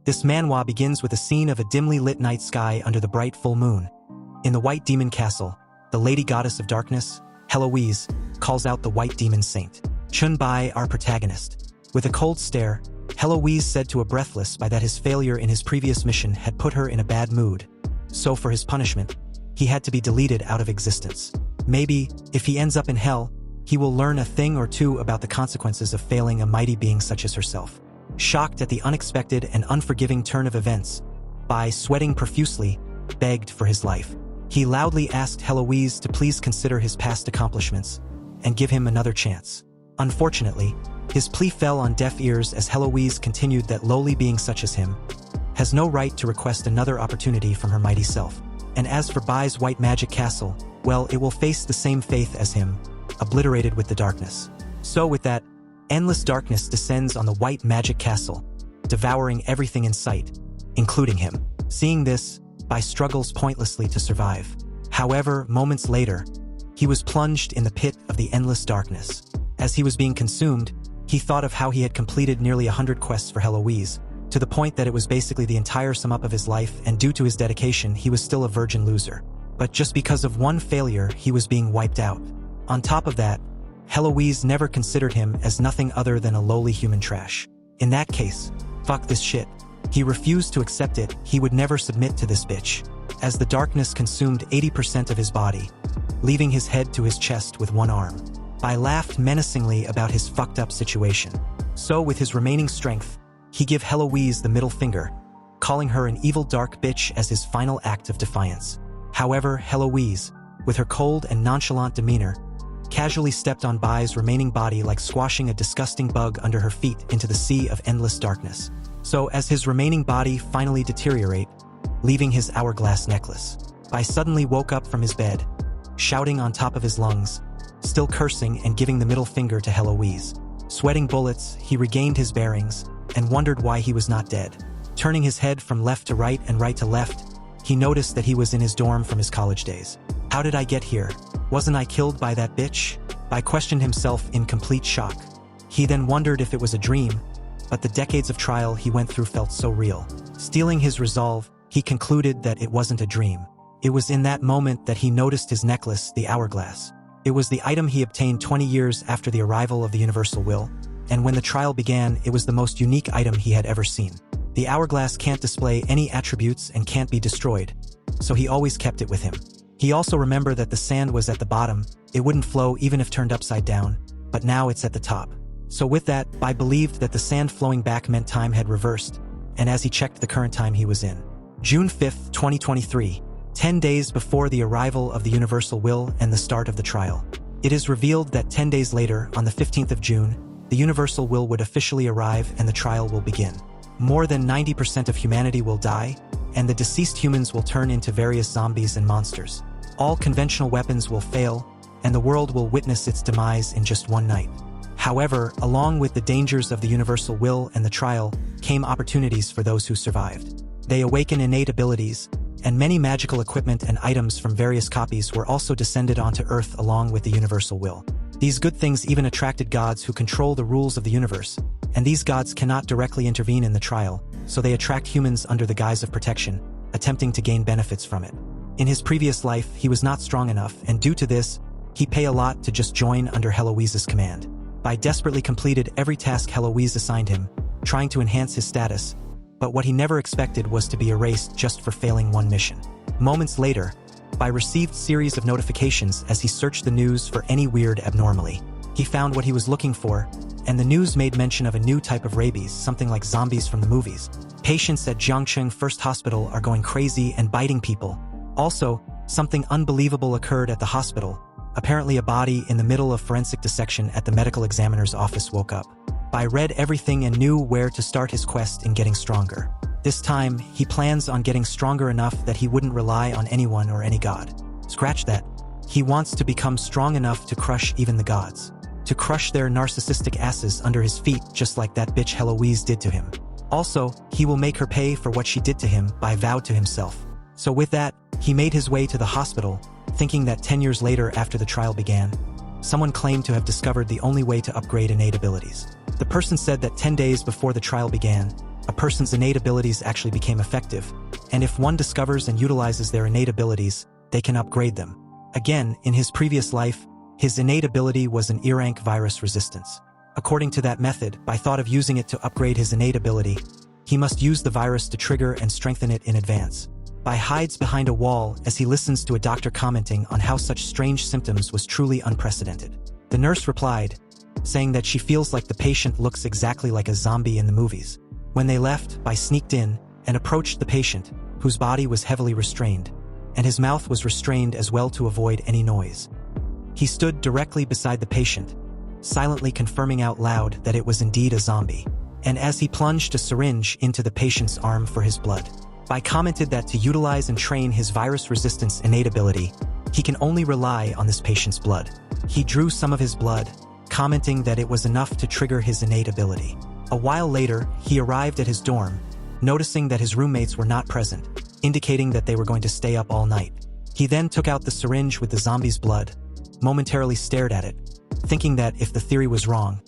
This manhwa begins with a scene of a dimly lit night sky under the bright full moon. In the White Demon Castle, the Lady Goddess of Darkness, Heloise, calls out the White Demon Saint, Chen Bai, our protagonist. With a cold stare, Heloise said to a Breathless Bai that his failure in his previous mission had put her in a bad mood. So for his punishment, he had to be deleted out of existence. Maybe, if he ends up in hell, he will learn a thing or two about the consequences of failing a mighty being such as herself. Shocked at the unexpected and unforgiving turn of events, Bai, sweating profusely, begged for his life. He loudly asked Heloise to please consider his past accomplishments and give him another chance. Unfortunately, his plea fell on deaf ears as Heloise continued that lowly being such as him has no right to request another opportunity from her mighty self. And as for Bai's white magic castle, well, it will face the same fate as him, obliterated with the darkness. So with that, endless darkness descends on the white magic castle, devouring everything in sight, including him. Seeing this, Bai struggles pointlessly to survive. However, moments later, he was plunged in the pit of the endless darkness. As he was being consumed, he thought of how he had completed nearly 100 quests for Heloise, to the point that it was basically the entire sum up of his life, and due to his dedication, he was still a virgin loser. But just because of one failure, he was being wiped out. On top of that, Heloise never considered him as nothing other than a lowly human trash. In that case, fuck this shit. He refused to accept it. He would never submit to this bitch. As the darkness consumed 80% of his body, leaving his head to his chest with one arm, Bai laughed menacingly about his fucked up situation. So with his remaining strength, he gave Heloise the middle finger, calling her an evil dark bitch as his final act of defiance. However, Heloise, with her cold and nonchalant demeanor, casually stepped on Bai's remaining body like squashing a disgusting bug under her feet into the sea of endless darkness. So as his remaining body finally deteriorate, leaving his hourglass necklace, Bai suddenly woke up from his bed, shouting on top of his lungs, still cursing and giving the middle finger to Heloise. Sweating bullets, he regained his bearings and wondered why he was not dead. Turning his head from left to right and right to left, he noticed that he was in his dorm from his college days. How did I get here? Wasn't I killed by that bitch? Bai questioned himself in complete shock. He then wondered if it was a dream, but the decades of trial he went through felt so real. Steeling his resolve, he concluded that it wasn't a dream. It was in that moment that he noticed his necklace, the hourglass. It was the item he obtained 20 years after the arrival of the Universal Will, and when the trial began, it was the most unique item he had ever seen. The hourglass can't display any attributes and can't be destroyed, so he always kept it with him. He also remembered that the sand was at the bottom, it wouldn't flow even if turned upside down, but now it's at the top. So with that, Bai believed that the sand flowing back meant time had reversed, and as he checked the current time he was in. June 5, 2023, 10 days before the arrival of the Universal Will and the start of the trial. It is revealed that 10 days later, on the 15th of June, the Universal Will would officially arrive and the trial will begin. More than 90% of humanity will die, and the deceased humans will turn into various zombies and monsters. All conventional weapons will fail, and the world will witness its demise in just one night. However, along with the dangers of the Universal Will and the trial, came opportunities for those who survived. They awaken innate abilities, and many magical equipment and items from various copies were also descended onto Earth along with the Universal Will. These good things even attracted gods who control the rules of the universe, and these gods cannot directly intervene in the trial, so they attract humans under the guise of protection, attempting to gain benefits from it. In his previous life, he was not strong enough, and due to this, he paid a lot to just join under Heloise's command. Bai desperately completed every task Heloise assigned him, trying to enhance his status, but what he never expected was to be erased just for failing one mission. Moments later, Bai received series of notifications as he searched the news for any weird abnormality. He found what he was looking for, and the news made mention of a new type of rabies, something like zombies from the movies. Patients at Jiangcheng First Hospital are going crazy and biting people. Also, something unbelievable occurred at the hospital. Apparently a body in the middle of forensic dissection at the medical examiner's office woke up. Bai read everything and knew where to start his quest in getting stronger. This time, he plans on getting stronger enough that he wouldn't rely on anyone or any god. Scratch that. He wants to become strong enough to crush even the gods. To crush their narcissistic asses under his feet just like that bitch Heloise did to him. Also, he will make her pay for what she did to him, Bai vowed to himself. So with that, he made his way to the hospital, thinking that 10 years later after the trial began, someone claimed to have discovered the only way to upgrade innate abilities. The person said that 10 days before the trial began, a person's innate abilities actually became effective, and if one discovers and utilizes their innate abilities, they can upgrade them. Again, in his previous life, his innate ability was an E-rank virus resistance. According to that method, by thought of using it to upgrade his innate ability, he must use the virus to trigger and strengthen it in advance. Bai hides behind a wall as he listens to a doctor commenting on how such strange symptoms was truly unprecedented. The nurse replied, saying that she feels like the patient looks exactly like a zombie in the movies. When they left, Bai sneaked in and approached the patient, whose body was heavily restrained, and his mouth was restrained as well to avoid any noise. He stood directly beside the patient, silently confirming out loud that it was indeed a zombie, and as he plunged a syringe into the patient's arm for his blood. Bai commented that to utilize and train his virus resistance innate ability, he can only rely on this patient's blood. He drew some of his blood, commenting that it was enough to trigger his innate ability. A while later, he arrived at his dorm, noticing that his roommates were not present, indicating that they were going to stay up all night. He then took out the syringe with the zombie's blood, momentarily stared at it, thinking that if the theory was wrong,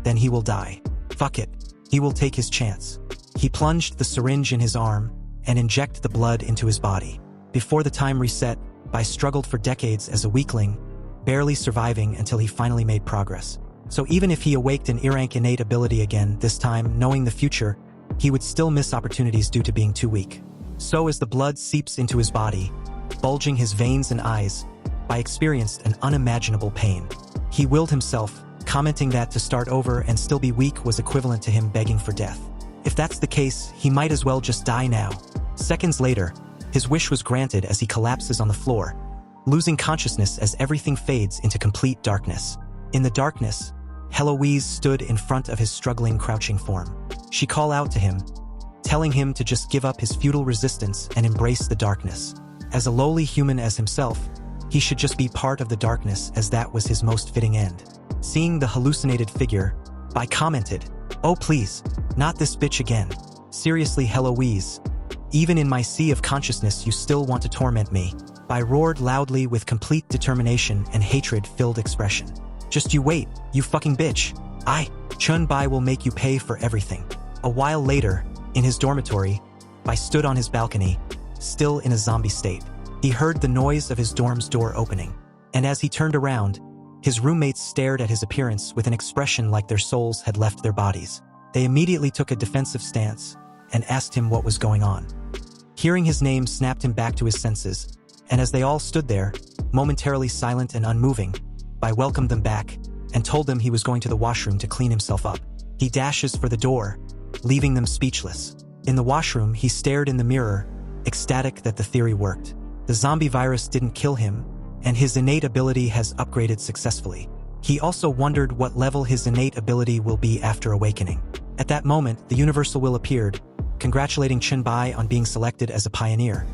then he will die. Fuck it. He will take his chance. He plunged the syringe in his arm and injected the blood into his body. Before the time reset, Bai struggled for decades as a weakling, barely surviving until he finally made progress. So even if he awaked an E-rank innate ability again, this time knowing the future, he would still miss opportunities due to being too weak. So as the blood seeps into his body, bulging his veins and eyes, Bai experienced an unimaginable pain. He willed himself, commenting that to start over and still be weak was equivalent to him begging for death. If that's the case, he might as well just die now. Seconds later, his wish was granted as he collapses on the floor, losing consciousness as everything fades into complete darkness. In the darkness, Heloise stood in front of his struggling, crouching form. She called out to him, telling him to just give up his futile resistance and embrace the darkness. As a lowly human as himself, he should just be part of the darkness, as that was his most fitting end. Seeing the hallucinated figure, Bai commented, "Oh please, not this bitch again. Seriously Heloise, even in my sea of consciousness you still want to torment me." Bai roared loudly with complete determination and hatred-filled expression. "Just you wait, you fucking bitch. Chen Bai will make you pay for everything." A while later, in his dormitory, Bai stood on his balcony, still in a zombie state. He heard the noise of his dorm's door opening, and as he turned around, his roommates stared at his appearance with an expression like their souls had left their bodies. They immediately took a defensive stance and asked him what was going on. Hearing his name snapped him back to his senses, and as they all stood there, momentarily silent and unmoving, Bai welcomed them back and told them he was going to the washroom to clean himself up. He dashes for the door, leaving them speechless. In the washroom, he stared in the mirror, ecstatic that the theory worked. The zombie virus didn't kill him, and his innate ability has upgraded successfully. He also wondered what level his innate ability will be after awakening. At that moment, the Universal Will appeared, congratulating Chen Bai on being selected as a pioneer,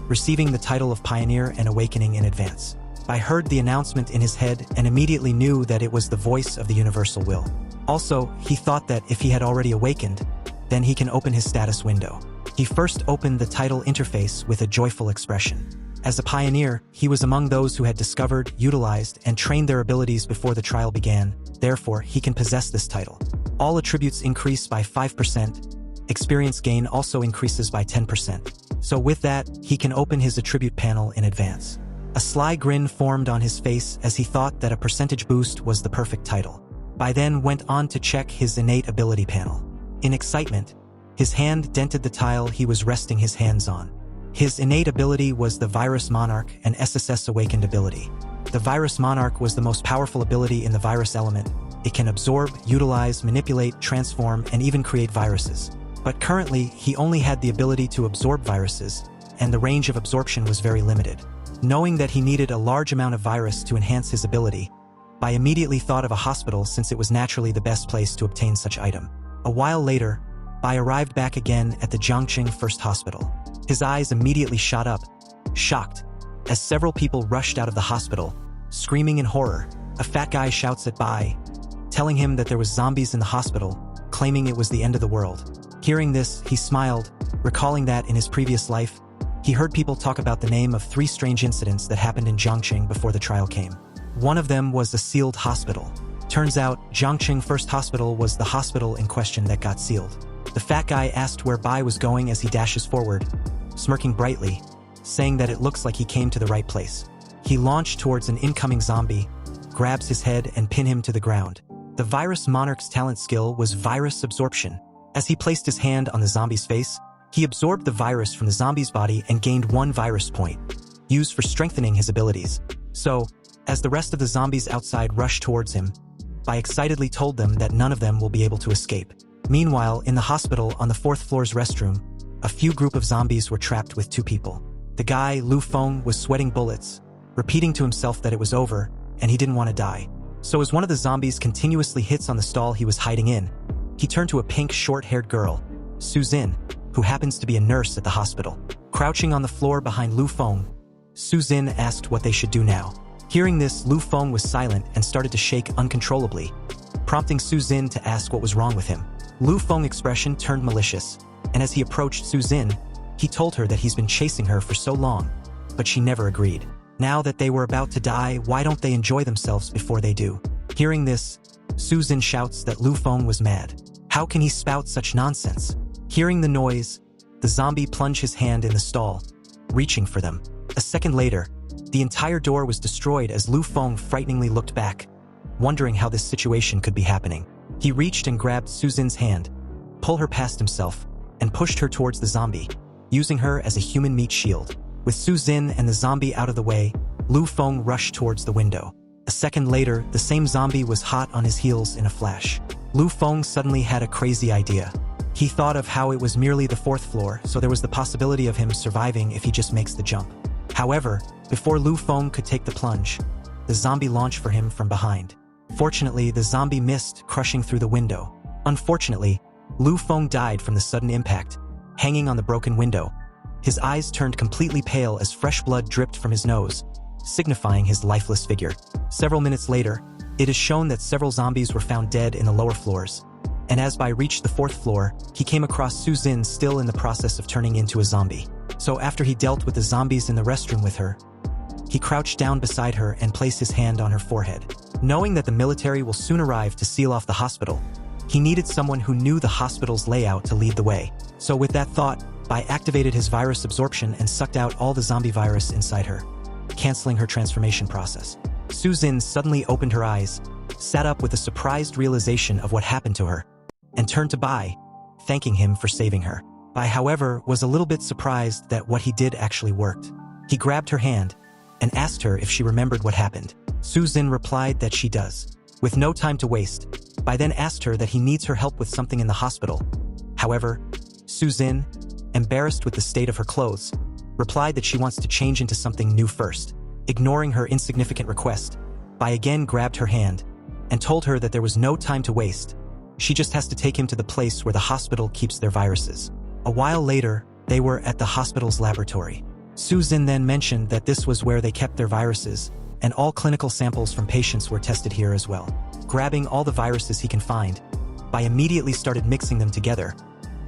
receiving the title of Pioneer and Awakening in advance. Bai heard the announcement in his head and immediately knew that it was the voice of the Universal Will. Also, he thought that if he had already awakened, then he can open his status window. He first opened the title interface with a joyful expression. As a pioneer, he was among those who had discovered, utilized, and trained their abilities before the trial began, therefore he can possess this title. All attributes increase by 5%, experience gain also increases by 10%. So with that, he can open his attribute panel in advance. A sly grin formed on his face as he thought that a percentage boost was the perfect title. Bai then went on to check his innate ability panel. In excitement, his hand dented the tile he was resting his hands on. His innate ability was the Virus Monarch, an SSS awakened ability. The Virus Monarch was the most powerful ability in the virus element. It can absorb, utilize, manipulate, transform, and even create viruses. But currently, he only had the ability to absorb viruses, and the range of absorption was very limited. Knowing that he needed a large amount of virus to enhance his ability, Bai immediately thought of a hospital since it was naturally the best place to obtain such item. A while later, Bai arrived back again at the Jiangqing First Hospital. His eyes immediately shot up, shocked, as several people rushed out of the hospital, screaming in horror. A fat guy shouts at Bai, telling him that there was zombies in the hospital, claiming it was the end of the world. Hearing this, he smiled, recalling that in his previous life, he heard people talk about the name of 3 strange incidents that happened in Jiangqing before the trial came. One of them was a sealed hospital. Turns out, Jiangqing First Hospital was the hospital in question that got sealed. The fat guy asked where Bai was going as he dashes forward, smirking brightly, saying that it looks like he came to the right place. He launched towards an incoming zombie, grabs his head and pin him to the ground. The Virus Monarch's talent skill was virus absorption. As he placed his hand on the zombie's face, he absorbed the virus from the zombie's body and gained 1 virus point, used for strengthening his abilities. So, as the rest of the zombies outside rushed towards him, Bai excitedly told them that none of them will be able to escape. Meanwhile, in the hospital on the 4th floor's restroom, a few group of zombies were trapped with 2 people. The guy, Lu Feng, was sweating bullets, repeating to himself that it was over, and he didn't want to die. So as one of the zombies continuously hits on the stall he was hiding in, he turned to a pink short-haired girl, Suzin, who happens to be a nurse at the hospital. Crouching on the floor behind Lu Feng, Suzin asked what they should do now. Hearing this, Lu Feng was silent and started to shake uncontrollably, prompting Suzin to ask what was wrong with him. Lu Feng's expression turned malicious, and as he approached Suzin, he told her that he's been chasing her for so long, but she never agreed. Now that they were about to die, why don't they enjoy themselves before they do? Hearing this, Suzin shouts that Lu Feng was mad. How can he spout such nonsense? Hearing the noise, the zombie plunged his hand in the stall, reaching for them. A second later, the entire door was destroyed as Lu Feng frighteningly looked back, wondering how this situation could be happening. He reached and grabbed Suzin's hand, pulled her past himself, and pushed her towards the zombie, using her as a human meat shield. With Suzin and the zombie out of the way, Lu Feng rushed towards the window. A second later, the same zombie was hot on his heels in a flash. Lu Feng suddenly had a crazy idea. He thought of how it was merely the 4th floor, so there was the possibility of him surviving if he just makes the jump. However, before Lu Feng could take the plunge, the zombie launched for him from behind. Fortunately, the zombie missed, crushing through the window. Unfortunately, Lu Feng died from the sudden impact, hanging on the broken window. His eyes turned completely pale as fresh blood dripped from his nose, signifying his lifeless figure. Several minutes later, it is shown that several zombies were found dead in the lower floors, and as Bai reached the 4th floor, he came across Suzin still in the process of turning into a zombie. So after he dealt with the zombies in the restroom with her, he crouched down beside her and placed his hand on her forehead. Knowing that the military will soon arrive to seal off the hospital, he needed someone who knew the hospital's layout to lead the way. So with that thought, Bai activated his virus absorption and sucked out all the zombie virus inside her, canceling her transformation process. Suzin suddenly opened her eyes, sat up with a surprised realization of what happened to her, and turned to Bai, thanking him for saving her. Bai, however, was a little bit surprised that what he did actually worked. He grabbed her hand and asked her if she remembered what happened. Suzin replied that she does. With no time to waste, Bai then asked her that he needs her help with something in the hospital. However, Suzin, embarrassed with the state of her clothes, replied that she wants to change into something new first. Ignoring her insignificant request, Bai again grabbed her hand and told her that there was no time to waste. She just has to take him to the place where the hospital keeps their viruses. A while later, they were at the hospital's laboratory. Suzin then mentioned that this was where they kept their viruses, and all clinical samples from patients were tested here as well. Grabbing all the viruses he can find, Bai immediately started mixing them together,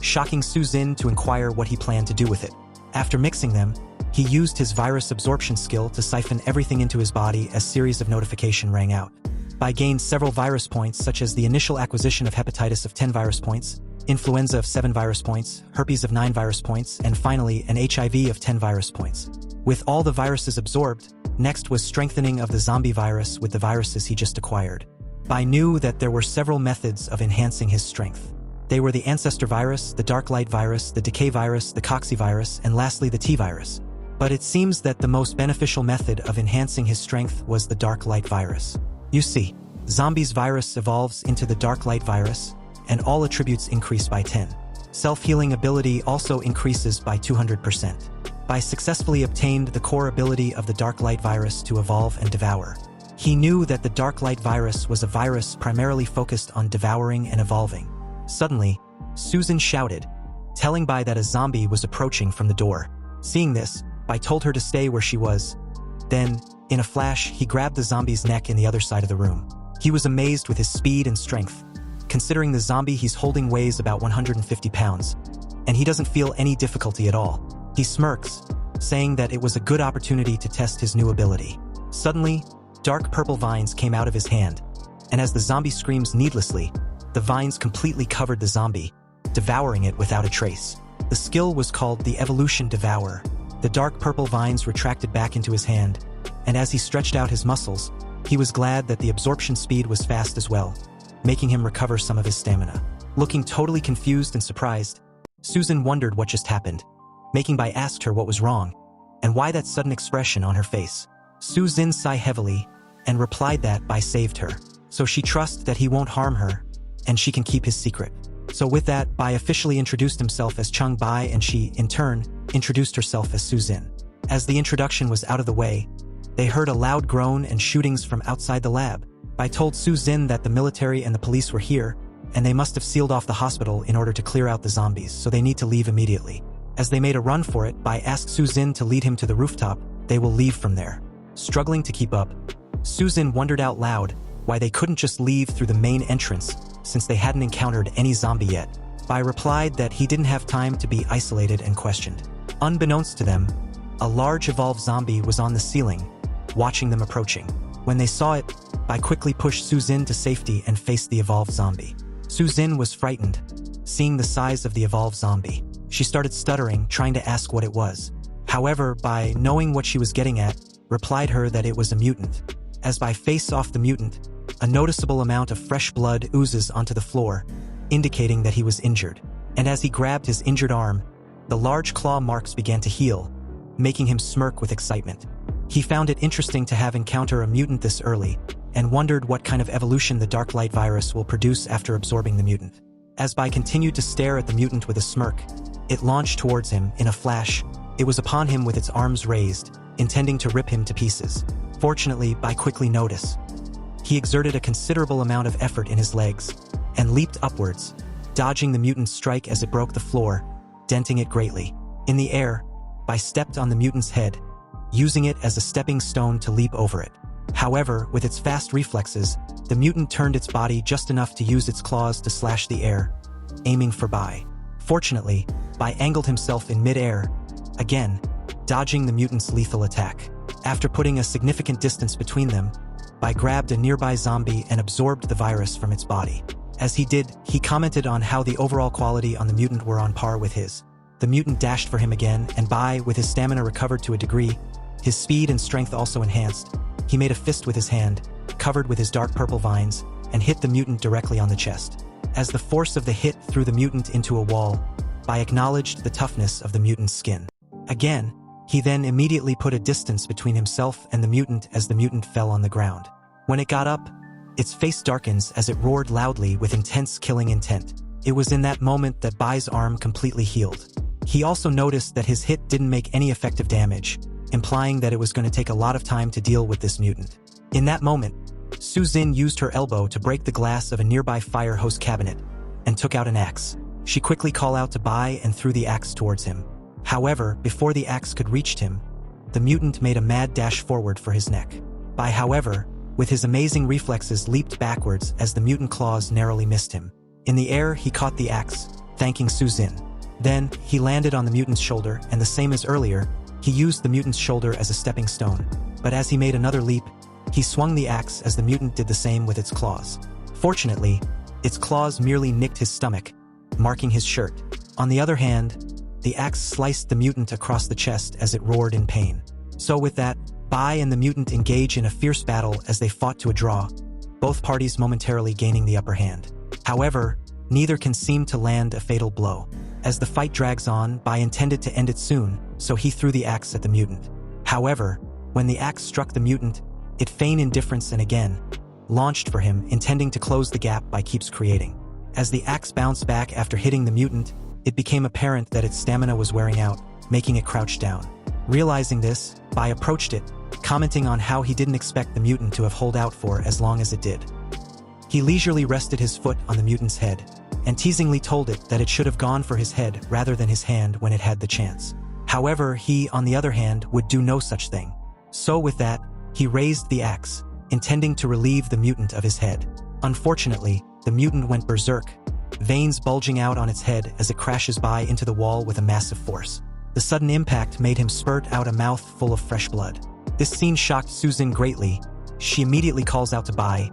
shocking Suzin to inquire what he planned to do with it. After mixing them, he used his virus absorption skill to siphon everything into his body as series of notification rang out. Bai gained several virus points, such as the initial acquisition of hepatitis of 10 virus points, influenza of 7 virus points, herpes of 9 virus points, and finally an HIV of 10 virus points. With all the viruses absorbed, next was strengthening of the zombie virus with the viruses he just acquired. Bai knew that there were several methods of enhancing his strength. They were the ancestor virus, the dark light virus, the decay virus, the cocci virus, and lastly the T virus. But it seems that the most beneficial method of enhancing his strength was the dark light virus. You see, zombies virus evolves into the dark light virus, and all attributes increase by 10. Self-healing ability also increases by 200%. Bai successfully obtained the core ability of the dark light virus to evolve and devour. He knew that the dark light virus was a virus primarily focused on devouring and evolving. Suddenly, Suzin shouted, telling Bai that a zombie was approaching from the door. Seeing this, Bai told her to stay where she was. Then, in a flash, he grabbed the zombie's neck in the other side of the room. He was amazed with his speed and strength, considering the zombie he's holding weighs about 150 pounds, and he doesn't feel any difficulty at all. He smirks, saying that it was a good opportunity to test his new ability. Suddenly, dark purple vines came out of his hand, and as the zombie screams needlessly, the vines completely covered the zombie, devouring it without a trace. The skill was called the Evolution Devourer. The dark purple vines retracted back into his hand, and as he stretched out his muscles, he was glad that the absorption speed was fast as well, making him recover some of his stamina. Looking totally confused and surprised, Susan wondered what just happened. Making Bai asked her what was wrong, and why that sudden expression on her face. Susan sighed heavily, and replied that Bai saved her, so she trusts that he won't harm her, and she can keep his secret. So with that, Bai officially introduced himself as Chen Bai, and she, in turn, introduced herself as Susan. As the introduction was out of the way, they heard a loud groan and shootings from outside the lab. Bai told Susan that the military and the police were here, and they must have sealed off the hospital in order to clear out the zombies, so they need to leave immediately. As they made a run for it, Bai asked Susan to lead him to the rooftop. They will leave from there. Struggling to keep up, Susan wondered out loud why they couldn't just leave through the main entrance, since they hadn't encountered any zombie yet. Bai replied that he didn't have time to be isolated and questioned. Unbeknownst to them, a large evolved zombie was on the ceiling, watching them approaching. When they saw it, Bai quickly pushed Susan to safety and faced the evolved zombie. Susan was frightened, seeing the size of the evolved zombie. She started stuttering, trying to ask what it was. However, Bai, knowing what she was getting at, replied her that it was a mutant. As Bai faced off the mutant, a noticeable amount of fresh blood oozes onto the floor, indicating that he was injured. And as he grabbed his injured arm, the large claw marks began to heal, making him smirk with excitement. He found it interesting to have encountered a mutant this early, and wondered what kind of evolution the dark light virus will produce after absorbing the mutant. As Bai continued to stare at the mutant with a smirk, it launched towards him in a flash. It was upon him with its arms raised, intending to rip him to pieces. Fortunately, Bai quickly noticed. He exerted a considerable amount of effort in his legs, and leaped upwards, dodging the mutant's strike as it broke the floor, denting it greatly. In the air, Bai stepped on the mutant's head, using it as a stepping stone to leap over it. However, with its fast reflexes, the mutant turned its body just enough to use its claws to slash the air, aiming for Bai. Fortunately, Bai angled himself in mid-air, again, dodging the mutant's lethal attack. After putting a significant distance between them, Bai grabbed a nearby zombie and absorbed the virus from its body. As he did, he commented on how the overall quality on the mutant were on par with his. The mutant dashed for him again, and Bai, with his stamina recovered to a degree, his speed and strength also enhanced. He made a fist with his hand, covered with his dark purple vines, and hit the mutant directly on the chest. As the force of the hit threw the mutant into a wall, Bai acknowledged the toughness of the mutant's skin. Again, he then immediately put a distance between himself and the mutant as the mutant fell on the ground. When it got up, its face darkens as it roared loudly with intense killing intent. It was in that moment that Bai's arm completely healed. He also noticed that his hit didn't make any effective damage, implying that it was going to take a lot of time to deal with this mutant. In that moment, Susan used her elbow to break the glass of a nearby fire hose cabinet and took out an axe. She quickly called out to Bai and threw the axe towards him. However, before the axe could reach him, the mutant made a mad dash forward for his neck. Bai, however, with his amazing reflexes, leaped backwards as the mutant claws narrowly missed him. In the air, he caught the axe, thanking Susan. Then, he landed on the mutant's shoulder, and the same as earlier, he used the mutant's shoulder as a stepping stone. But as he made another leap, he swung the axe as the mutant did the same with its claws. Fortunately, its claws merely nicked his stomach, marking his shirt. On the other hand, the axe sliced the mutant across the chest as it roared in pain. So with that, Bai and the mutant engage in a fierce battle as they fought to a draw, both parties momentarily gaining the upper hand. However, neither can seem to land a fatal blow. As the fight drags on, Bai intended to end it soon, so he threw the axe at the mutant. However, when the axe struck the mutant, it feigned indifference and again launched for him, intending to close the gap Bai keeps creating. As the axe bounced back after hitting the mutant, it became apparent that its stamina was wearing out, making it crouch down. Realizing this, Bai approached it, commenting on how he didn't expect the mutant to have held out for as long as it did. He leisurely rested his foot on the mutant's head, and teasingly told it that it should have gone for his head rather than his hand when it had the chance. However, he, on the other hand, would do no such thing. So with that, he raised the axe, intending to relieve the mutant of his head. Unfortunately, the mutant went berserk, veins bulging out on its head as it crashes by into the wall with a massive force. The sudden impact made him spurt out a mouth full of fresh blood. This scene shocked Susan greatly. She immediately calls out to Bai,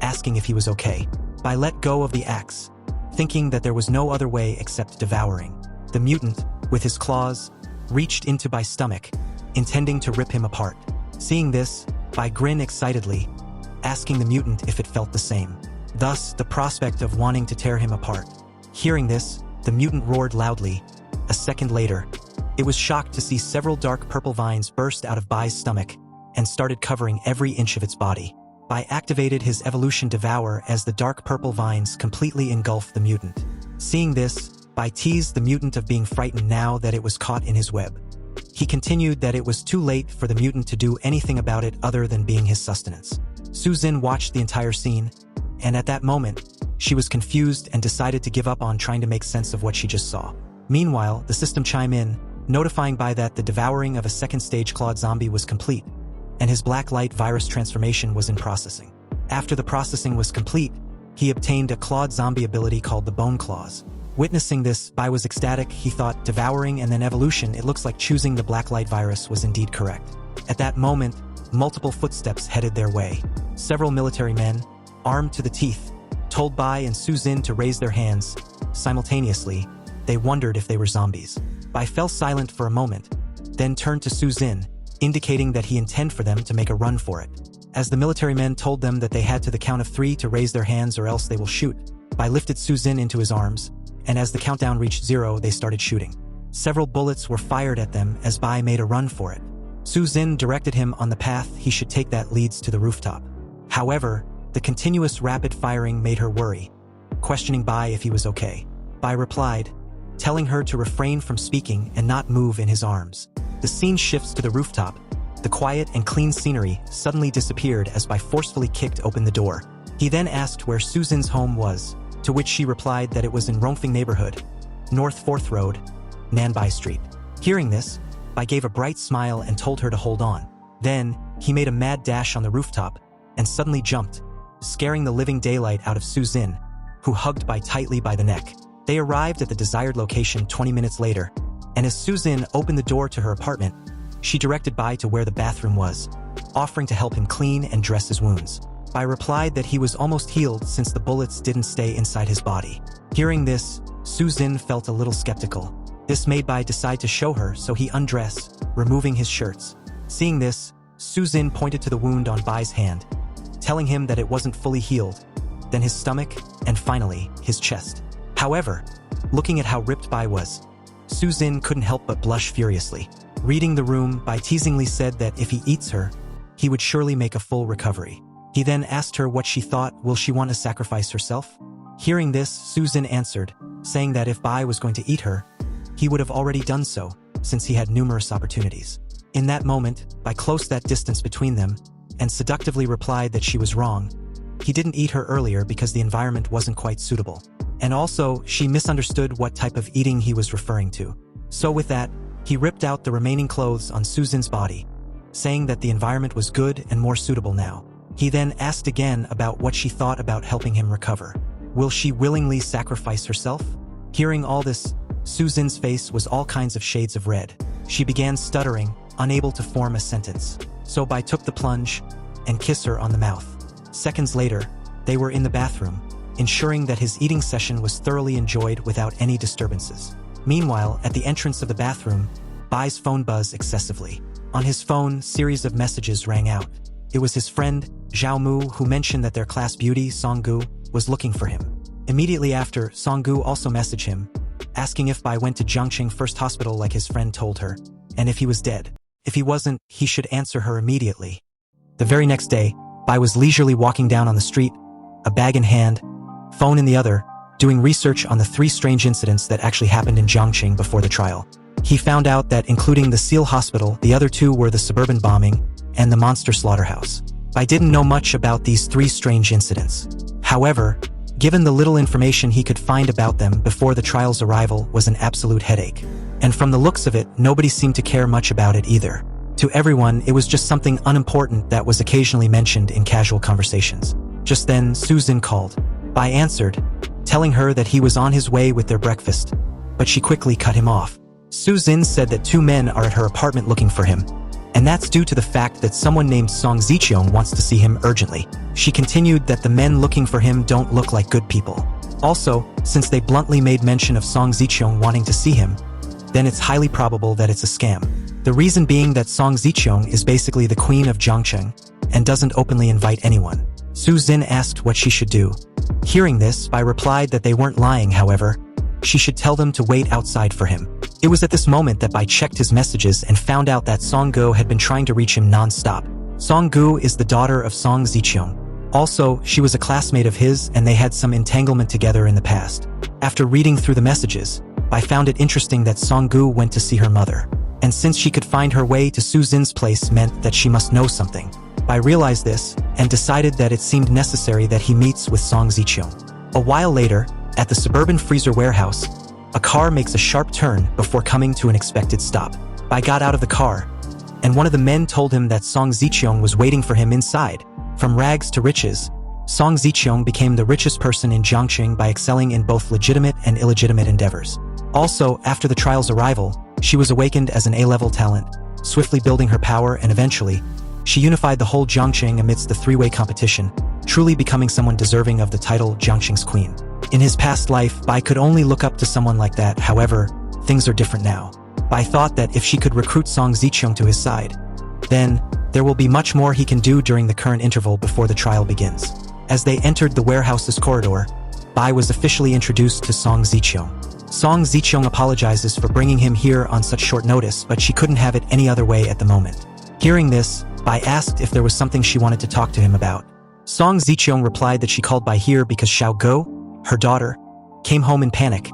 asking if he was okay. Bai let go of the axe, thinking that there was no other way except devouring. The mutant, with his claws, reached into Bai's stomach, intending to rip him apart. Seeing this, Bai grinned excitedly, asking the mutant if it felt the same. Thus, the prospect of wanting to tear him apart. Hearing this, the mutant roared loudly. A second later, it was shocked to see several dark purple vines burst out of Bai's stomach and started covering every inch of its body. Bai activated his evolution Devour as the dark purple vines completely engulfed the mutant. Seeing this, Bai teased the mutant of being frightened now that it was caught in his web. He continued that it was too late for the mutant to do anything about it other than being his sustenance. Suzin watched the entire scene, and at that moment, she was confused and decided to give up on trying to make sense of what she just saw. Meanwhile, the system chimed in, notifying Bai that the devouring of a second-stage clawed zombie was complete, and his black light virus transformation was in processing. After the processing was complete, he obtained a clawed zombie ability called the Bone Claws. Witnessing this, Bai was ecstatic. He thought devouring and then evolution, it looks like choosing the black light virus was indeed correct. At that moment, multiple footsteps headed their way. Several military men, armed to the teeth, told Bai and Suzin to raise their hands. Simultaneously, they wondered if they were zombies. Bai fell silent for a moment, then turned to Suzin, indicating that he intended for them to make a run for it. As the military men told them that they had to the count of 3 to raise their hands or else they will shoot, Bai lifted Suzin into his arms, and as the countdown reached 0, they started shooting. Several bullets were fired at them as Bai made a run for it. Suzin directed him on the path he should take that leads to the rooftop. However, the continuous rapid firing made her worry, questioning Bai if he was okay. Bai replied, telling her to refrain from speaking and not move in his arms. The scene shifts to the rooftop. The quiet and clean scenery suddenly disappeared as Bai forcefully kicked open the door. He then asked where Suzin's home was, to which she replied that it was in Rongfeng neighborhood, North 4th Road, Nanbai Street. Hearing this, Bai gave a bright smile and told her to hold on. Then, he made a mad dash on the rooftop and suddenly jumped, scaring the living daylight out of Suzin, who hugged Bai tightly by the neck. They arrived at the desired location 20 minutes later, and as Suzin opened the door to her apartment, she directed Bai to where the bathroom was, offering to help him clean and dress his wounds. Bai replied that he was almost healed since the bullets didn't stay inside his body. Hearing this, Suzin felt a little skeptical. This made Bai decide to show her, so he undressed, removing his shirts. Seeing this, Suzin pointed to the wound on Bai's hand, telling him that it wasn't fully healed, then his stomach, and finally, his chest. However, looking at how ripped Bai was, Suzin couldn't help but blush furiously. Reading the room, Bai teasingly said that if he eats her, he would surely make a full recovery. He then asked her what she thought, will she want to sacrifice herself? Hearing this, Suzin answered, saying that if Bai was going to eat her, he would have already done so, since he had numerous opportunities. In that moment, Bai closed that distance between them, and seductively replied that she was wrong. He didn't eat her earlier because the environment wasn't quite suitable. And also, she misunderstood what type of eating he was referring to. So with that, he ripped out the remaining clothes on Suzin's body, saying that the environment was good and more suitable now. He then asked again about what she thought about helping him recover. Will she willingly sacrifice herself? Hearing all this, Suzin's face was all kinds of shades of red. She began stuttering, unable to form a sentence. So Bai took the plunge and kissed her on the mouth. Seconds later, they were in the bathroom, ensuring that his eating session was thoroughly enjoyed without any disturbances. Meanwhile, at the entrance of the bathroom, Bai's phone buzzed excessively. On his phone, series of messages rang out. It was his friend, Zhao Mu, who mentioned that their class beauty, Songgu, was looking for him. Immediately after, Songgu also messaged him, asking if Bai went to Jiangqing First Hospital like his friend told her, and if he was dead. If he wasn't, he should answer her immediately. The very next day, Bai was leisurely walking down on the street, a bag in hand, phone in the other, doing research on the 3 strange incidents that actually happened in Jiangqing before the trial. He found out that including the SEAL hospital, the other 2 were the suburban bombing and the monster slaughterhouse. Bai didn't know much about these 3 strange incidents. However, given the little information he could find about them before the trial's arrival was an absolute headache. And from the looks of it, nobody seemed to care much about it either. To everyone, it was just something unimportant that was occasionally mentioned in casual conversations. Just then, Suzin called. Bai answered, telling her that he was on his way with their breakfast, but she quickly cut him off. Suzin said that 2 men are at her apartment looking for him, and that's due to the fact that someone named Song Ziqiong wants to see him urgently. She continued that the men looking for him don't look like good people. Also, since they bluntly made mention of Song Zicheong wanting to see him, then it's highly probable that it's a scam. The reason being that Song Zicheong is basically the queen of Jiangcheng and doesn't openly invite anyone. Su Xin asked what she should do. Hearing this, Bai replied that they weren't lying, however. She should tell them to wait outside for him. It was at this moment that Bai checked his messages and found out that Song Gu had been trying to reach him non-stop. Song Gu is the daughter of Song Zicheong. Also, she was a classmate of his and they had some entanglement together in the past. After reading through the messages, Bai found it interesting that Song Gu went to see her mother. And since she could find her way to Su Xin's place meant that she must know something. Bai realized this and decided that it seemed necessary that he meets with Song Zicheong. A while later, at the suburban freezer warehouse, a car makes a sharp turn before coming to an expected stop. Bai got out of the car, and one of the men told him that Song Zicheong was waiting for him inside. From rags to riches, Song Zicheong became the richest person in Jiangcheng by excelling in both legitimate and illegitimate endeavors. Also, after the trial's arrival, she was awakened as an A-level talent, swiftly building her power, and eventually, she unified the whole Jiangcheng amidst the three-way competition, truly becoming someone deserving of the title Jiangcheng's queen. In his past life, Bai could only look up to someone like that. However, things are different now. Bai thought that if she could recruit Song Zicheong to his side, then there will be much more he can do during the current interval before the trial begins. As they entered the warehouse's corridor, Bai was officially introduced to Song Zicheong. Song Zicheong apologizes for bringing him here on such short notice, but she couldn't have it any other way at the moment. Hearing this, Bai asked if there was something she wanted to talk to him about. Song Zicheong replied that she called Bai here because Xiao Go, her daughter, came home in panic,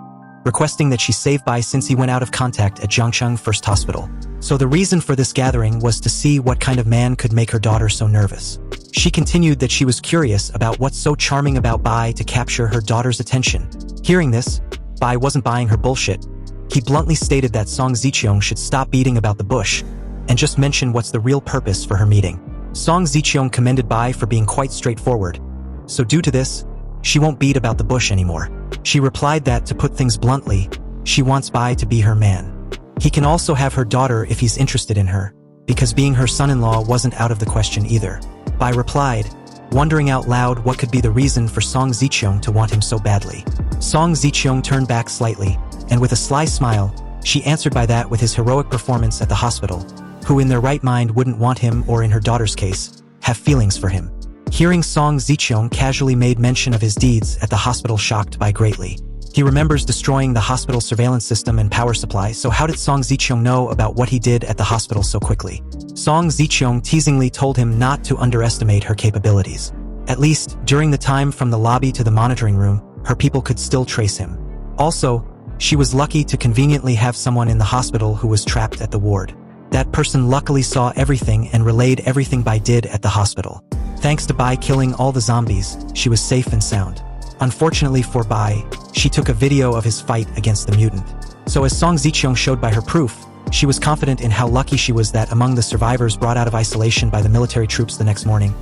requesting that she save Bai since he went out of contact at Jiangcheng First Hospital. So the reason for this gathering was to see what kind of man could make her daughter so nervous. She continued that she was curious about what's so charming about Bai to capture her daughter's attention. Hearing this, Bai wasn't buying her bullshit. He bluntly stated that Song Zicheong should stop beating about the bush and just mention what's the real purpose for her meeting. Song Zicheong commended Bai for being quite straightforward. So due to this, she won't beat about the bush anymore. She replied that, to put things bluntly, she wants Bai to be her man. He can also have her daughter if he's interested in her, because being her son-in-law wasn't out of the question either. Bai replied, wondering out loud what could be the reason for Song Zicheong to want him so badly. Song Zicheong turned back slightly, and with a sly smile, she answered by that with his heroic performance at the hospital, who in their right mind wouldn't want him, or in her daughter's case, have feelings for him. Hearing Song Zicheong casually made mention of his deeds at the hospital shocked Bai greatly. He remembers destroying the hospital surveillance system and power supply, so how did Song Zicheong know about what he did at the hospital so quickly? Song Zicheong teasingly told him not to underestimate her capabilities. At least, during the time from the lobby to the monitoring room, her people could still trace him. Also, she was lucky to conveniently have someone in the hospital who was trapped at the ward. That person luckily saw everything and relayed everything Bai did at the hospital. Thanks to Bai killing all the zombies, she was safe and sound. Unfortunately for Bai, she took a video of his fight against the mutant. So as Song Zicheong showed by her proof, she was confident in how lucky she was that among the survivors brought out of isolation by the military troops the next morning,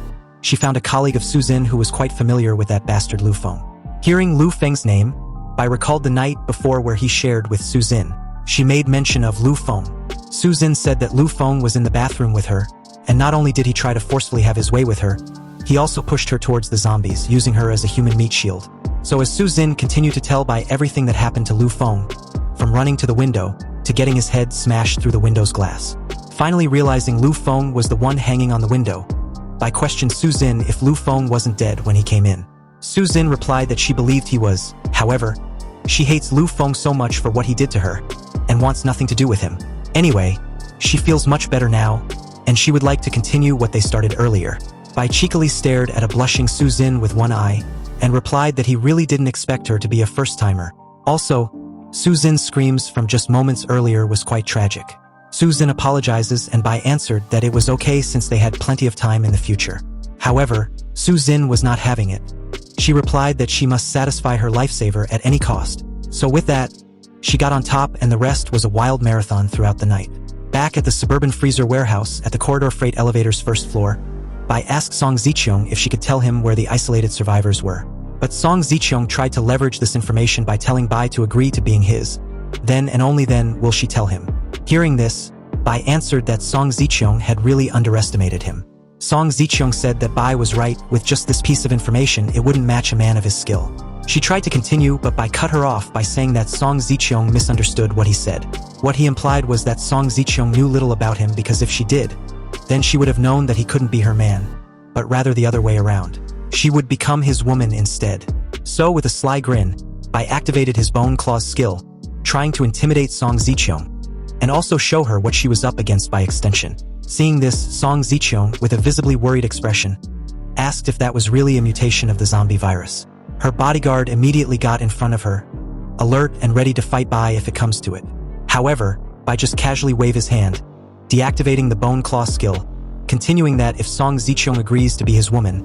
she found a colleague of Su Xin who was quite familiar with that bastard Lu Feng. Hearing Lu Feng's name, Bai recalled the night before where he shared with Su Xin. She made mention of Lu Feng. Su Xin said that Lu Feng was in the bathroom with her, and not only did he try to forcefully have his way with her, he also pushed her towards the zombies, using her as a human meat shield. So as Su Xin continued to tell Bai everything that happened to Lu Feng, from running to the window, to getting his head smashed through the window's glass. Finally realizing Lu Feng was the one hanging on the window, Bai questioned Su Xin if Lu Feng wasn't dead when he came in. Su Xin replied that she believed he was. However, she hates Lu Feng so much for what he did to her, and wants nothing to do with him. Anyway, she feels much better now, and she would like to continue what they started earlier. Bai cheekily stared at a blushing Su Xin with one eye, and replied that he really didn't expect her to be a first-timer. Also, Su Xin's screams from just moments earlier was quite tragic. Su Xin apologizes and Bai answered that it was okay since they had plenty of time in the future. However, Su Xin was not having it. She replied that she must satisfy her lifesaver at any cost. So with that, she got on top and the rest was a wild marathon throughout the night. Back at the suburban freezer warehouse at the corridor freight elevator's first floor, Bai asked Song Zicheong if she could tell him where the isolated survivors were. But Song Zicheong tried to leverage this information by telling Bai to agree to being his. Then and only then will she tell him. Hearing this, Bai answered that Song Zicheong had really underestimated him. Song Zicheong said that Bai was right, with just this piece of information it wouldn't match a man of his skill. She tried to continue, but Bai cut her off by saying that Song Zicheong misunderstood what he said. What he implied was that Song Zicheong knew little about him because if she did, then she would have known that he couldn't be her man, but rather the other way around. She would become his woman instead. So with a sly grin, Bai activated his bone claws skill, trying to intimidate Song Zicheong, and also show her what she was up against by extension. Seeing this, Song Zicheong, with a visibly worried expression, asked if that was really a mutation of the zombie virus. Her bodyguard immediately got in front of her, alert and ready to fight Bai if it comes to it. However, Bai just casually waved his hand, deactivating the bone claw skill, continuing that if Song Zicheong agrees to be his woman,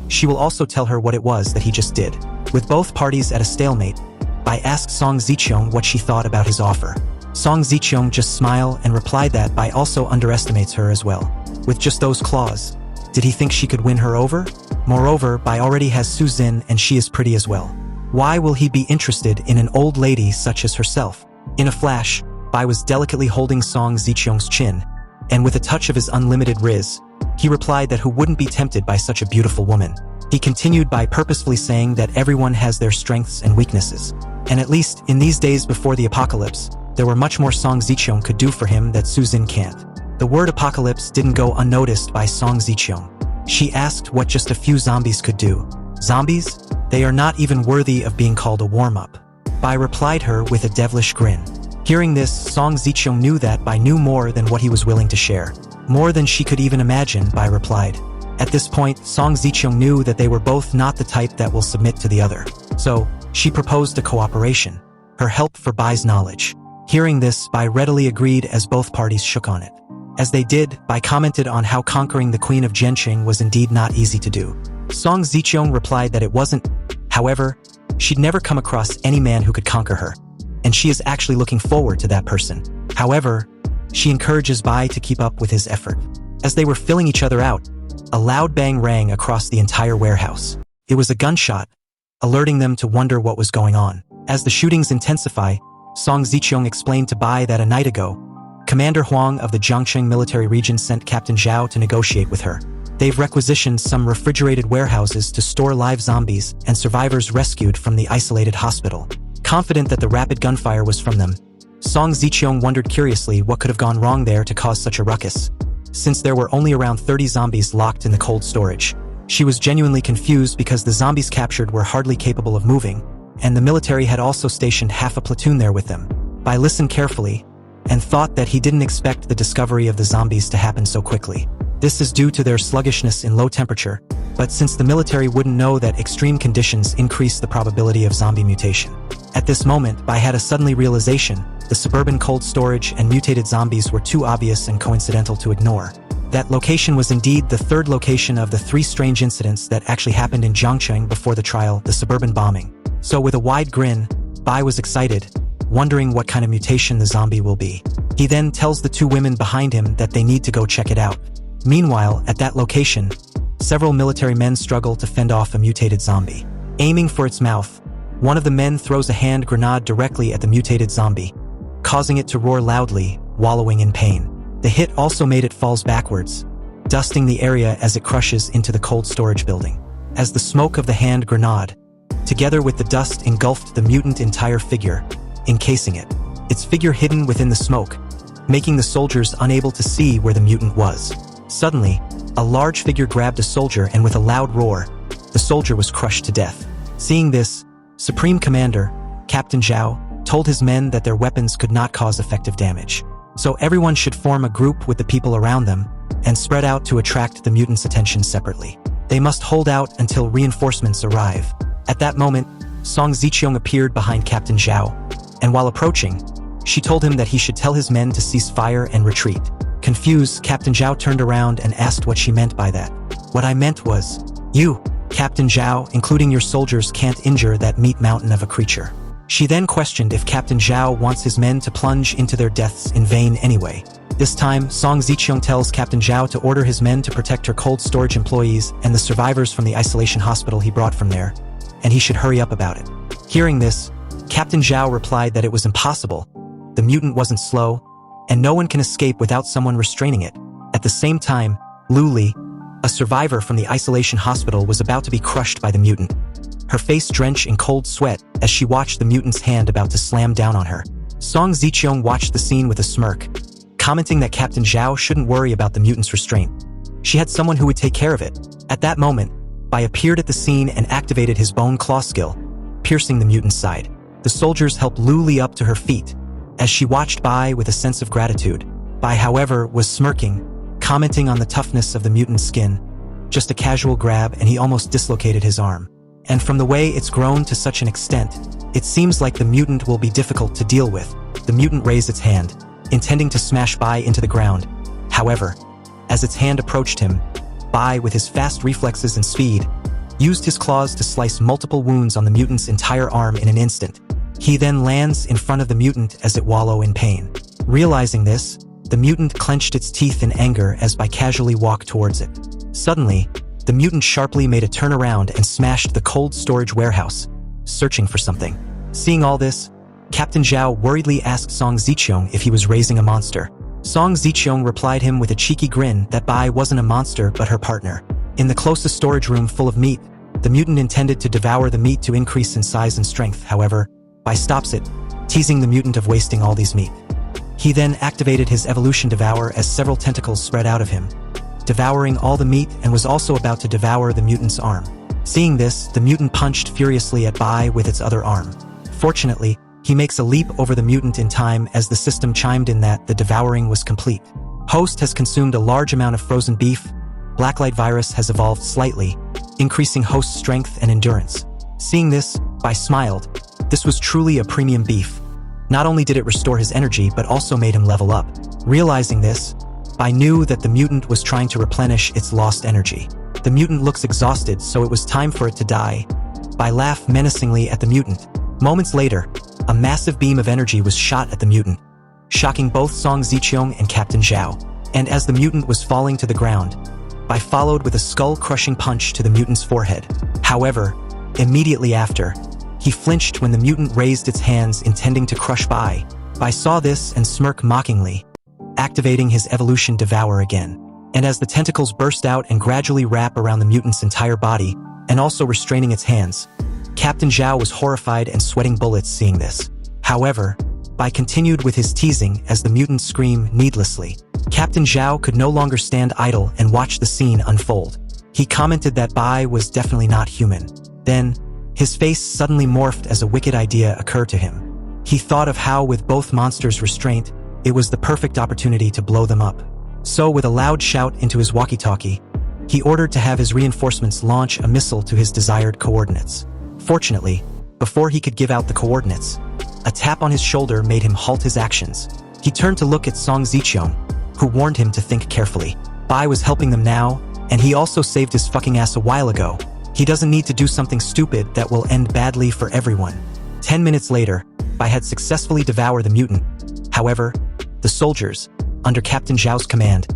she will also tell her what it was that he just did. With both parties at a stalemate, Bai asked Song Zicheong what she thought about his offer. Song Zicheong just smiled and replied that Bai also underestimates her as well. With just those claws, did he think she could win her over? Moreover, Bai already has Su Xin and she is pretty as well. Why will he be interested in an old lady such as herself? In a flash, Bai was delicately holding Song Zicheong's chin, and with a touch of his unlimited riz, he replied that who wouldn't be tempted by such a beautiful woman. He continued by purposefully saying that everyone has their strengths and weaknesses, and at least in these days before the apocalypse, there were much more Song Zicheong could do for him that Su Xin can't. The word apocalypse didn't go unnoticed by Song Zicheong. She asked what just a few zombies could do. Zombies? They are not even worthy of being called a warm-up. Bai replied her with a devilish grin. Hearing this, Song Zicheong knew that Bai knew more than what he was willing to share. More than she could even imagine, Bai replied. At this point, Song Zicheong knew that they were both not the type that will submit to the other. So, she proposed a cooperation, her help for Bai's knowledge. Hearing this, Bai readily agreed as both parties shook on it. As they did, Bai commented on how conquering the Queen of Zhenqing was indeed not easy to do. Song Zicheong replied that it wasn't. However, she'd never come across any man who could conquer her, and she is actually looking forward to that person. However, she encourages Bai to keep up with his effort. As they were filling each other out, a loud bang rang across the entire warehouse. It was a gunshot, alerting them to wonder what was going on. As the shootings intensify, Song Zicheong explained to Bai that a night ago, Commander Huang of the Jiangcheng military region sent Captain Zhao to negotiate with her. They've requisitioned some refrigerated warehouses to store live zombies and survivors rescued from the isolated hospital. Confident that the rapid gunfire was from them, Song Zicheong wondered curiously what could have gone wrong there to cause such a ruckus, since there were only around 30 zombies locked in the cold storage. She was genuinely confused because the zombies captured were hardly capable of moving, and the military had also stationed half a platoon there with them. Bai listened carefully, and thought that he didn't expect the discovery of the zombies to happen so quickly. This is due to their sluggishness in low temperature, but since the military wouldn't know that extreme conditions increase the probability of zombie mutation. At this moment, Bai had a suddenly realization: the suburban cold storage and mutated zombies were too obvious and coincidental to ignore. That location was indeed the third location of the 3 strange incidents that actually happened in Jiangcheng before the trial, the suburban bombing. So with a wide grin, Bai was excited, wondering what kind of mutation the zombie will be. He then tells the 2 women behind him that they need to go check it out. Meanwhile, at that location, several military men struggle to fend off a mutated zombie. Aiming for its mouth, one of the men throws a hand grenade directly at the mutated zombie, causing it to roar loudly, wallowing in pain. The hit also made it falls backwards, dusting the area as it crushes into the cold storage building. As the smoke of the hand grenade, together with the dust, engulfed the mutant entire figure, encasing it. Its figure hidden within the smoke, making the soldiers unable to see where the mutant was. Suddenly, a large figure grabbed a soldier and with a loud roar, the soldier was crushed to death. Seeing this, Supreme Commander, Captain Zhao, told his men that their weapons could not cause effective damage. So everyone should form a group with the people around them and spread out to attract the mutants' attention separately. They must hold out until reinforcements arrive. At that moment, Song Zicheong appeared behind Captain Zhao, and while approaching, she told him that he should tell his men to cease fire and retreat. Confused, Captain Zhao turned around and asked what she meant by that. What I meant was, you, Captain Zhao, including your soldiers, can't injure that meat mountain of a creature. She then questioned if Captain Zhao wants his men to plunge into their deaths in vain anyway. This time, Song Zicheong tells Captain Zhao to order his men to protect her cold storage employees and the survivors from the isolation hospital he brought from there, and he should hurry up about it. Hearing this, Captain Zhao replied that it was impossible. The mutant wasn't slow, and no one can escape without someone restraining it. At the same time, Lu Li, a survivor from the isolation hospital, was about to be crushed by the mutant. her face drenched in cold sweat as she watched the mutant's hand about to slam down on her. Song Zicheong watched the scene with a smirk, commenting that Captain Zhao shouldn't worry about the mutant's restraint. She had someone who would take care of it. At that moment, Bai appeared at the scene and activated his bone claw skill, piercing the mutant's side. The soldiers helped Lu Li up to her feet, as she watched Bai with a sense of gratitude. Bai, however, was smirking, commenting on the toughness of the mutant's skin. Just a casual grab and he almost dislocated his arm. And from the way it's grown to such an extent, it seems like the mutant will be difficult to deal with. The mutant raised its hand, intending to smash Bai into the ground. However, as its hand approached him, Bai, with his fast reflexes and speed, used his claws to slice multiple wounds on the mutant's entire arm in an instant. He then lands in front of the mutant as it wallows in pain. Realizing this, the mutant clenched its teeth in anger as Bai casually walked towards it. Suddenly, the mutant sharply made a turnaround and smashed the cold storage warehouse, searching for something. Seeing all this, Captain Zhao worriedly asked Song Zicheong if he was raising a monster. Song Zicheong replied him with a cheeky grin that Bai wasn't a monster but her partner. In the closest storage room full of meat, the mutant intended to devour the meat to increase in size and strength. However, Bai stops it, teasing the mutant of wasting all these meat. He then activated his evolution devour as several tentacles spread out of him, devouring all the meat, and was also about to devour the mutant's arm. Seeing this, the mutant punched furiously at Bai with its other arm. Fortunately, he makes a leap over the mutant in time as the system chimed in that the devouring was complete. Host has consumed a large amount of frozen beef. Blacklight virus has evolved slightly, increasing host's strength and endurance. Seeing this, Bai smiled. This was truly a premium beef. Not only did it restore his energy, but also made him level up. Realizing this, Bai knew that the mutant was trying to replenish its lost energy. The mutant looks exhausted, so it was time for it to die. Bai laughed menacingly at the mutant. Moments later, a massive beam of energy was shot at the mutant, shocking both Song Zicheong and Captain Zhao. And as the mutant was falling to the ground, Bai followed with a skull-crushing punch to the mutant's forehead. However, immediately after, he flinched when the mutant raised its hands intending to crush Bai. Bai saw this and smirked mockingly, activating his evolution devour again. And as the tentacles burst out and gradually wrap around the mutant's entire body, and also restraining its hands, Captain Zhao was horrified and sweating bullets seeing this. However, Bai continued with his teasing as the mutant screamed needlessly. Captain Zhao could no longer stand idle and watch the scene unfold. He commented that Bai was definitely not human. Then, his face suddenly morphed as a wicked idea occurred to him. He thought of how, with both monsters restrained, it was the perfect opportunity to blow them up. So with a loud shout into his walkie-talkie, he ordered to have his reinforcements launch a missile to his desired coordinates. Fortunately, before he could give out the coordinates, a tap on his shoulder made him halt his actions. He turned to look at Song Zicheong, who warned him to think carefully. Bai was helping them now, and he also saved his fucking ass a while ago. He doesn't need to do something stupid that will end badly for everyone. 10 minutes later, Bai had successfully devoured the mutant. However, the soldiers, under Captain Zhao's command,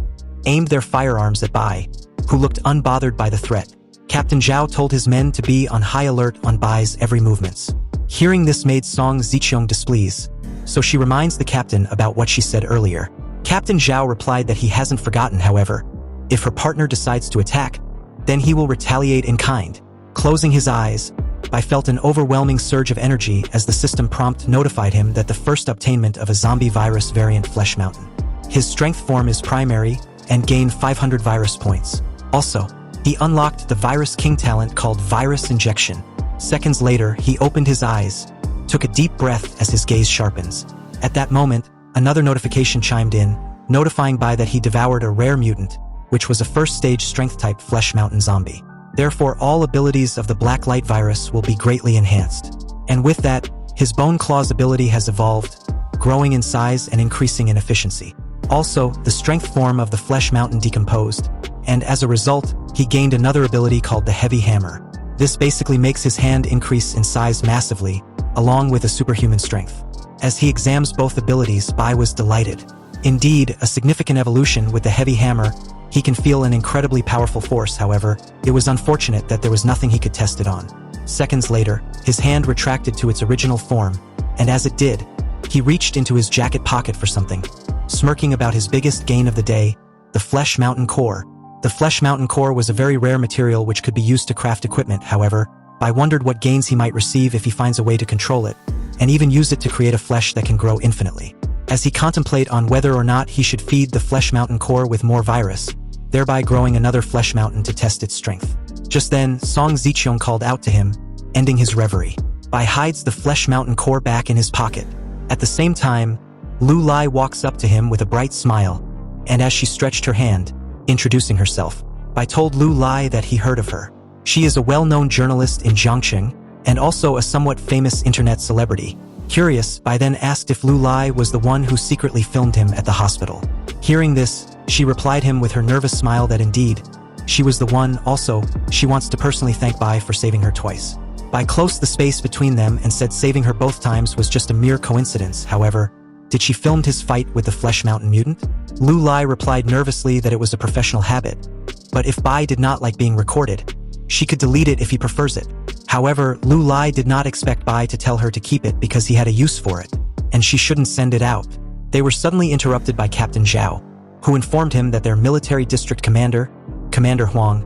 aimed their firearms at Bai, who looked unbothered by the threat. Captain Zhao told his men to be on high alert on Bai's every movements. Hearing this made Song Zicheong displeased, so she reminds the captain about what she said earlier. Captain Zhao replied that he hasn't forgotten. However, if her partner decides to attack, then he will retaliate in kind. Closing his eyes, Bai felt an overwhelming surge of energy as the system prompt notified him that the first obtainment of a zombie virus variant Flesh Mountain. His strength form is primary and gained 500 virus points. Also, he unlocked the Virus King talent called Virus Injection. Seconds later, he opened his eyes, took a deep breath as his gaze sharpens. At that moment, another notification chimed in, notifying Bai that he devoured a rare mutant, which was a first-stage strength-type Flesh Mountain zombie. Therefore, all abilities of the Black Light virus will be greatly enhanced. And with that, his Bone Claws ability has evolved, growing in size and increasing in efficiency. Also, the strength form of the Flesh Mountain decomposed, and as a result, he gained another ability called the Heavy Hammer. This basically makes his hand increase in size massively, along with a superhuman strength. As he examines both abilities, Bai was delighted. Indeed, a significant evolution with the Heavy Hammer. He can feel an incredibly powerful force. However, it was unfortunate that there was nothing he could test it on. Seconds later, his hand retracted to its original form, and as it did, he reached into his jacket pocket for something. Smirking about his biggest gain of the day, the Flesh Mountain Core. The Flesh Mountain Core was a very rare material which could be used to craft equipment. However, Bai wondered what gains he might receive if he finds a way to control it, and even use it to create a flesh that can grow infinitely. As he contemplated on whether or not he should feed the flesh mountain core with more virus, thereby growing another flesh mountain to test its strength. Just then, Song Ziqiong called out to him, ending his reverie. Bai hides the flesh mountain core back in his pocket. At the same time, Lu Lai walks up to him with a bright smile, and as she stretched her hand, introducing herself, Bai told Lu Lai that he heard of her. She is a well-known journalist in Jiangxing, and also a somewhat famous internet celebrity. Curious, Bai then asked if Lu Lai was the one who secretly filmed him at the hospital. Hearing this, she replied him with her nervous smile that indeed, she was the one. Also, she wants to personally thank Bai for saving her twice. Bai closed the space between them and said saving her both times was just a mere coincidence. However, did she film his fight with the Flesh Mountain mutant? Lu Lai replied nervously that it was a professional habit. But if Bai did not like being recorded, she could delete it if he prefers it. However, Lu Lai did not expect Bai to tell her to keep it because he had a use for it, and she shouldn't send it out. They were suddenly interrupted by Captain Zhao, who informed him that their military district commander, Commander Huang,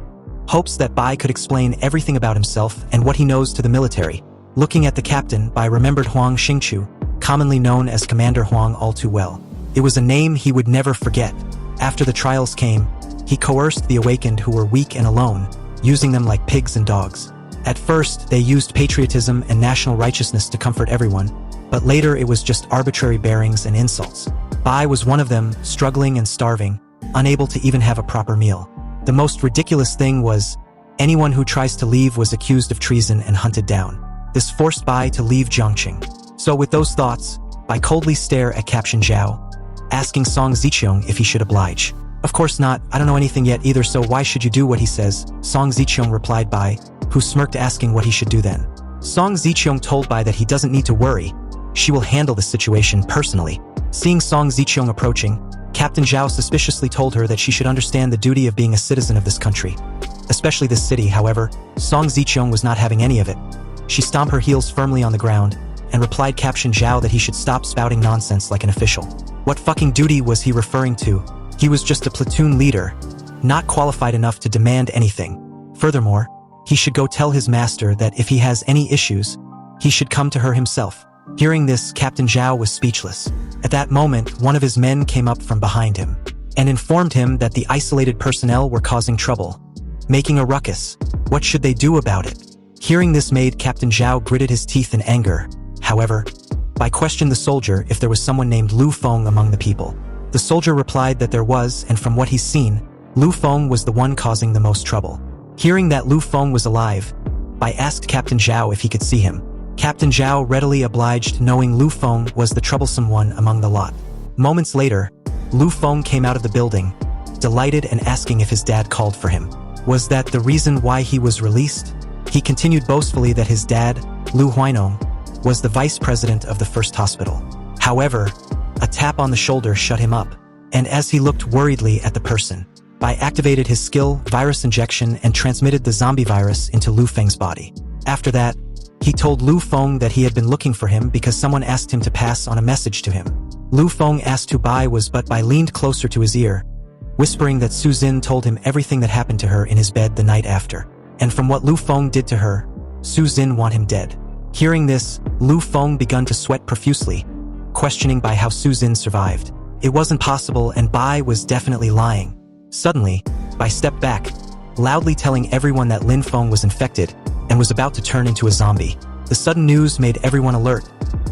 hopes that Bai could explain everything about himself and what he knows to the military. Looking at the captain, Bai remembered Huang Xingqiu, commonly known as Commander Huang, all too well. It was a name he would never forget. After the trials came, he coerced the awakened who were weak and alone, using them like pigs and dogs. At first, they used patriotism and national righteousness to comfort everyone, but later it was just arbitrary bearings and insults. Bai was one of them, struggling and starving, unable to even have a proper meal. The most ridiculous thing was, anyone who tries to leave was accused of treason and hunted down. This forced Bai to leave Jiangxing. So with those thoughts, Bai coldly stared at Captain Zhao, asking Song Ziqiong if he should oblige. Of course not, I don't know anything yet either, so why should you do what he says? Song Ziqiong replied Bai, who smirked asking what he should do then. Song Ziqiong told Bai that he doesn't need to worry, she will handle the situation personally. Seeing Song Ziqiong approaching, Captain Zhao suspiciously told her that she should understand the duty of being a citizen of this country, especially this city. However, Song Ziqiong was not having any of it. She stomped her heels firmly on the ground, and replied Captain Zhao that he should stop spouting nonsense like an official. What fucking duty was he referring to? He was just a platoon leader, not qualified enough to demand anything. Furthermore, he should go tell his master that if he has any issues, he should come to her himself. Hearing this, Captain Zhao was speechless. At that moment, one of his men came up from behind him and informed him that the isolated personnel were causing trouble, making a ruckus. What should they do about it? Hearing this made Captain Zhao gritted his teeth in anger. However, Bai questioned the soldier if there was someone named Lu Feng among the people. The soldier replied that there was, and from what he's seen, Lu Feng was the one causing the most trouble. Hearing that Lu Feng was alive, Bai asked Captain Zhao if he could see him. Captain Zhao readily obliged, knowing Lu Feng was the troublesome one among the lot. Moments later, Lu Feng came out of the building, delighted and asking if his dad called for him. Was that the reason why he was released? He continued boastfully that his dad, Lu Huinong, was the vice president of the first hospital. However, a tap on the shoulder shut him up, and as he looked worriedly at the person, Bai activated his skill, virus injection, and transmitted the zombie virus into Lu Feng's body. After that, he told Lu Feng that he had been looking for him because someone asked him to pass on a message to him. Lu Feng asked who Bai was, but Bai leaned closer to his ear, whispering that Su Zin told him everything that happened to her in his bed the night after. And from what Lu Feng did to her, Su Zin want him dead. Hearing this, Lu Feng began to sweat profusely, questioning Bai how Su Zin survived. It wasn't possible, and Bai was definitely lying. Suddenly, Bai stepped back, loudly telling everyone that Lin Feng was infected and was about to turn into a zombie. The sudden news made everyone alert,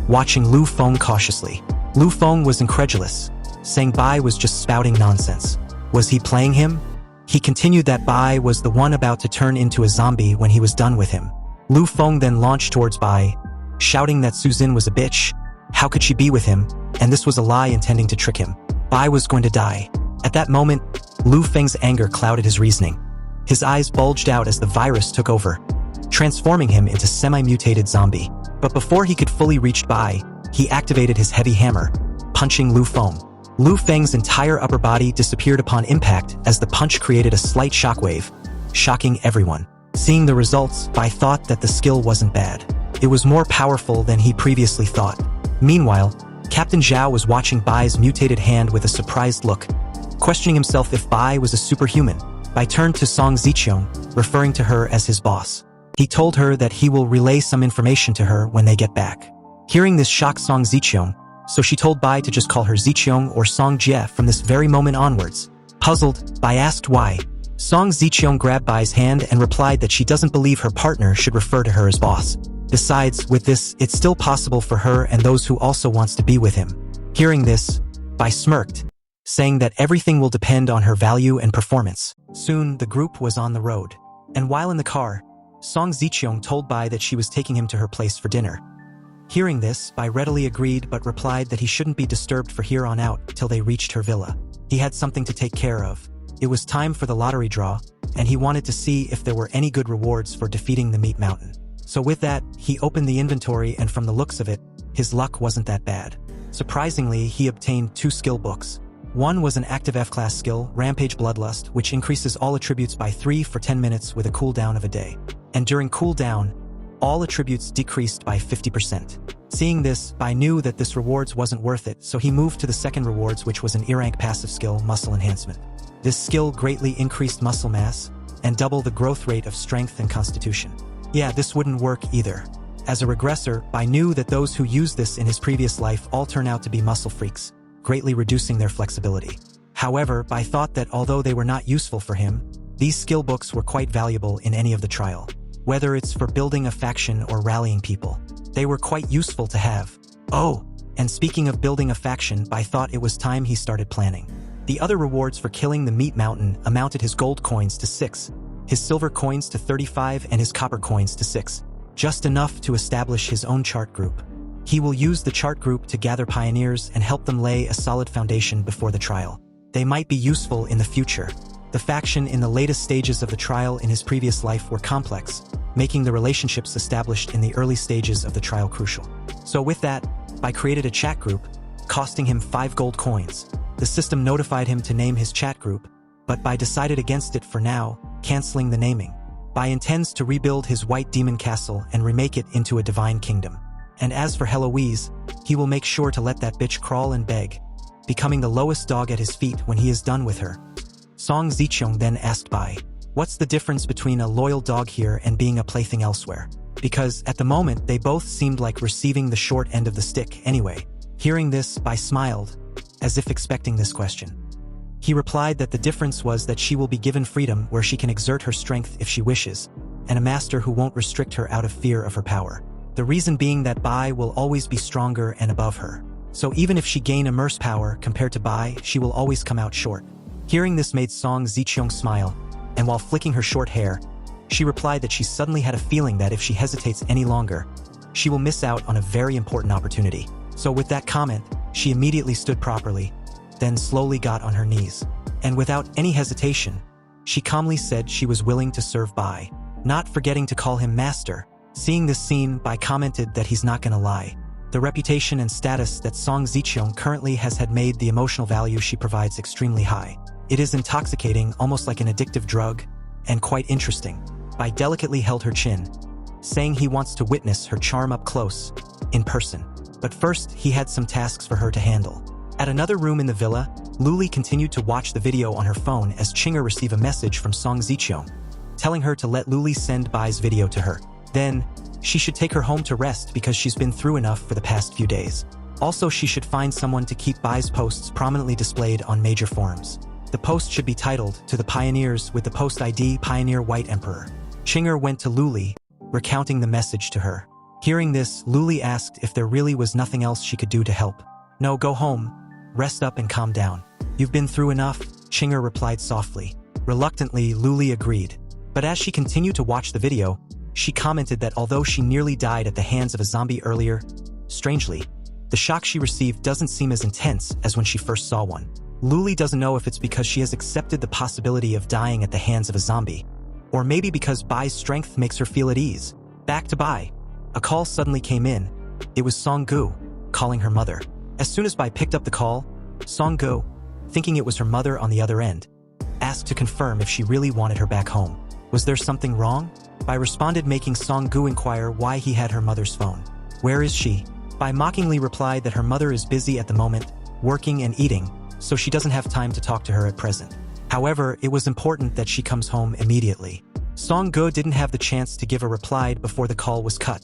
watching Lu Feng cautiously. Lu Feng was incredulous, saying Bai was just spouting nonsense. Was he playing him? He continued that Bai was the one about to turn into a zombie when he was done with him. Lu Feng then launched towards Bai, shouting that Su Zin was a bitch. How could she be with him? And this was a lie intending to trick him. Bai was going to die. At that moment, Lu Feng's anger clouded his reasoning. His eyes bulged out as the virus took over, transforming him into semi-mutated zombie. But before he could fully reach Bai, he activated his heavy hammer, punching Lu Feng. Lu Feng's entire upper body disappeared upon impact as the punch created a slight shockwave, shocking everyone. Seeing the results, Bai thought that the skill wasn't bad. It was more powerful than he previously thought. Meanwhile, Captain Zhao was watching Bai's mutated hand with a surprised look, questioning himself if Bai was a superhuman. Bai turned to Song Ziqiong, referring to her as his boss. He told her that he will relay some information to her when they get back. Hearing this shocked Song Zicheong, so she told Bai to just call her Zicheong or Song Jie from this very moment onwards. Puzzled, Bai asked why. Song Zicheong grabbed Bai's hand and replied that she doesn't believe her partner should refer to her as boss. Besides, with this, it's still possible for her and those who also wants to be with him. Hearing this, Bai smirked, saying that everything will depend on her value and performance. Soon, the group was on the road. And while in the car, Song Zicheong told Bai that she was taking him to her place for dinner. Hearing this, Bai readily agreed but replied that he shouldn't be disturbed for here on out till they reached her villa. He had something to take care of. It was time for the lottery draw, and he wanted to see if there were any good rewards for defeating the Meat Mountain. So with that, he opened the inventory and from the looks of it, his luck wasn't that bad. Surprisingly, he obtained 2 skill books. One was an active F-class skill, Rampage Bloodlust, which increases all attributes by 3 for 10 minutes with a cooldown of a day. And during cooldown, all attributes decreased by 50%. Seeing this, Bai knew that this rewards wasn't worth it, so he moved to the second rewards, which was an E-rank passive skill, Muscle Enhancement. This skill greatly increased muscle mass and double the growth rate of strength and constitution. Yeah, this wouldn't work either. As a regressor, Bai knew that those who used this in his previous life all turn out to be muscle freaks, greatly reducing their flexibility. However, Bai thought that although they were not useful for him, these skill books were quite valuable in any of the trial. Whether it's for building a faction or rallying people, they were quite useful to have. Oh, and speaking of building a faction, Bai thought it was time he started planning. The other rewards for killing the Meat Mountain amounted his gold coins to 6, his silver coins to 35 and his copper coins to 6, just enough to establish his own chart group. He will use the chart group to gather pioneers and help them lay a solid foundation before the trial. They might be useful in the future. The faction in the latest stages of the trial in his previous life were complex, making the relationships established in the early stages of the trial crucial. So with that, Bai created a chat group, costing him 5 gold coins. The system notified him to name his chat group, but Bai decided against it for now, canceling the naming. Bai intends to rebuild his White Demon Castle and remake it into a divine kingdom. And as for Heloise, he will make sure to let that bitch crawl and beg, becoming the lowest dog at his feet when he is done with her. Song Zicheong then asked Bai, what's the difference between a loyal dog here and being a plaything elsewhere? Because at the moment, they both seemed like receiving the short end of the stick anyway. Hearing this, Bai smiled, as if expecting this question. He replied that the difference was that she will be given freedom where she can exert her strength if she wishes, and a master who won't restrict her out of fear of her power. The reason being that Bai will always be stronger and above her. So even if she gain immerse power compared to Bai, she will always come out short. Hearing this made Song Zicheong smile, and while flicking her short hair, she replied that she suddenly had a feeling that if she hesitates any longer, she will miss out on a very important opportunity. So with that comment, she immediately stood properly, then slowly got on her knees. And without any hesitation, she calmly said she was willing to serve Bai, not forgetting to call him master. Seeing this scene, Bai commented that he's not gonna lie. The reputation and status that Song Zicheong currently has had made the emotional value she provides extremely high. It is intoxicating, almost like an addictive drug, and quite interesting. Bai delicately held her chin, saying he wants to witness her charm up close, in person. But first, he had some tasks for her to handle. At another room in the villa, Luli continued to watch the video on her phone as Chinger received a message from Song Zicheong, telling her to let Luli send Bai's video to her. Then, she should take her home to rest because she's been through enough for the past few days. Also, she should find someone to keep Bai's posts prominently displayed on major forums. The post should be titled, "To the Pioneers," with the post ID Pioneer White Emperor. Chinger went to Luli, recounting the message to her. Hearing this, Luli asked if there really was nothing else she could do to help. "No, go home, rest up and calm down. You've been through enough," Chinger replied softly. Reluctantly, Luli agreed. But as she continued to watch the video, she commented that although she nearly died at the hands of a zombie earlier, strangely, the shock she received doesn't seem as intense as when she first saw one. Luli doesn't know if it's because she has accepted the possibility of dying at the hands of a zombie, or maybe because Bai's strength makes her feel at ease. Back to Bai. A call suddenly came in. It was Song Gu, calling her mother. As soon as Bai picked up the call, Song Gu, thinking it was her mother on the other end, asked to confirm if she really wanted her back home. Was there something wrong? Bai responded, making Song Gu inquire why he had her mother's phone. Where is she? Bai mockingly replied that her mother is busy at the moment, working and eating, so she doesn't have time to talk to her at present. However, it was important that she comes home immediately. Song-gu didn't have the chance to give a reply before the call was cut,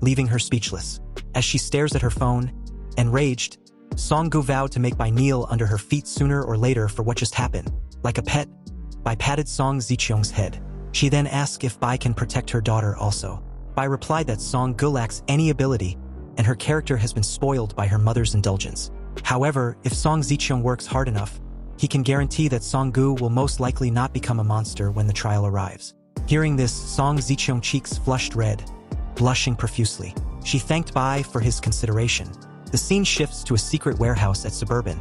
leaving her speechless. As she stares at her phone, enraged, Song-gu vowed to make Bai kneel under her feet sooner or later for what just happened. Like a pet, Bai patted Song Zicheong's head. She then asked if Bai can protect her daughter also. Bai replied that Song-gu lacks any ability, and her character has been spoiled by her mother's indulgence. However, if Song Zicheong works hard enough, he can guarantee that Song-gu will most likely not become a monster when the trial arrives. Hearing this, Song Zicheong's cheeks flushed red, blushing profusely. She thanked Bai for his consideration. The scene shifts to a secret warehouse at Suburban.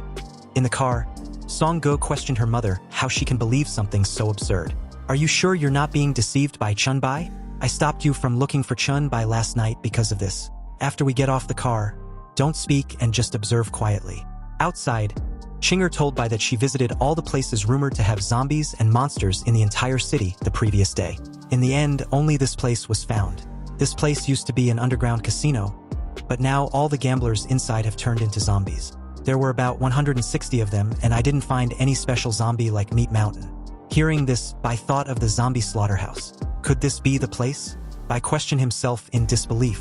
In the car, Song-gu questioned her mother how she can believe something so absurd. "Are you sure you're not being deceived by Chen Bai? I stopped you from looking for Chen Bai last night because of this. After we get off the car, don't speak and just observe quietly." Outside, Chinger told Bai that she visited all the places rumored to have zombies and monsters in the entire city the previous day. In the end, only this place was found. This place used to be an underground casino, but now all the gamblers inside have turned into zombies. There were about 160 of them, and I didn't find any special zombie like Meat Mountain. Hearing this, Bai thought of the zombie slaughterhouse. Could this be the place? Bai questioned himself in disbelief.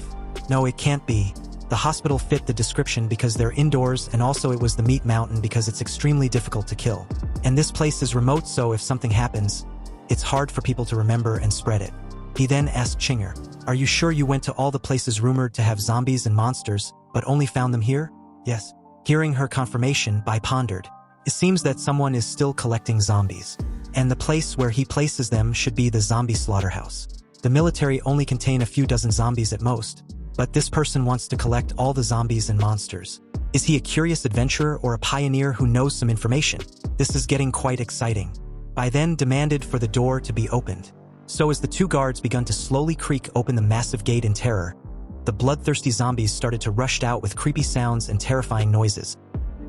No, it can't be. The hospital fit the description because they're indoors, and also it was the Meat Mountain because it's extremely difficult to kill. And this place is remote, so if something happens, it's hard for people to remember and spread it. He then asked Chinger, "Are you sure you went to all the places rumored to have zombies and monsters, but only found them here?" "Yes." Hearing her confirmation, Bai pondered. It seems that someone is still collecting zombies, and the place where he places them should be the zombie slaughterhouse. The military only contain a few dozen zombies at most, but this person wants to collect all the zombies and monsters. Is he a curious adventurer or a pioneer who knows some information? This is getting quite exciting. Bai then demanded for the door to be opened. So as the two guards begun to slowly creak open the massive gate in terror, the bloodthirsty zombies started to rush out with creepy sounds and terrifying noises.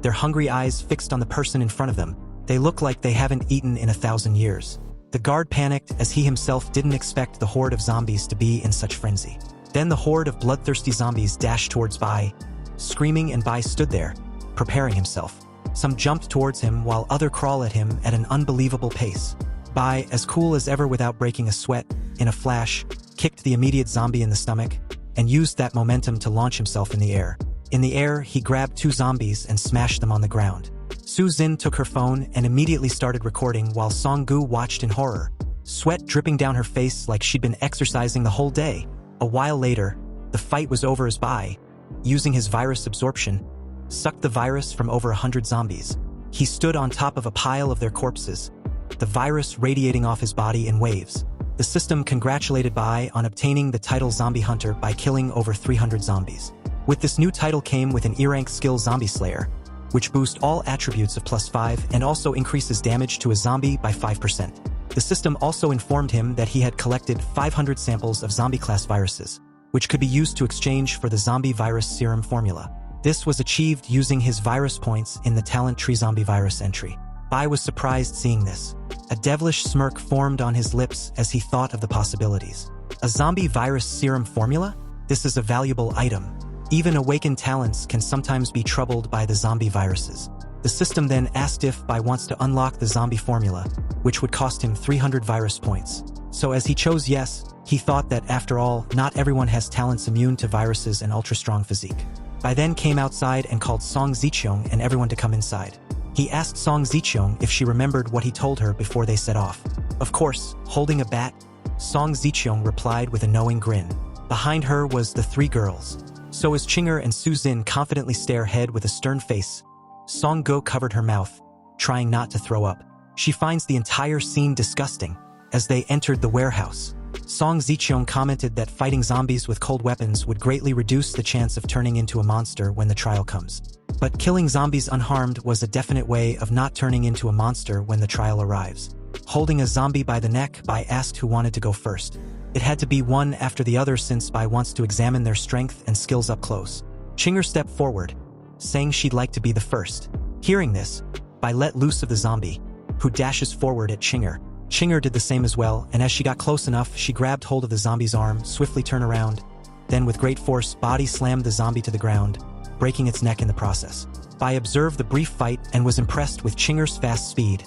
Their hungry eyes fixed on the person in front of them. They look like they haven't eaten in 1,000 years. The guard panicked as he himself didn't expect the horde of zombies to be in such frenzy. Then the horde of bloodthirsty zombies dashed towards Bai, screaming, and Bai stood there, preparing himself. Some jumped towards him while others crawled at him at an unbelievable pace. Bai, as cool as ever without breaking a sweat, in a flash, kicked the immediate zombie in the stomach, and used that momentum to launch himself in the air. In the air, he grabbed two zombies and smashed them on the ground. Su Xin took her phone and immediately started recording while Song-gu watched in horror, sweat dripping down her face like she'd been exercising the whole day. A while later, the fight was over as Bai, using his virus absorption, sucked the virus from over 100 zombies. He stood on top of a pile of their corpses, the virus radiating off his body in waves. The system congratulated Bai on obtaining the title Zombie Hunter by killing over 300 zombies. With this new title came with an E-rank skill Zombie Slayer, which boosts all attributes of +5 and also increases damage to a zombie by 5%. The system also informed him that he had collected 500 samples of zombie-class viruses, which could be used to exchange for the zombie virus serum formula. This was achieved using his virus points in the talent tree zombie virus entry. Bai was surprised seeing this. A devilish smirk formed on his lips as he thought of the possibilities. A zombie virus serum formula? This is a valuable item. Even awakened talents can sometimes be troubled by the zombie viruses. The system then asked if Bai wants to unlock the zombie formula, which would cost him 300 virus points. So as he chose yes, he thought that after all, not everyone has talents immune to viruses and ultra-strong physique. Bai then came outside and called Song Zicheong and everyone to come inside. He asked Song Zicheong if she remembered what he told her before they set off. Of course, holding a bat, Song Zicheong replied with a knowing grin. Behind her was the three girls. So as Chinger and Su Xin confidently stare ahead with a stern face, Song-gu covered her mouth, trying not to throw up. She finds the entire scene disgusting. As they entered the warehouse, Song Zicheong commented that fighting zombies with cold weapons would greatly reduce the chance of turning into a monster when the trial comes. But killing zombies unharmed was a definite way of not turning into a monster when the trial arrives. Holding a zombie by the neck, Bai asked who wanted to go first. It had to be one after the other since Bai wants to examine their strength and skills up close. Chinger stepped forward, saying she'd like to be the first. Hearing this, Bai let loose of the zombie, who dashes forward at Chinger. Chinger did the same as well, and as she got close enough, she grabbed hold of the zombie's arm, swiftly turned around, then with great force, body slammed the zombie to the ground, breaking its neck in the process. Bai observed the brief fight and was impressed with Chinger's fast speed,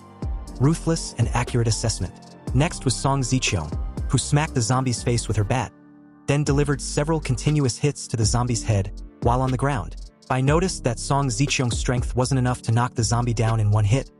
ruthless and accurate assessment. Next was Song Zicheong. who smacked the zombie's face with her bat, then delivered several continuous hits to the zombie's head while on the ground. Bai noticed that Song Zicheong's strength wasn't enough to knock the zombie down in one hit,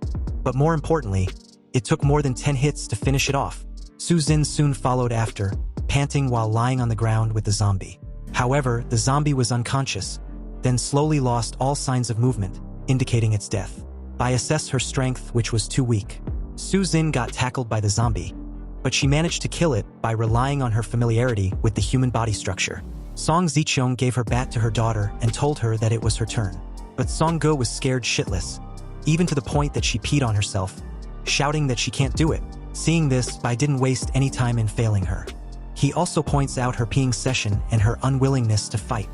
but more importantly, it took more than 10 hits to finish it off. Su Zin soon followed after, panting while lying on the ground with the zombie. However, the zombie was unconscious, then slowly lost all signs of movement, indicating its death. Bai assessed her strength, which was too weak. Su Zin got tackled by the zombie, but she managed to kill it by relying on her familiarity with the human body structure. Song Zicheong gave her bat to her daughter and told her that it was her turn. But Song Ge was scared shitless, even to the point that she peed on herself, shouting that she can't do it. Seeing this, Bai didn't waste any time in failing her. He also points out her peeing session and her unwillingness to fight.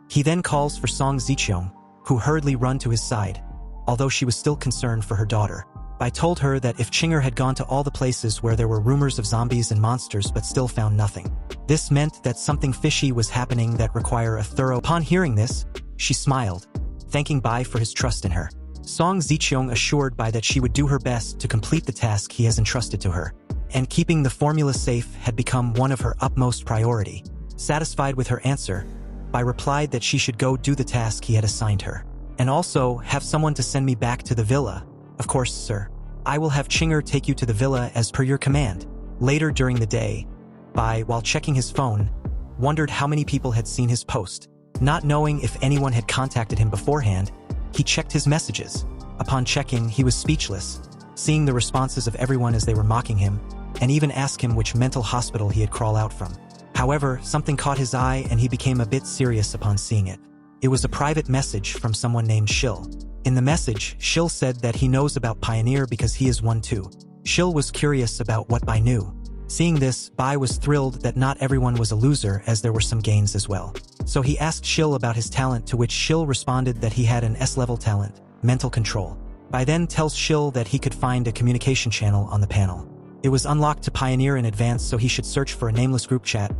He then calls for Song Zicheong, who hurriedly ran to his side, although she was still concerned for her daughter. Bai told her that if Chinger had gone to all the places where there were rumors of zombies and monsters but still found nothing, this meant that something fishy was happening that required a thorough. Upon hearing this, she smiled, thanking Bai for his trust in her. Song Zicheong assured Bai that she would do her best to complete the task he has entrusted to her, and keeping the formula safe had become one of her utmost priority. Satisfied with her answer, Bai replied that she should go do the task he had assigned her, and also have someone to send me back to the villa. Of course, sir. I will have Chinger take you to the villa as per your command. Later during the day, Bai, while checking his phone, wondered how many people had seen his post. Not knowing if anyone had contacted him beforehand, he checked his messages. Upon checking, he was speechless, seeing the responses of everyone as they were mocking him, and even asked him which mental hospital he had crawled out from. However, something caught his eye and he became a bit serious upon seeing it. It was a private message from someone named Shil. In the message, Shil said that he knows about Pioneer because he is one too. Shil was curious about what Bai knew. Seeing this, Bai was thrilled that not everyone was a loser, as there were some gains as well. So he asked Shil about his talent, to which Shil responded that he had an S-level talent, mental control. Bai then tells Shil that he could find a communication channel on the panel. It was unlocked to Pioneer in advance, so he should search for a nameless group chat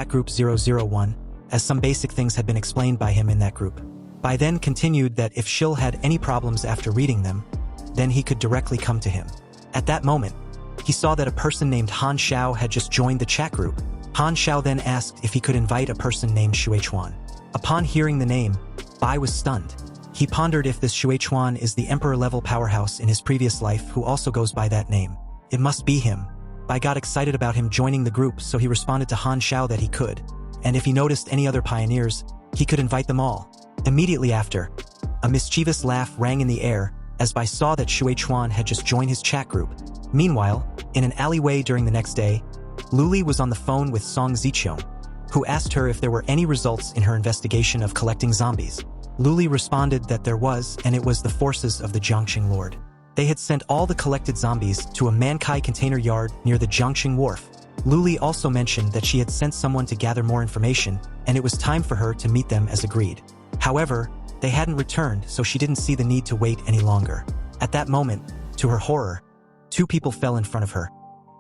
group 001, as some basic things had been explained by him in that group. Bai then continued that if Shil had any problems after reading them, then he could directly come to him. At that moment, he saw that a person named Han Xiao had just joined the chat group. Han Xiao then asked if he could invite a person named Shui Chuan. Upon hearing the name, Bai was stunned. He pondered if this Shui Chuan is the emperor-level powerhouse in his previous life who also goes by that name. It must be him. Bai got excited about him joining the group, so he responded to Han Xiao that he could, and if he noticed any other pioneers, he could invite them all. Immediately after, a mischievous laugh rang in the air as Bai saw that Shui Chuan had just joined his chat group. Meanwhile, in an alleyway during the next day, Luli was on the phone with Song Zicheong, who asked her if there were any results in her investigation of collecting zombies. Luli responded that there was, and it was the forces of the Jiangxing Lord. They had sent all the collected zombies to a Mankai container yard near the Jiangxing Wharf. Luli also mentioned that she had sent someone to gather more information, and it was time for her to meet them as agreed. However, they hadn't returned, so she didn't see the need to wait any longer. At that moment, to her horror, two people fell in front of her,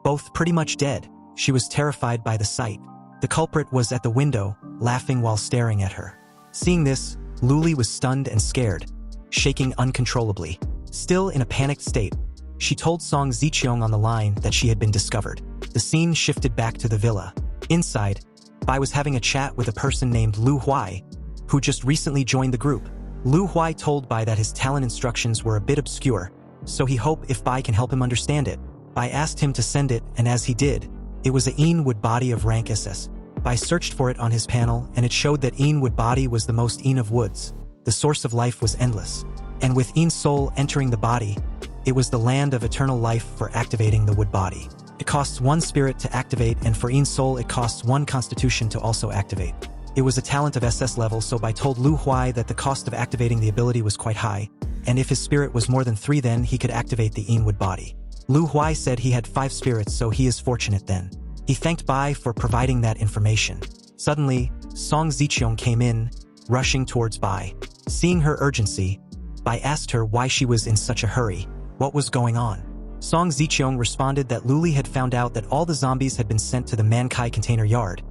both pretty much dead. She was terrified by the sight. The culprit was at the window, laughing while staring at her. Seeing this, Luli was stunned and scared, shaking uncontrollably. Still in a panicked state, she told Song Zicheong on the line that she had been discovered. The scene shifted back to the villa. Inside, Bai was having a chat with a person named Lu Huai, who just recently joined the group. Lu Huai told Bai that his talent instructions were a bit obscure, so he hoped if Bai can help him understand it. Bai asked him to send it, and as he did, it was a Een Wood body of rank SS. Bai searched for it on his panel, and it showed that Een Wood body was the most Een of woods. The source of life was endless. And with Een soul entering the body, it was the land of eternal life for activating the wood body. It costs 1 spirit to activate, and for Een soul it costs 1 constitution to also activate. It was a talent of SS level, so Bai told Lu Huai that the cost of activating the ability was quite high, and if his spirit was more than 3 then he could activate the Een Wood body. Lu Huai said he had 5 spirits, so he is fortunate then. He thanked Bai for providing that information. Suddenly, Song Zicheong came in, rushing towards Bai. Seeing her urgency, Bai asked her why she was in such a hurry. What was going on? Song Zicheong responded that Luli had found out that all the zombies had been sent to the Mankai container yard,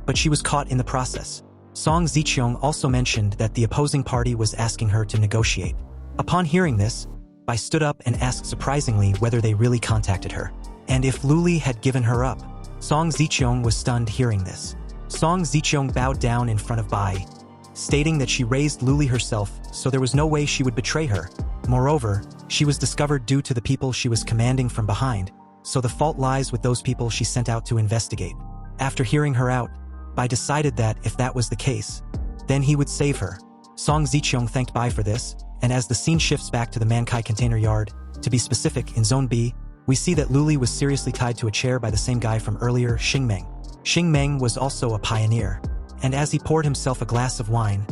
but she was caught in the process. Song Zicheong also mentioned that the opposing party was asking her to negotiate. Upon hearing this, Bai stood up and asked surprisingly whether they really contacted her, and if Luli had given her up. Song Ziqiong was stunned hearing this. Song Ziqiong bowed down in front of Bai, stating that she raised Luli herself, so there was no way she would betray her. Moreover, she was discovered due to the people she was commanding from behind, so the fault lies with those people she sent out to investigate. After hearing her out, Bai decided that if that was the case, then he would save her. Song Ziqiong thanked Bai for this, and as the scene shifts back to the Mankai container yard, to be specific, in Zone B, we see that Luli was seriously tied to a chair by the same guy from earlier, Xingmeng. Xingmeng was also a pioneer, and as he poured himself a glass of wine,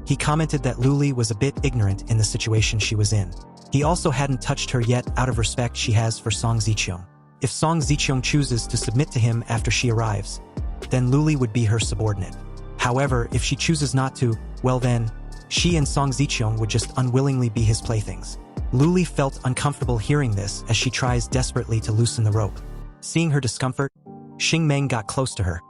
he commented that Luli was a bit ignorant in the situation she was in. He also hadn't touched her yet out of respect she has for Song Ziqiong. If Song Ziqiong chooses to submit to him after she arrives, then Luli would be her subordinate. However, if she chooses not to, well then, she and Song Ziqiong would just unwillingly be his playthings. Luli felt uncomfortable hearing this as she tries desperately to loosen the rope. Seeing her discomfort, Xingmeng got close to her,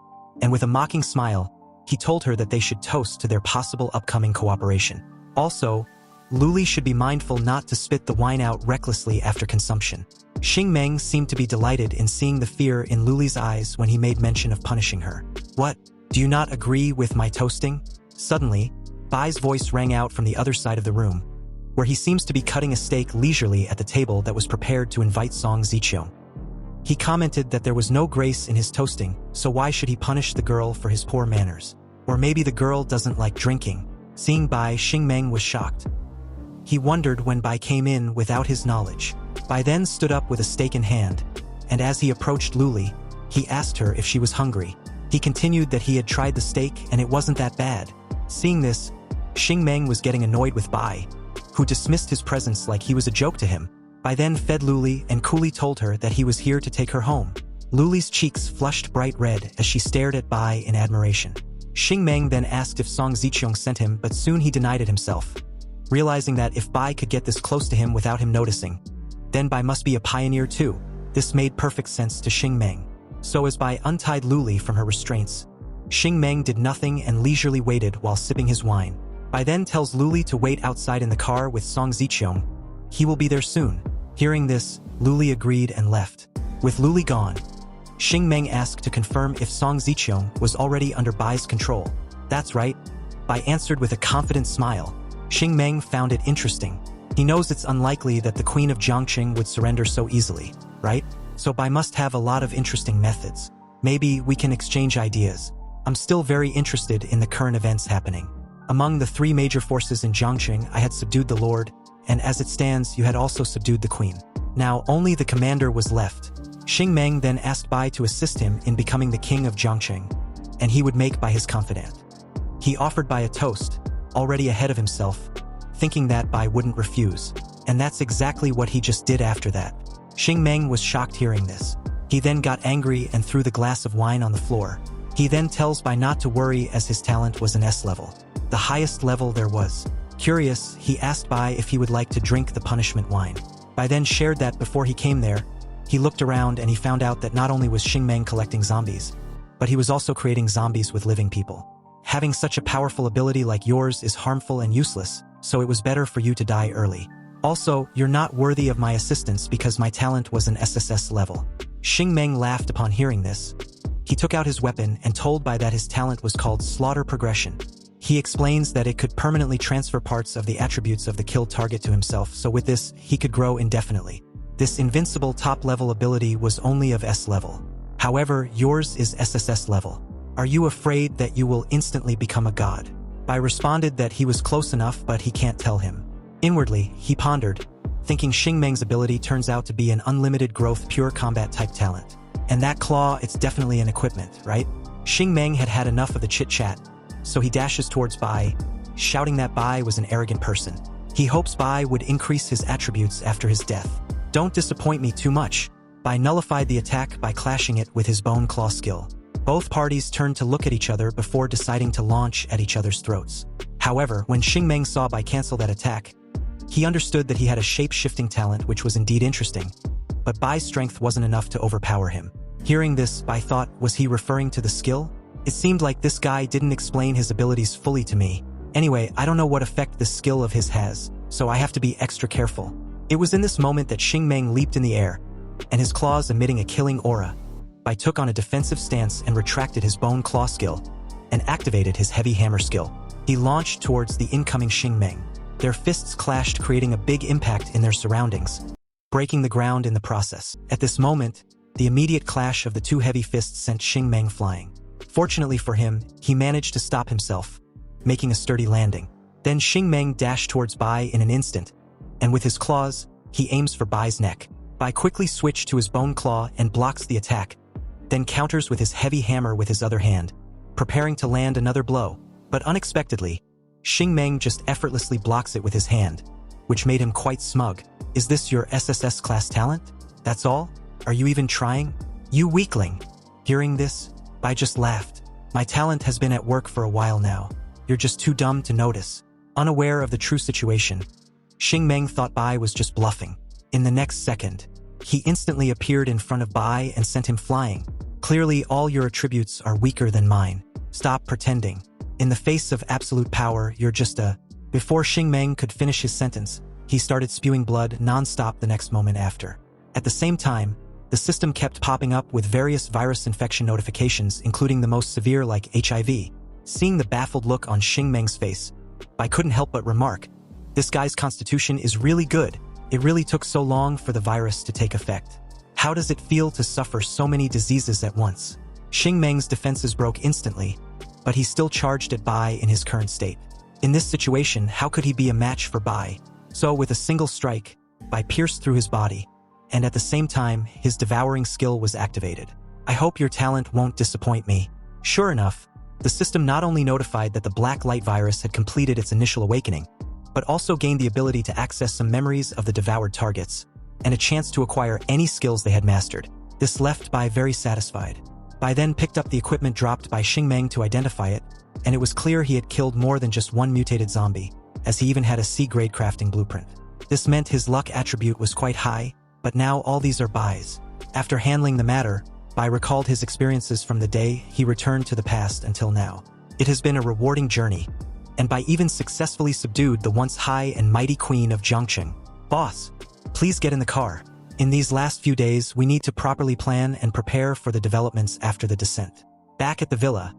and with a mocking smile, he told her that they should toast to their possible upcoming cooperation. Also, Luli should be mindful not to spit the wine out recklessly after consumption. Xingmeng seemed to be delighted in seeing the fear in Luli's eyes when he made mention of punishing her. "What? Do you not agree with my toasting?" Suddenly, Bai's voice rang out from the other side of the room, where he seems to be cutting a steak leisurely at the table that was prepared to invite Song Ziqiong. He commented that there was no grace in his toasting, so why should he punish the girl for his poor manners? Or maybe the girl doesn't like drinking. Seeing Bai, Xingmeng was shocked. He wondered when Bai came in without his knowledge. Bai then stood up with a steak in hand, and as he approached Luli, he asked her if she was hungry. He continued that he had tried the steak and it wasn't that bad. Seeing this, Xingmeng was getting annoyed with Bai, who dismissed his presence like he was a joke to him. Bai then fed Luli and coolly told her that he was here to take her home. Luli's cheeks flushed bright red as she stared at Bai in admiration. Xingmeng then asked if Song Ziqiong sent him, but soon he denied it himself. Realizing that if Bai could get this close to him without him noticing, then Bai must be a pioneer too. This made perfect sense to Xingmeng. So as Bai untied Luli from her restraints, Xingmeng did nothing and leisurely waited while sipping his wine. Bai then tells Luli to wait outside in the car with Song Ziqiong. He will be there soon. Hearing this, Luli agreed and left. With Luli gone, Xingmeng asked to confirm if Song Ziqiong was already under Bai's control. That's right, Bai answered with a confident smile. Xingmeng found it interesting. He knows it's unlikely that the Queen of Jiangqing would surrender so easily, right? So Bai must have a lot of interesting methods. Maybe we can exchange ideas. I'm still very interested in the current events happening. Among the three major forces in Jiangqing, I had subdued the Lord, and as it stands, you had also subdued the Queen. Now only the commander was left. Xingmeng then asked Bai to assist him in becoming the king of Jiangqing, and he would make Bai his confidant. He offered Bai a toast, already ahead of himself, thinking that Bai wouldn't refuse, and that's exactly what he just did after that. Xingmeng was shocked hearing this. He then got angry and threw the glass of wine on the floor. He then tells Bai not to worry as his talent was an S level, the highest level there was. Curious, he asked Bai if he would like to drink the punishment wine. Bai then shared that before he came there, he looked around and he found out that not only was Xingmeng collecting zombies, but he was also creating zombies with living people. Having such a powerful ability like yours is harmful and useless, so it was better for you to die early. Also, you're not worthy of my assistance because my talent was an SSS level. Xingmeng laughed upon hearing this. He took out his weapon and told Bai that his talent was called Slaughter Progression. He explains that it could permanently transfer parts of the attributes of the killed target to himself, so with this, he could grow indefinitely. This invincible top-level ability was only of S level. However, yours is SSS level. Are you afraid that you will instantly become a god? Bai responded that he was close enough but he can't tell him. Inwardly, he pondered, thinking Xingmeng's ability turns out to be an unlimited growth pure combat type talent. And that claw, it's definitely an equipment, right? Xingmeng had had enough of the chit-chat, so he dashes towards Bai, shouting that Bai was an arrogant person. He hopes Bai would increase his attributes after his death. Don't disappoint me too much. Bai nullified the attack by clashing it with his bone claw skill. Both parties turned to look at each other before deciding to launch at each other's throats. However, when Xingmeng saw Bai cancel that attack, he understood that he had a shape-shifting talent which was indeed interesting, but Bai's strength wasn't enough to overpower him. Hearing this, Bai thought, was he referring to the skill? It seemed like this guy didn't explain his abilities fully to me. Anyway, I don't know what effect this skill of his has, so I have to be extra careful. It was in this moment that Xingmeng leaped in the air, and his claws emitting a killing aura. Bai took on a defensive stance and retracted his bone claw skill, and activated his heavy hammer skill. He launched towards the incoming Xingmeng. Their fists clashed, creating a big impact in their surroundings, breaking the ground in the process. At this moment, the immediate clash of the two heavy fists sent Xingmeng flying. Fortunately for him, he managed to stop himself, making a sturdy landing. Then Xingmeng dashed towards Bai in an instant, and with his claws, he aims for Bai's neck. Bai quickly switched to his bone claw and blocks the attack, then counters with his heavy hammer with his other hand, preparing to land another blow. But unexpectedly, Xingmeng just effortlessly blocks it with his hand, which made him quite smug. Is this your SSS class talent? That's all? Are you even trying? You weakling! Hearing this, Bai just laughed. My talent has been at work for a while now. You're just too dumb to notice. Unaware of the true situation, Xingmeng thought Bai was just bluffing. In the next second, he instantly appeared in front of Bai and sent him flying. Clearly, all your attributes are weaker than mine. Stop pretending. In the face of absolute power, you're just a... Before Xingmeng could finish his sentence, he started spewing blood non-stop the next moment after. At the same time, the system kept popping up with various virus infection notifications, including the most severe like HIV. Seeing the baffled look on Xingmeng's face, I couldn't help but remark, this guy's constitution is really good. It really took so long for the virus to take effect. How does it feel to suffer so many diseases at once? Xingmeng's defenses broke instantly, but he still charged at Bai in his current state. In this situation, how could he be a match for Bai? So with a single strike, Bai pierced through his body, and at the same time, his devouring skill was activated. I hope your talent won't disappoint me. Sure enough, the system not only notified that the black light virus had completed its initial awakening, but also gained the ability to access some memories of the devoured targets, and a chance to acquire any skills they had mastered. This left Bai very satisfied. Bai then picked up the equipment dropped by Xingmeng to identify it, and it was clear he had killed more than just one mutated zombie, as he even had a C-grade crafting blueprint. This meant his luck attribute was quite high, but now all these are Bai's. After handling the matter, Bai recalled his experiences from the day he returned to the past until now. It has been a rewarding journey, and Bai even successfully subdued the once high and mighty queen of Jiangcheng. Boss, please get in the car. In these last few days, we need to properly plan and prepare for the developments after the descent. Back at the villa,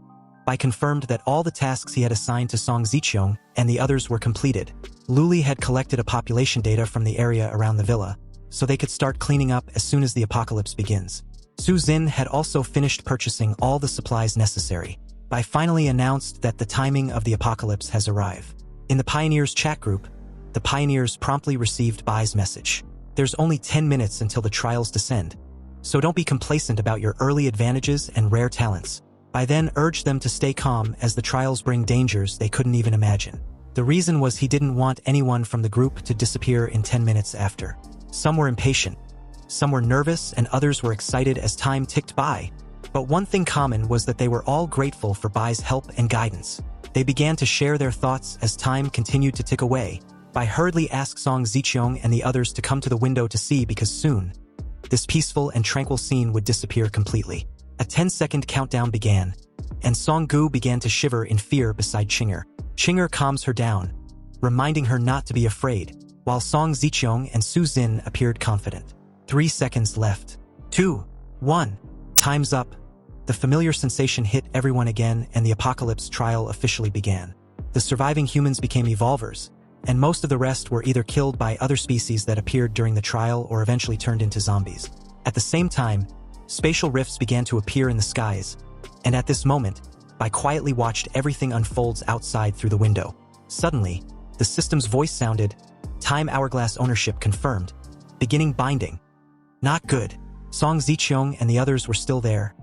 Bai confirmed that all the tasks he had assigned to Song Ziqiong and the others were completed. Luli had collected a population data from the area around the villa, so they could start cleaning up as soon as the apocalypse begins. Su Xin had also finished purchasing all the supplies necessary. Bai finally announced that the timing of the apocalypse has arrived. In the Pioneers chat group, the Pioneers promptly received Bai's message. There's only 10 minutes until the trials descend, so don't be complacent about your early advantages and rare talents. Bai then urged them to stay calm as the trials bring dangers they couldn't even imagine. The reason was he didn't want anyone from the group to disappear in 10 minutes after. Some were impatient, some were nervous, and others were excited as time ticked by. But one thing common was that they were all grateful for Bai's help and guidance. They began to share their thoughts as time continued to tick away. Bai hurriedly asked Song Ziqiong and the others to come to the window to see because soon, this peaceful and tranquil scene would disappear completely. A 10-second countdown began, and Song Gu began to shiver in fear beside Chinger. Chinger calms her down, reminding her not to be afraid, while Song Ziqiong and Su Xin appeared confident. 3 seconds left. 2, 1. Time's up. The familiar sensation hit everyone again, and the apocalypse trial officially began. The surviving humans became evolvers, and most of the rest were either killed by other species that appeared during the trial or eventually turned into zombies. At the same time, spatial rifts began to appear in the skies, and at this moment, Bai quietly watched everything unfolds outside through the window. Suddenly, the system's voice sounded, "Time hourglass ownership confirmed. Beginning binding." Not good. Song Ziqiong and the others were still there,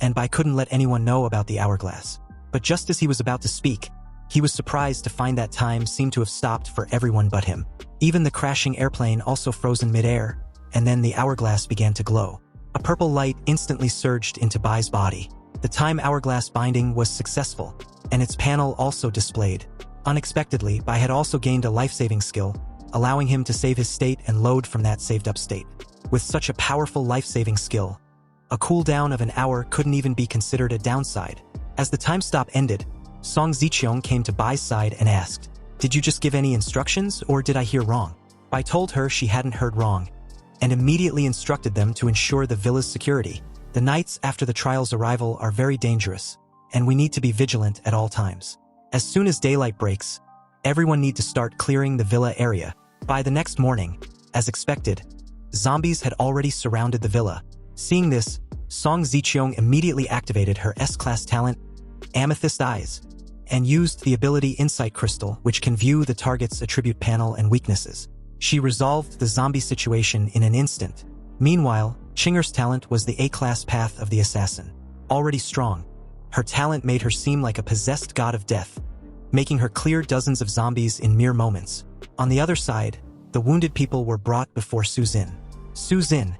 and Bai couldn't let anyone know about the hourglass. But just as he was about to speak, he was surprised to find that time seemed to have stopped for everyone but him. Even the crashing airplane also froze in midair, and then the hourglass began to glow. A purple light instantly surged into Bai's body. The time hourglass binding was successful, and its panel also displayed. Unexpectedly, Bai had also gained a life-saving skill, allowing him to save his state and load from that saved-up state. With such a powerful life-saving skill, a cooldown of an hour couldn't even be considered a downside. As the time stop ended, Song Ziqiong came to Bai's side and asked, "Did you just give any instructions, or did I hear wrong?" Bai told her she hadn't heard wrong, and immediately instructed them to ensure the villa's security. The nights after the trial's arrival are very dangerous, and we need to be vigilant at all times. As soon as daylight breaks, everyone need to start clearing the villa area. By the next morning, as expected, zombies had already surrounded the villa. Seeing this, Song Ziqiong immediately activated her S-class talent, Amethyst Eyes, and used the ability Insight Crystal, which can view the target's attribute panel and weaknesses. She resolved the zombie situation in an instant. Meanwhile, Chinger's talent was the A-class Path of the Assassin. Already strong, her talent made her seem like a possessed god of death, making her clear dozens of zombies in mere moments. On the other side, the wounded people were brought before Su Xin. Su Xin.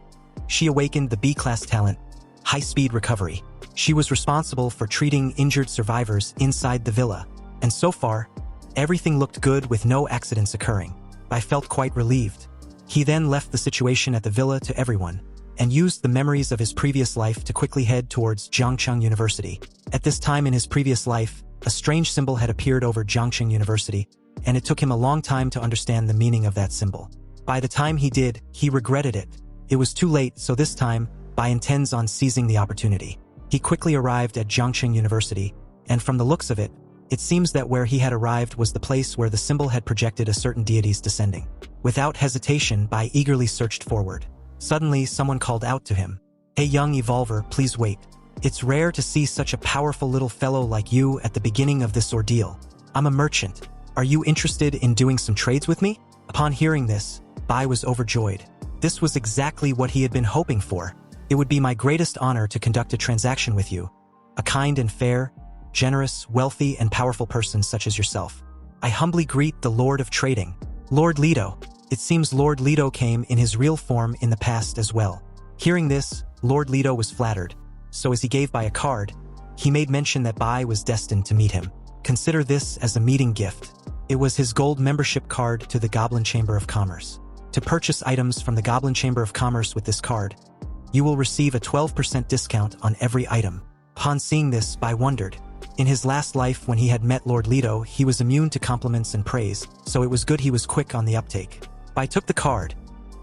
She awakened the B-class talent, High-Speed Recovery. She was responsible for treating injured survivors inside the villa, and so far, everything looked good with no accidents occurring. I felt quite relieved. He then left the situation at the villa to everyone, and used the memories of his previous life to quickly head towards Jiangcheng University. At this time in his previous life, a strange symbol had appeared over Jiangcheng University, and it took him a long time to understand the meaning of that symbol. By the time he did, he regretted it. It was too late, so this time, Bai intends on seizing the opportunity. He quickly arrived at Jiangcheng University, and from the looks of it, it seems that where he had arrived was the place where the symbol had projected a certain deity's descending. Without hesitation, Bai eagerly searched forward. Suddenly, someone called out to him, "Hey young evolver, please wait. It's rare to see such a powerful little fellow like you at the beginning of this ordeal. I'm a merchant. Are you interested in doing some trades with me?" Upon hearing this, Bai was overjoyed. This was exactly what he had been hoping for. It would be my greatest honor to conduct a transaction with you. A kind and fair, generous, wealthy, and powerful person such as yourself. I humbly greet the Lord of Trading, Lord Leto. It seems Lord Leto came in his real form in the past as well. Hearing this, Lord Leto was flattered, so as he gave Bai a card, he made mention that Bai was destined to meet him. Consider this as a meeting gift. It was his gold membership card to the Goblin Chamber of Commerce. To purchase items from the Goblin Chamber of Commerce with this card, you will receive a 12% discount on every item. Upon seeing this, Bai wondered. In his last life when he had met Lord Leto, he was immune to compliments and praise, so it was good he was quick on the uptake. Bai took the card,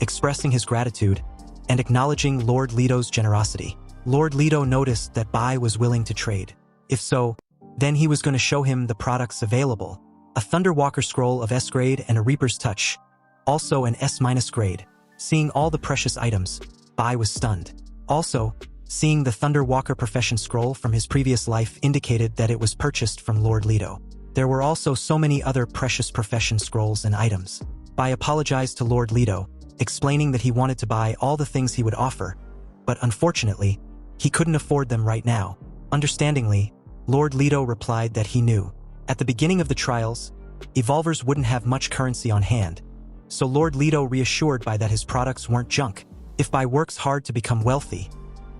expressing his gratitude, and acknowledging Lord Leto's generosity. Lord Leto noticed that Bai was willing to trade. If so, then he was going to show him the products available. A Thunderwalker scroll of S grade and a Reaper's Touch, also an S- grade. Seeing all the precious items, Bai was stunned. Also, seeing the Thunderwalker profession scroll from his previous life indicated that it was purchased from Lord Leto. There were also so many other precious profession scrolls and items. Bai apologized to Lord Leto, explaining that he wanted to buy all the things he would offer, but unfortunately, he couldn't afford them right now. Understandingly, Lord Leto replied that he knew. At the beginning of the trials, evolvers wouldn't have much currency on hand, so Lord Leto reassured Bai that his products weren't junk. If Bai works hard to become wealthy,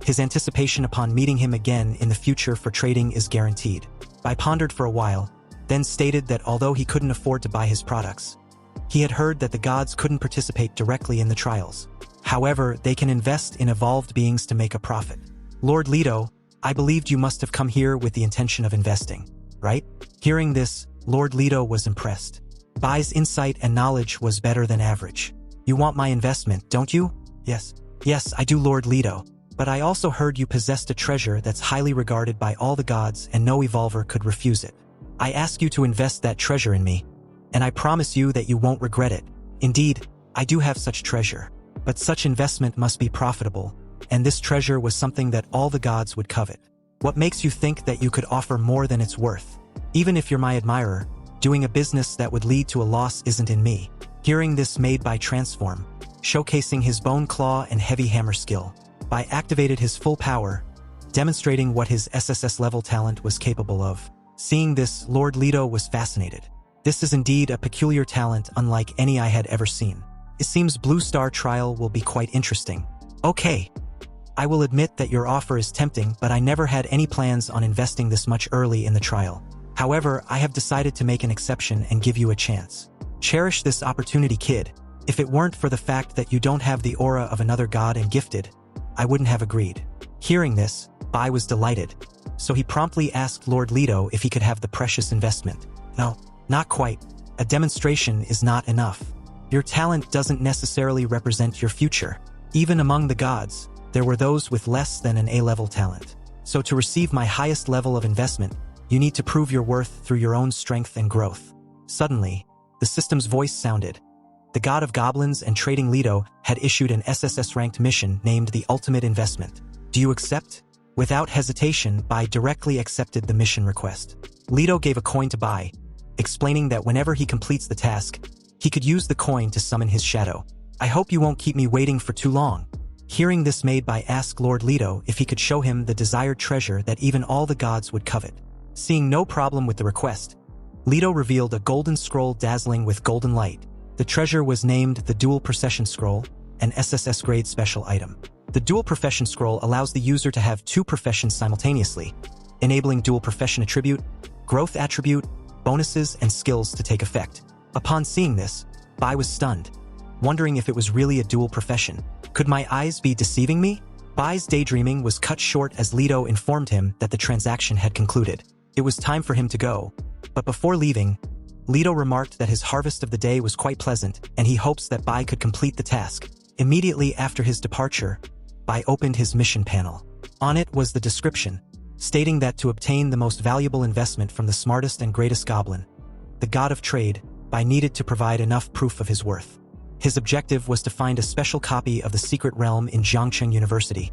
his anticipation upon meeting him again in the future for trading is guaranteed. Bai pondered for a while, then stated that although he couldn't afford to buy his products, he had heard that the gods couldn't participate directly in the trials. However, they can invest in evolved beings to make a profit. Lord Leto, I believed you must have come here with the intention of investing, right? Hearing this, Lord Leto was impressed. Bai's insight and knowledge was better than average. You want my investment, don't you? Yes. Yes, I do, Lord Leto. But I also heard you possessed a treasure that's highly regarded by all the gods and no evolver could refuse it. I ask you to invest that treasure in me, and I promise you that you won't regret it. Indeed, I do have such treasure, but such investment must be profitable, and this treasure was something that all the gods would covet. What makes you think that you could offer more than it's worth? Even if you're my admirer, doing a business that would lead to a loss isn't in me. Hearing this made Bai transform, showcasing his bone claw and heavy hammer skill. Bai activated his full power, demonstrating what his SSS-level talent was capable of. Seeing this, Lord Leto was fascinated. This is indeed a peculiar talent unlike any I had ever seen. It seems Blue Star Trial will be quite interesting. Okay. I will admit that your offer is tempting, but I never had any plans on investing this much early in the trial. However, I have decided to make an exception and give you a chance. Cherish this opportunity, kid. If it weren't for the fact that you don't have the aura of another god and gifted, I wouldn't have agreed. Hearing this, Bai was delighted, so he promptly asked Lord Leto if he could have the precious investment. No, not quite. A demonstration is not enough. Your talent doesn't necessarily represent your future. Even among the gods, there were those with less than an A-level talent. So to receive my highest level of investment, you need to prove your worth through your own strength and growth. Suddenly, the system's voice sounded. The god of goblins and trading Leto had issued an SSS-ranked mission named the Ultimate Investment. Do you accept? Without hesitation, Bai directly accepted the mission request. Leto gave a coin to Bai, explaining that whenever he completes the task, he could use the coin to summon his shadow. I hope you won't keep me waiting for too long. Hearing this made Bai ask Lord Leto if he could show him the desired treasure that even all the gods would covet. Seeing no problem with the request, Leto revealed a golden scroll dazzling with golden light. The treasure was named the Dual Procession Scroll, an SSS-grade special item. The Dual Profession Scroll allows the user to have two professions simultaneously, enabling dual profession attribute, growth attribute, bonuses, and skills to take effect. Upon seeing this, Bai was stunned, wondering if it was really a dual profession. Could my eyes be deceiving me? Bai's daydreaming was cut short as Leto informed him that the transaction had concluded. It was time for him to go, but before leaving, Leto remarked that his harvest of the day was quite pleasant and he hopes that Bai could complete the task. Immediately after his departure, Bai opened his mission panel. On it was the description, stating that to obtain the most valuable investment from the smartest and greatest goblin, the god of trade, Bai needed to provide enough proof of his worth. His objective was to find a special copy of the secret realm in Jiangcheng University,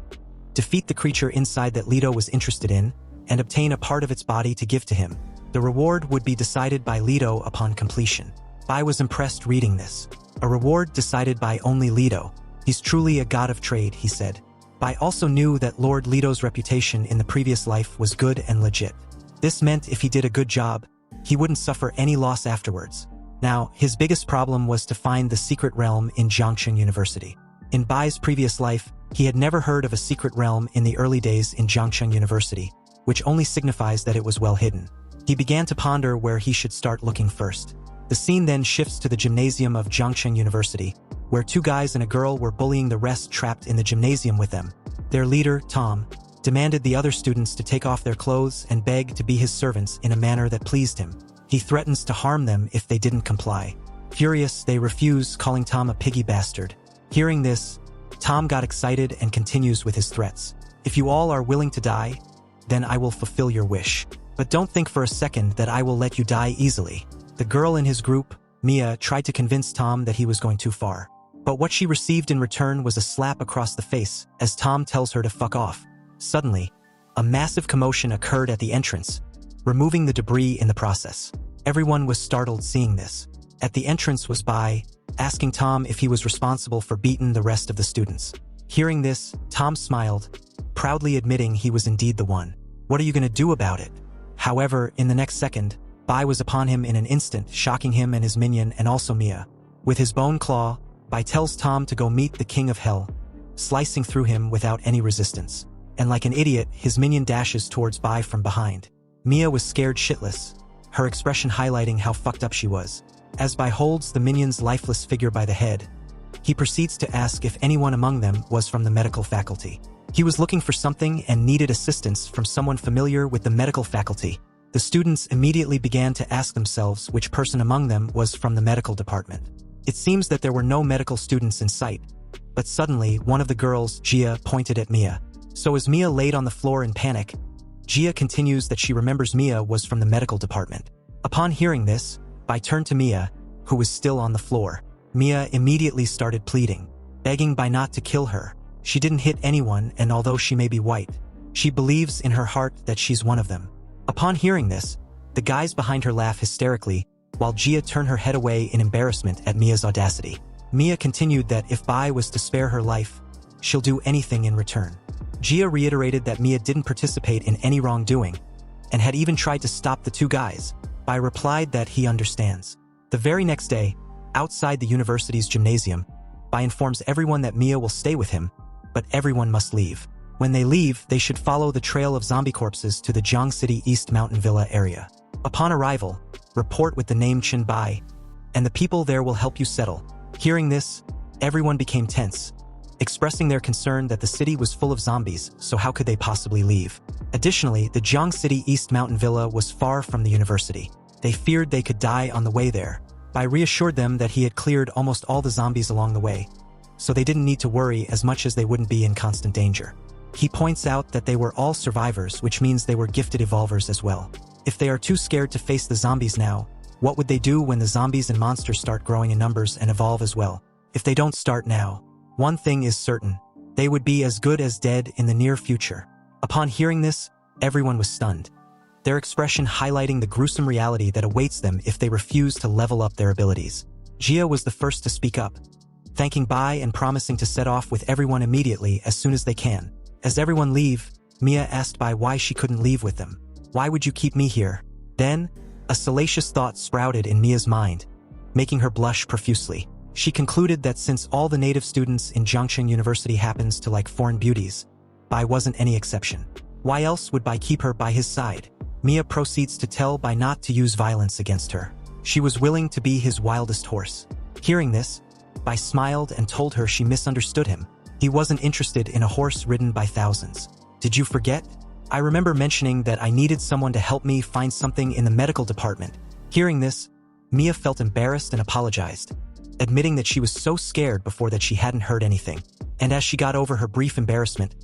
defeat the creature inside that Leto was interested in, and obtain a part of its body to give to him. The reward would be decided by Leto upon completion. Bai was impressed reading this. A reward decided by only Leto. He's truly a god of trade, he said. Bai also knew that Lord Leto's reputation in the previous life was good and legit. This meant if he did a good job, he wouldn't suffer any loss afterwards. Now, his biggest problem was to find the secret realm in Jiangcheng University. In Bai's previous life, he had never heard of a secret realm in the early days in Jiangcheng University, which only signifies that it was well hidden. He began to ponder where he should start looking first. The scene then shifts to the gymnasium of Jiangcheng University, where two guys and a girl were bullying the rest trapped in the gymnasium with them. Their leader, Tom, demanded the other students to take off their clothes and beg to be his servants in a manner that pleased him. He threatens to harm them if they didn't comply. Furious, they refuse, calling Tom a piggy bastard. Hearing this, Tom got excited and continues with his threats. If you all are willing to die, then I will fulfill your wish. But don't think for a second that I will let you die easily. The girl in his group, Mia, tried to convince Tom that he was going too far. But what she received in return was a slap across the face as Tom tells her to fuck off. Suddenly, a massive commotion occurred at the entrance, removing the debris in the process. Everyone was startled seeing this. At the entrance was Bai, asking Tom if he was responsible for beating the rest of the students. Hearing this, Tom smiled, proudly admitting he was indeed the one. What are you going to do about it? However, in the next second, Bai was upon him in an instant, shocking him and his minion and also Mia. With his bone claw, Bai tells Tom to go meet the King of Hell, slicing through him without any resistance. And like an idiot, his minion dashes towards Bai from behind. Mia was scared shitless, her expression highlighting how fucked up she was. As Bai holds the minion's lifeless figure by the head, he proceeds to ask if anyone among them was from the medical faculty. He was looking for something and needed assistance from someone familiar with the medical faculty. The students immediately began to ask themselves which person among them was from the medical department. It seems that there were no medical students in sight, but suddenly one of the girls, Gia, pointed at Mia. So as Mia laid on the floor in panic, Gia continues that she remembers Mia was from the medical department. Upon hearing this, Bai turned to Mia, who was still on the floor. Mia immediately started pleading, begging Bai not to kill her. She didn't hit anyone, and although she may be white, she believes in her heart that she's one of them. Upon hearing this, the guys behind her laugh hysterically, while Gia turned her head away in embarrassment at Mia's audacity. Mia continued that if Bai was to spare her life, she'll do anything in return. Gia reiterated that Mia didn't participate in any wrongdoing, and had even tried to stop the two guys. Bai replied that he understands. The very next day, outside the university's gymnasium, Bai informs everyone that Mia will stay with him, but everyone must leave. When they leave, they should follow the trail of zombie corpses to the Jiang City East Mountain Villa area. Upon arrival, report with the name Chen Bai, and the people there will help you settle. Hearing this, everyone became tense, expressing their concern that the city was full of zombies, so how could they possibly leave? Additionally, the Jiang City East Mountain Villa was far from the university. They feared they could die on the way there. Bai reassured them that he had cleared almost all the zombies along the way, so they didn't need to worry as much as they wouldn't be in constant danger. He points out that they were all survivors, which means they were gifted evolvers as well. If they are too scared to face the zombies now, what would they do when the zombies and monsters start growing in numbers and evolve as well? If they don't start now, one thing is certain: they would be as good as dead in the near future. Upon hearing this, everyone was stunned, their expression highlighting the gruesome reality that awaits them if they refuse to level up their abilities. Jia was the first to speak up, thanking Bai and promising to set off with everyone immediately as soon as they can. As everyone leave, Mia asked Bai why she couldn't leave with them. "Why would you keep me here?" Then, a salacious thought sprouted in Mia's mind, making her blush profusely. She concluded that since all the native students in Zhangcheng University happens to like foreign beauties, Bai wasn't any exception. Why else would Bai keep her by his side? Mia proceeds to tell Bai not to use violence against her. She was willing to be his wildest horse. Hearing this, Bai smiled and told her she misunderstood him. He wasn't interested in a horse ridden by thousands. "Did you forget? I remember mentioning that I needed someone to help me find something in the medical department." Hearing this, Mia felt embarrassed and apologized, admitting that she was so scared before that she hadn't heard anything. And as she got over her brief embarrassment,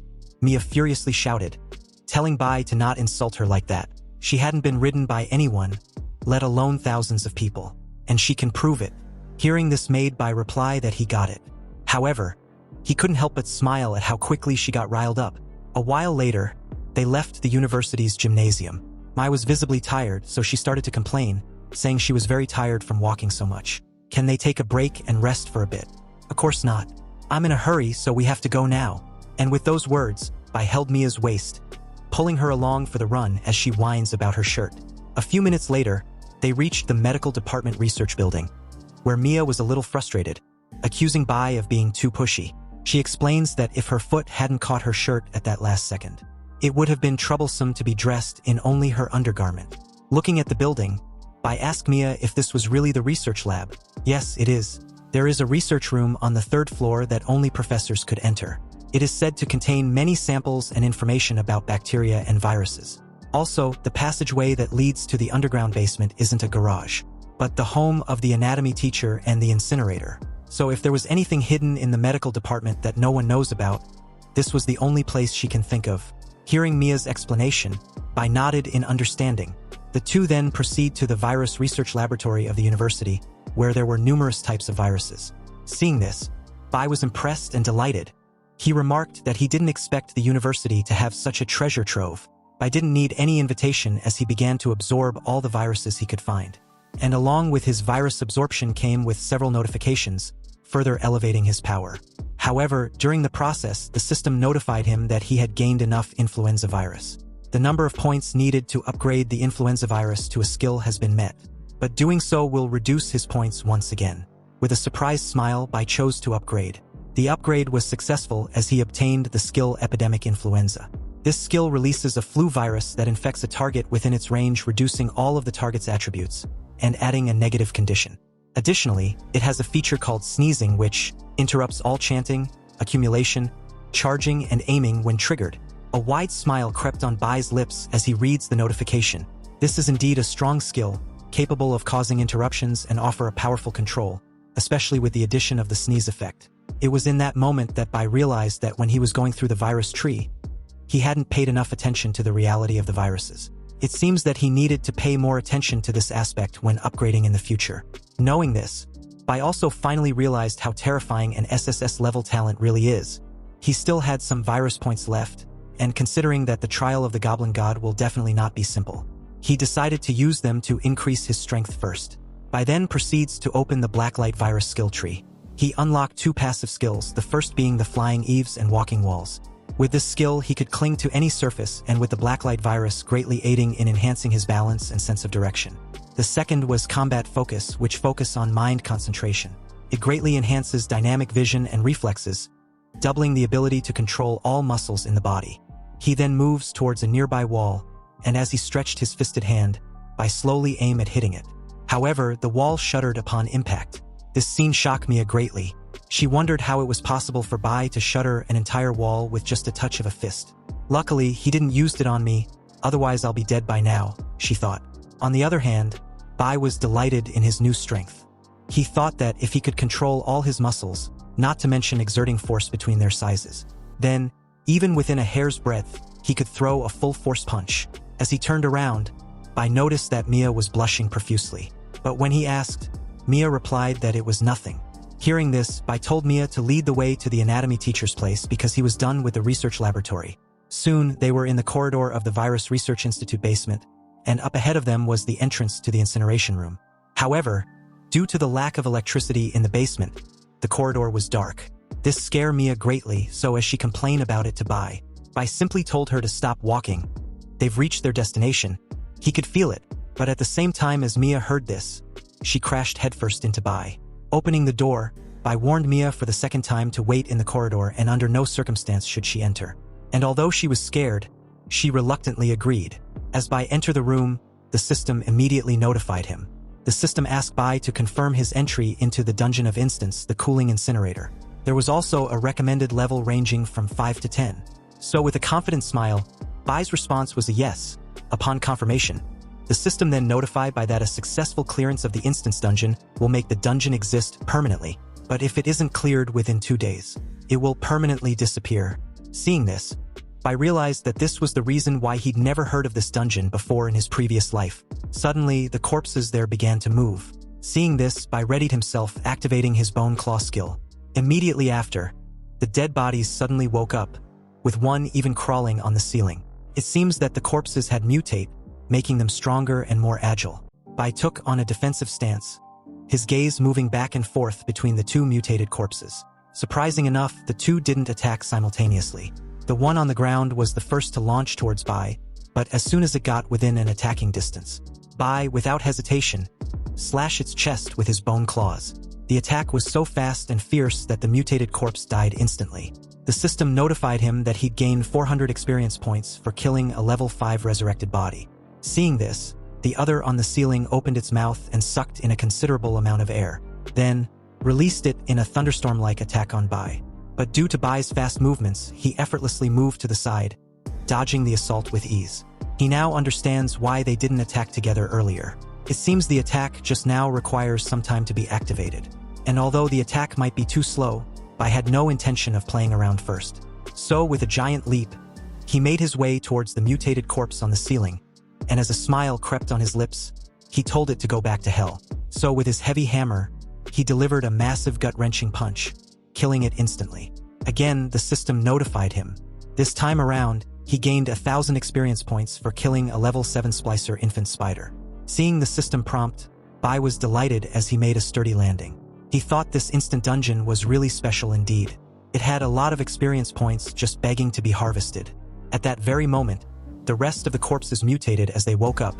Mia furiously shouted, telling Bai to not insult her like that. She hadn't been ridden by anyone, let alone thousands of people, and she can prove it. Hearing this made Bai reply that he got it. However, he couldn't help but smile at how quickly she got riled up. A while later, they left the university's gymnasium. Mai was visibly tired, so she started to complain, saying she was very tired from walking so much. "Can they take a break and rest for a bit?" "Of course not. I'm in a hurry, so we have to go now." And with those words, Bai held Mia's waist, pulling her along for the run as she whines about her shirt. A few minutes later, they reached the medical department research building, where Mia was a little frustrated, accusing Bai of being too pushy. She explains that if her foot hadn't caught her shirt at that last second, it would have been troublesome to be dressed in only her undergarment. Looking at the building, Bai asked Mia if this was really the research lab. "Yes, it is. There is a research room on the 3rd floor that only professors could enter. It is said to contain many samples and information about bacteria and viruses. Also, the passageway that leads to the underground basement isn't a garage, but the home of the anatomy teacher and the incinerator. So if there was anything hidden in the medical department that no one knows about, this was the only place she can think of." Hearing Mia's explanation, Bai nodded in understanding. The two then proceed to the virus research laboratory of the university, where there were numerous types of viruses. Seeing this, Bai was impressed and delighted. He remarked that he didn't expect the university to have such a treasure trove. Bai didn't need any invitation as he began to absorb all the viruses he could find. And along with his virus absorption came with several notifications, further elevating his power. However, during the process, the system notified him that he had gained enough influenza virus. The number of points needed to upgrade the influenza virus to a skill has been met, but doing so will reduce his points once again. With a surprised smile, Bai chose to upgrade. The upgrade was successful as he obtained the skill Epidemic Influenza. This skill releases a flu virus that infects a target within its range, reducing all of the target's attributes and adding a negative condition. Additionally, it has a feature called sneezing, which interrupts all chanting, accumulation, charging, and aiming when triggered. A wide smile crept on Bai's lips as he reads the notification. This is indeed a strong skill, capable of causing interruptions and offer a powerful control, especially with the addition of the sneeze effect. It was in that moment that Bai realized that when he was going through the virus tree, he hadn't paid enough attention to the reality of the viruses. It seems that he needed to pay more attention to this aspect when upgrading in the future. Knowing this, Bai also finally realized how terrifying an SSS-level talent really is. He still had some virus points left, and considering that the trial of the Goblin God will definitely not be simple, he decided to use them to increase his strength first. Bai then proceeds to open the Blacklight virus skill tree. He unlocked 2 passive skills, the first being the Flying Eaves and Walking Walls. With this skill, he could cling to any surface, and with the Blacklight virus greatly aiding in enhancing his balance and sense of direction. The second was Combat Focus, which focus on mind concentration. It greatly enhances dynamic vision and reflexes, doubling the ability to control all muscles in the body. He then moves towards a nearby wall, and as he stretched his fisted hand, Bai slowly aim at hitting it. However, the wall shuddered upon impact. This scene shocked Mia greatly. She wondered how it was possible for Bai to shudder an entire wall with just a touch of a fist. Luckily, he didn't use it on me, otherwise I'll be dead by now, she thought. On the other hand, Bai was delighted in his new strength. He thought that if he could control all his muscles, not to mention exerting force between their sizes. Then, even within a hair's breadth, he could throw a full force punch. As he turned around, Bai noticed that Mia was blushing profusely. But when he asked, Mia replied that it was nothing. Hearing this, Bai told Mia to lead the way to the anatomy teacher's place because he was done with the research laboratory. Soon, they were in the corridor of the Virus Research Institute basement, and up ahead of them was the entrance to the incineration room. However, due to the lack of electricity in the basement, the corridor was dark. This scared Mia greatly, so as she complained about it to Bai simply told her to stop walking. They've reached their destination. He could feel it, but at the same time as Mia heard this, she crashed headfirst into Bai. Opening the door, Bai warned Mia for the second time to wait in the corridor and under no circumstance should she enter. And although she was scared, she reluctantly agreed. As Bai entered the room, the system immediately notified him. The system asked Bai to confirm his entry into the Dungeon of Instants, the cooling incinerator. There was also a recommended level ranging from 5 to 10. So with a confident smile, Bai's response was a yes. Upon confirmation, the system then notified Bai that a successful clearance of the Instance Dungeon will make the dungeon exist permanently. But if it isn't cleared within 2 days, it will permanently disappear. Seeing this, Bai realized that this was the reason why he'd never heard of this dungeon before in his previous life. Suddenly, the corpses there began to move. Seeing this, Bai readied himself, activating his bone claw skill. Immediately after, the dead bodies suddenly woke up, with one even crawling on the ceiling. It seems that the corpses had mutate, making them stronger and more agile. Bai took on a defensive stance, his gaze moving back and forth between the two mutated corpses. Surprising enough, the two didn't attack simultaneously. The one on the ground was the first to launch towards Bai, but as soon as it got within an attacking distance, Bai, without hesitation, slashed its chest with his bone claws. The attack was so fast and fierce that the mutated corpse died instantly. The system notified him that he'd gained 400 experience points for killing a level 5 resurrected body. Seeing this, the other on the ceiling opened its mouth and sucked in a considerable amount of air, then released it in a thunderstorm-like attack on Bai. But due to Bai's fast movements, he effortlessly moved to the side, dodging the assault with ease. He now understands why they didn't attack together earlier. It seems the attack just now requires some time to be activated. And although the attack might be too slow, Bai had no intention of playing around first. So with a giant leap, he made his way towards the mutated corpse on the ceiling, and as a smile crept on his lips, he told it to go back to hell. So with his heavy hammer, he delivered a massive gut-wrenching punch, killing it instantly. Again, the system notified him. This time around, he gained 1,000 experience points for killing a level 7 splicer infant spider. Seeing the system prompt, Bai was delighted as he made a sturdy landing. He thought this instant dungeon was really special indeed. It had a lot of experience points just begging to be harvested. At that very moment, the rest of the corpses mutated as they woke up.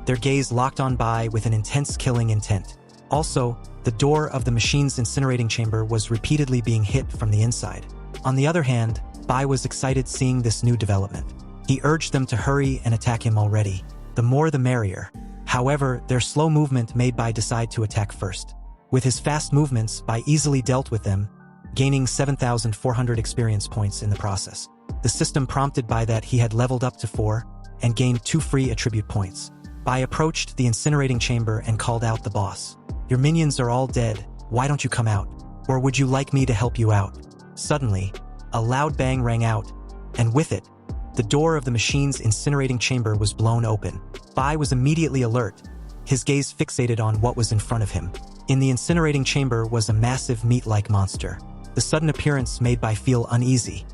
Their gaze locked on Bai with an intense killing intent. Also, the door of the machine's incinerating chamber was repeatedly being hit from the inside. On the other hand, Bai was excited seeing this new development. He urged them to hurry and attack him already. The more the merrier. However, their slow movement made Bai decide to attack first. With his fast movements, Bai easily dealt with them, gaining 7,400 experience points in the process. The system prompted Bai that he had leveled up to 4 and gained 2 free attribute points. Bai approached the incinerating chamber and called out the boss. "Your minions are all dead, why don't you come out? Or would you like me to help you out?" Suddenly, a loud bang rang out, and with it, the door of the machine's incinerating chamber was blown open. Bai was immediately alert, his gaze fixated on what was in front of him. In the incinerating chamber was a massive meat-like monster. The sudden appearance made Bai feel uneasy.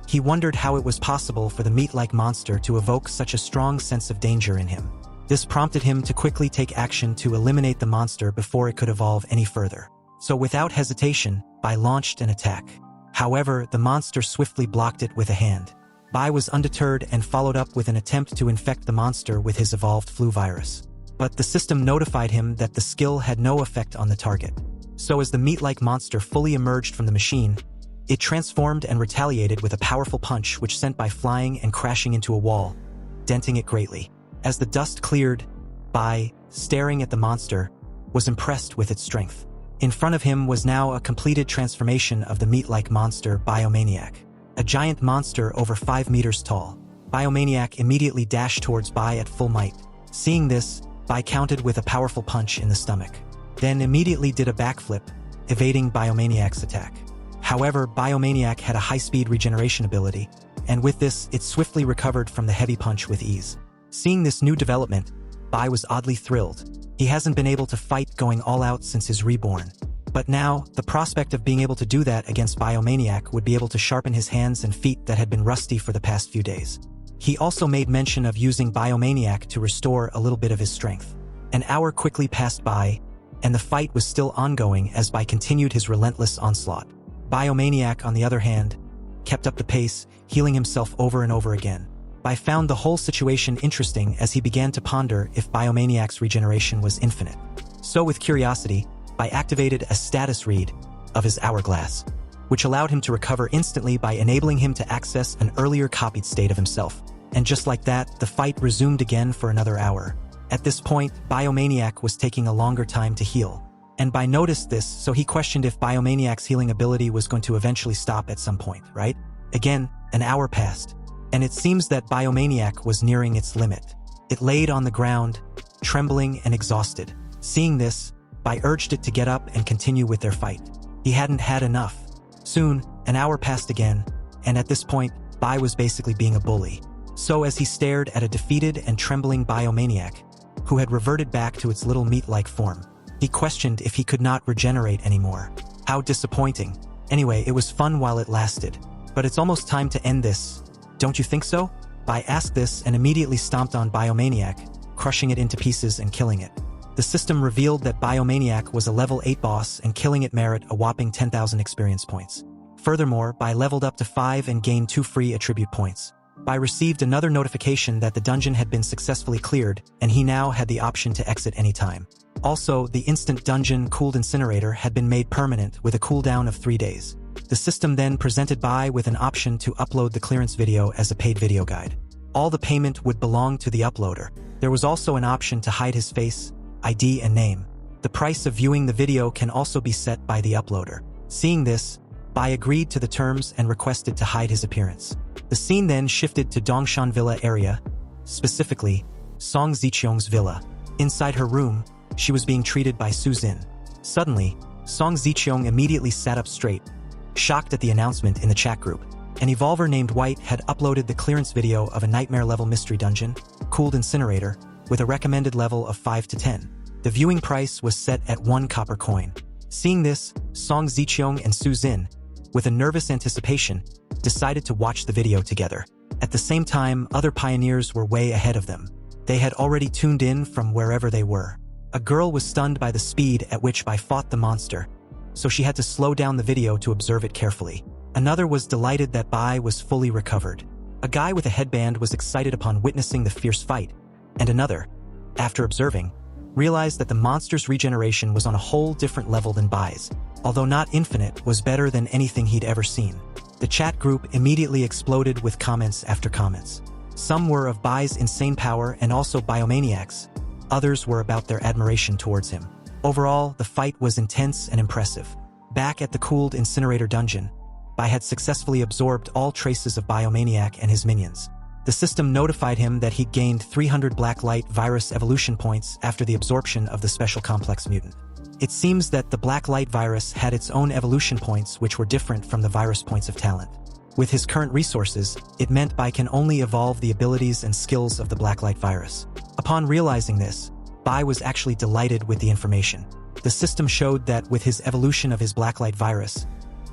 He wondered how it was possible for the meat-like monster to evoke such a strong sense of danger in him. This prompted him to quickly take action to eliminate the monster before it could evolve any further. So without hesitation, Bai launched an attack. However, the monster swiftly blocked it with a hand. Bai was undeterred and followed up with an attempt to infect the monster with his evolved flu virus. But the system notified him that the skill had no effect on the target. So as the meat-like monster fully emerged from the machine, it transformed and retaliated with a powerful punch which sent Bai flying and crashing into a wall, denting it greatly. As the dust cleared, Bai, staring at the monster, was impressed with its strength. In front of him was now a completed transformation of the meat-like monster Biomaniac, a giant monster over 5 meters tall. Biomaniac immediately dashed towards Bai at full might. Seeing this, Bai countered with a powerful punch in the stomach, then immediately did a backflip, evading Biomaniac's attack. However, Biomaniac had a high-speed regeneration ability, and with this, it swiftly recovered from the heavy punch with ease. Seeing this new development, Bai was oddly thrilled. He hasn't been able to fight going all out since his reborn. But now, the prospect of being able to do that against Biomaniac would be able to sharpen his hands and feet that had been rusty for the past few days. He also made mention of using Biomaniac to restore a little bit of his strength. An hour quickly passed by, and the fight was still ongoing as Bai continued his relentless onslaught. Biomaniac, on the other hand, kept up the pace, healing himself over and over again. Bai found the whole situation interesting as he began to ponder if Biomaniac's regeneration was infinite. So with curiosity, Bai activated a status read of his hourglass, which allowed him to recover instantly by enabling him to access an earlier copied state of himself. And just like that, the fight resumed again for another hour. At this point, Biomaniac was taking a longer time to heal. And Bai noticed this, so he questioned if Biomaniac's healing ability was going to eventually stop at some point, right? Again, an hour passed, and it seems that Biomaniac was nearing its limit. It laid on the ground, trembling and exhausted. Seeing this, Bai urged it to get up and continue with their fight. He hadn't had enough. Soon, an hour passed again, and at this point, Bai was basically being a bully. So as he stared at a defeated and trembling Biomaniac, who had reverted back to its little meat-like form, he questioned if he could not regenerate anymore. How disappointing. Anyway, it was fun while it lasted. But it's almost time to end this. Don't you think so? Bai asked this and immediately stomped on Biomaniac, crushing it into pieces and killing it. The system revealed that Biomaniac was a level 8 boss and killing it merit a whopping 10,000 experience points. Furthermore, Bai leveled up to 5 and gained 2 free attribute points. Bai received another notification that the dungeon had been successfully cleared, and he now had the option to exit anytime. Also, the instant dungeon cooled incinerator had been made permanent with a cooldown of 3 days. The system then presented Bai with an option to upload the clearance video as a paid video guide. All the payment would belong to the uploader. There was also an option to hide his face, ID and name. The price of viewing the video can also be set by the uploader. Seeing this, Bai agreed to the terms and requested to hide his appearance. The scene then shifted to Dongshan Villa area, specifically, Song Ziqiong's villa. Inside her room, she was being treated by Su Zin. Suddenly, Song Ziqiong immediately sat up straight, shocked at the announcement in the chat group. An evolver named White had uploaded the clearance video of a nightmare-level mystery dungeon, cooled incinerator, with a recommended level of 5 to 10. The viewing price was set at 1 copper coin. Seeing this, Song Ziqiong and Su Zin, with a nervous anticipation, decided to watch the video together. At the same time, other pioneers were way ahead of them. They had already tuned in from wherever they were. A girl was stunned by the speed at which Bai fought the monster, so she had to slow down the video to observe it carefully. Another was delighted that Bai was fully recovered. A guy with a headband was excited upon witnessing the fierce fight, and another, after observing, realized that the monster's regeneration was on a whole different level than Bai's. Although not infinite, was better than anything he'd ever seen. The chat group immediately exploded with comments after comments. Some were of Bai's insane power and also Biomaniac's. Others were about their admiration towards him. Overall, the fight was intense and impressive. Back at the cooled incinerator dungeon, Bai had successfully absorbed all traces of Biomaniac and his minions. The system notified him that he'd gained 300 black light virus evolution points after the absorption of the special complex mutant. It seems that the black light virus had its own evolution points which were different from the virus points of talent. With his current resources, it meant Bai can only evolve the abilities and skills of the black light virus. Upon realizing this, Bai was actually delighted with the information. The system showed that with his evolution of his black light virus,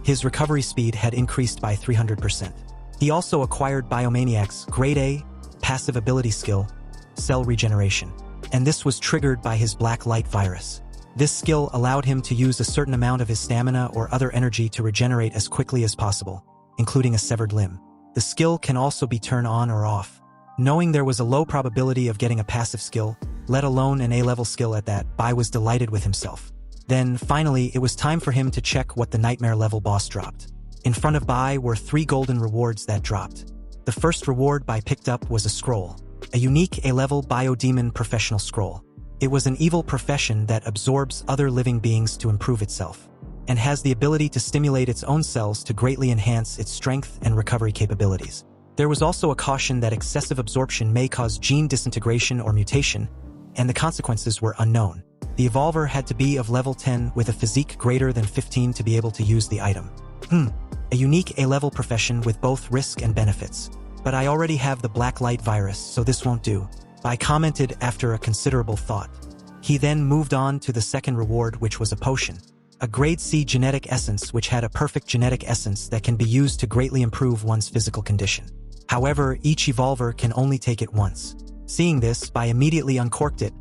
his recovery speed had increased by 300%. He also acquired Biomaniac's Grade A passive ability skill, Cell Regeneration, and this was triggered by his black light virus. This skill allowed him to use a certain amount of his stamina or other energy to regenerate as quickly as possible, including a severed limb. The skill can also be turned on or off. Knowing there was a low probability of getting a passive skill, let alone an A-level skill at that, Bai was delighted with himself. Then, finally, it was time for him to check what the nightmare-level boss dropped. In front of Bai were 3 golden rewards that dropped. The first reward Bai picked up was a scroll, a unique A-level biodemon professional scroll. It was an evil profession that absorbs other living beings to improve itself, and has the ability to stimulate its own cells to greatly enhance its strength and recovery capabilities. There was also a caution that excessive absorption may cause gene disintegration or mutation, and the consequences were unknown. The evolver had to be of level 10 with a physique greater than 15 to be able to use the item. A unique A-level profession with both risk and benefits. But I already have the black light virus, so this won't do. Bai commented after a considerable thought. He then moved on to the second reward, which was a potion. A grade C genetic essence which had a perfect genetic essence that can be used to greatly improve one's physical condition. However, each evolver can only take it once. Seeing this, Bai immediately uncorked it,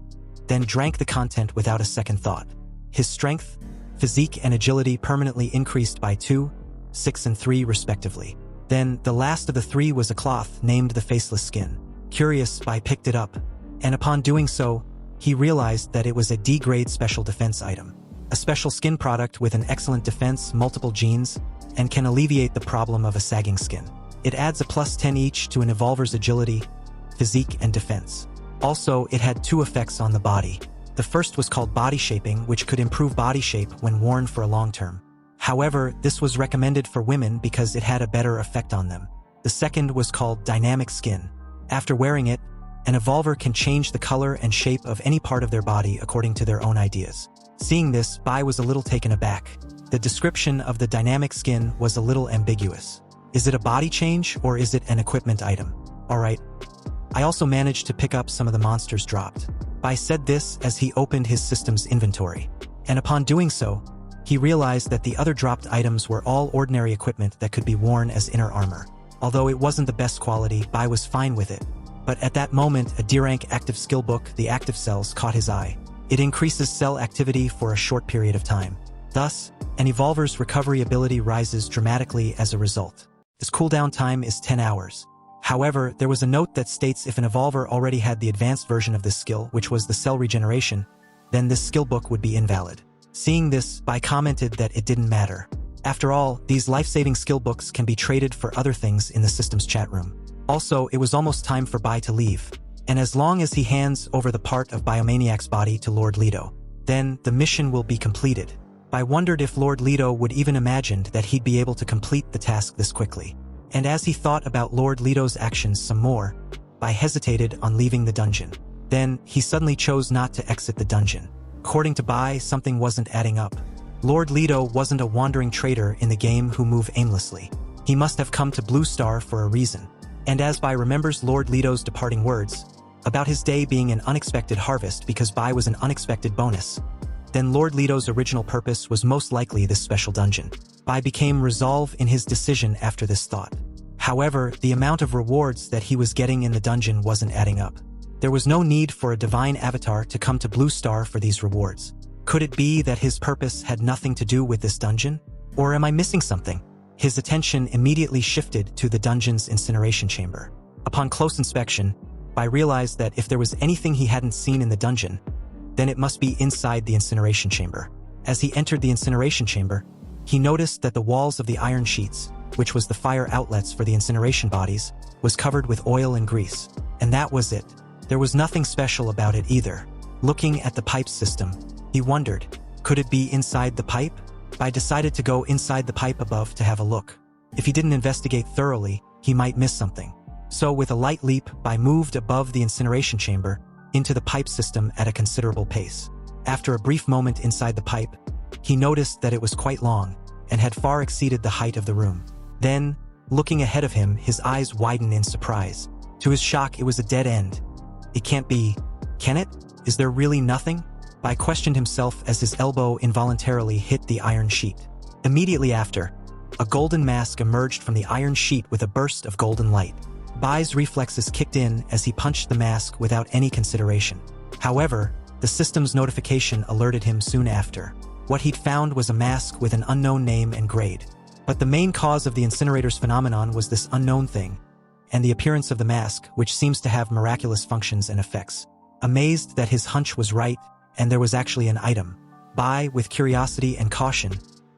then drank the content without a second thought. His strength, physique and agility permanently increased by 2, 6 and 3 respectively. Then, the last of the 3 was a cloth named the Faceless Skin. Curious, Bai picked it up, and upon doing so, he realized that it was a D-grade special defense item. A special skin product with an excellent defense, multiple genes, and can alleviate the problem of a sagging skin. It adds a +10 each to an evolver's agility, physique, and defense. Also, it had 2 effects on the body. The first was called body shaping, which could improve body shape when worn for a long term. However, this was recommended for women because it had a better effect on them. The second was called dynamic skin. After wearing it, an evolver can change the color and shape of any part of their body according to their own ideas. Seeing this, Bai was a little taken aback. The description of the dynamic skin was a little ambiguous. Is it a body change or is it an equipment item? Alright. I also managed to pick up some of the monsters dropped. Bai said this as he opened his system's inventory. And upon doing so, he realized that the other dropped items were all ordinary equipment that could be worn as inner armor. Although it wasn't the best quality, Bai was fine with it. But at that moment, a D-rank active skill book, the active cells, caught his eye. It increases cell activity for a short period of time. Thus, an evolver's recovery ability rises dramatically as a result. Its cooldown time is 10 hours. However, there was a note that states if an evolver already had the advanced version of this skill, which was the cell regeneration, then this skill book would be invalid. Seeing this, Bai commented that it didn't matter. After all, these life-saving skill books can be traded for other things in the system's chat room. Also, it was almost time for Bai to leave. And as long as he hands over the part of Biomaniac's body to Lord Leto, then the mission will be completed. Bai wondered if Lord Leto would even imagined that he'd be able to complete the task this quickly. And as he thought about Lord Leto's actions some more, Bai hesitated on leaving the dungeon. Then, he suddenly chose not to exit the dungeon. According to Bai, something wasn't adding up. Lord Leto wasn't a wandering trader in the game who moved aimlessly. He must have come to Blue Star for a reason. And as Bai remembers Lord Leto's departing words, about his day being an unexpected harvest because Bai was an unexpected bonus, then Lord Leto's original purpose was most likely this special dungeon. Bai became resolved in his decision after this thought. However, the amount of rewards that he was getting in the dungeon wasn't adding up. There was no need for a divine avatar to come to Blue Star for these rewards. Could it be that his purpose had nothing to do with this dungeon? Or am I missing something? His attention immediately shifted to the dungeon's incineration chamber. Upon close inspection, Bai realized that if there was anything he hadn't seen in the dungeon, then it must be inside the incineration chamber. As he entered the incineration chamber, he noticed that the walls of the iron sheets, which was the fire outlets for the incineration bodies, was covered with oil and grease. And that was it. There was nothing special about it either. Looking at the pipe system, he wondered, could it be inside the pipe? Bai decided to go inside the pipe above to have a look. If he didn't investigate thoroughly, he might miss something. So with a light leap, Bai moved above the incineration chamber into the pipe system at a considerable pace. After a brief moment inside the pipe, he noticed that it was quite long and had far exceeded the height of the room. Then, looking ahead of him, his eyes widened in surprise. To his shock, it was a dead end. It can't be. Can it? Is there really nothing? Bai questioned himself as his elbow involuntarily hit the iron sheet. Immediately after, a golden mask emerged from the iron sheet with a burst of golden light. Bai's reflexes kicked in as he punched the mask without any consideration. However, the system's notification alerted him soon after. What he'd found was a mask with an unknown name and grade. But the main cause of the incinerator's phenomenon was this unknown thing, and the appearance of the mask, which seems to have miraculous functions and effects. Amazed that his hunch was right, and there was actually an item, Bai, with curiosity and caution,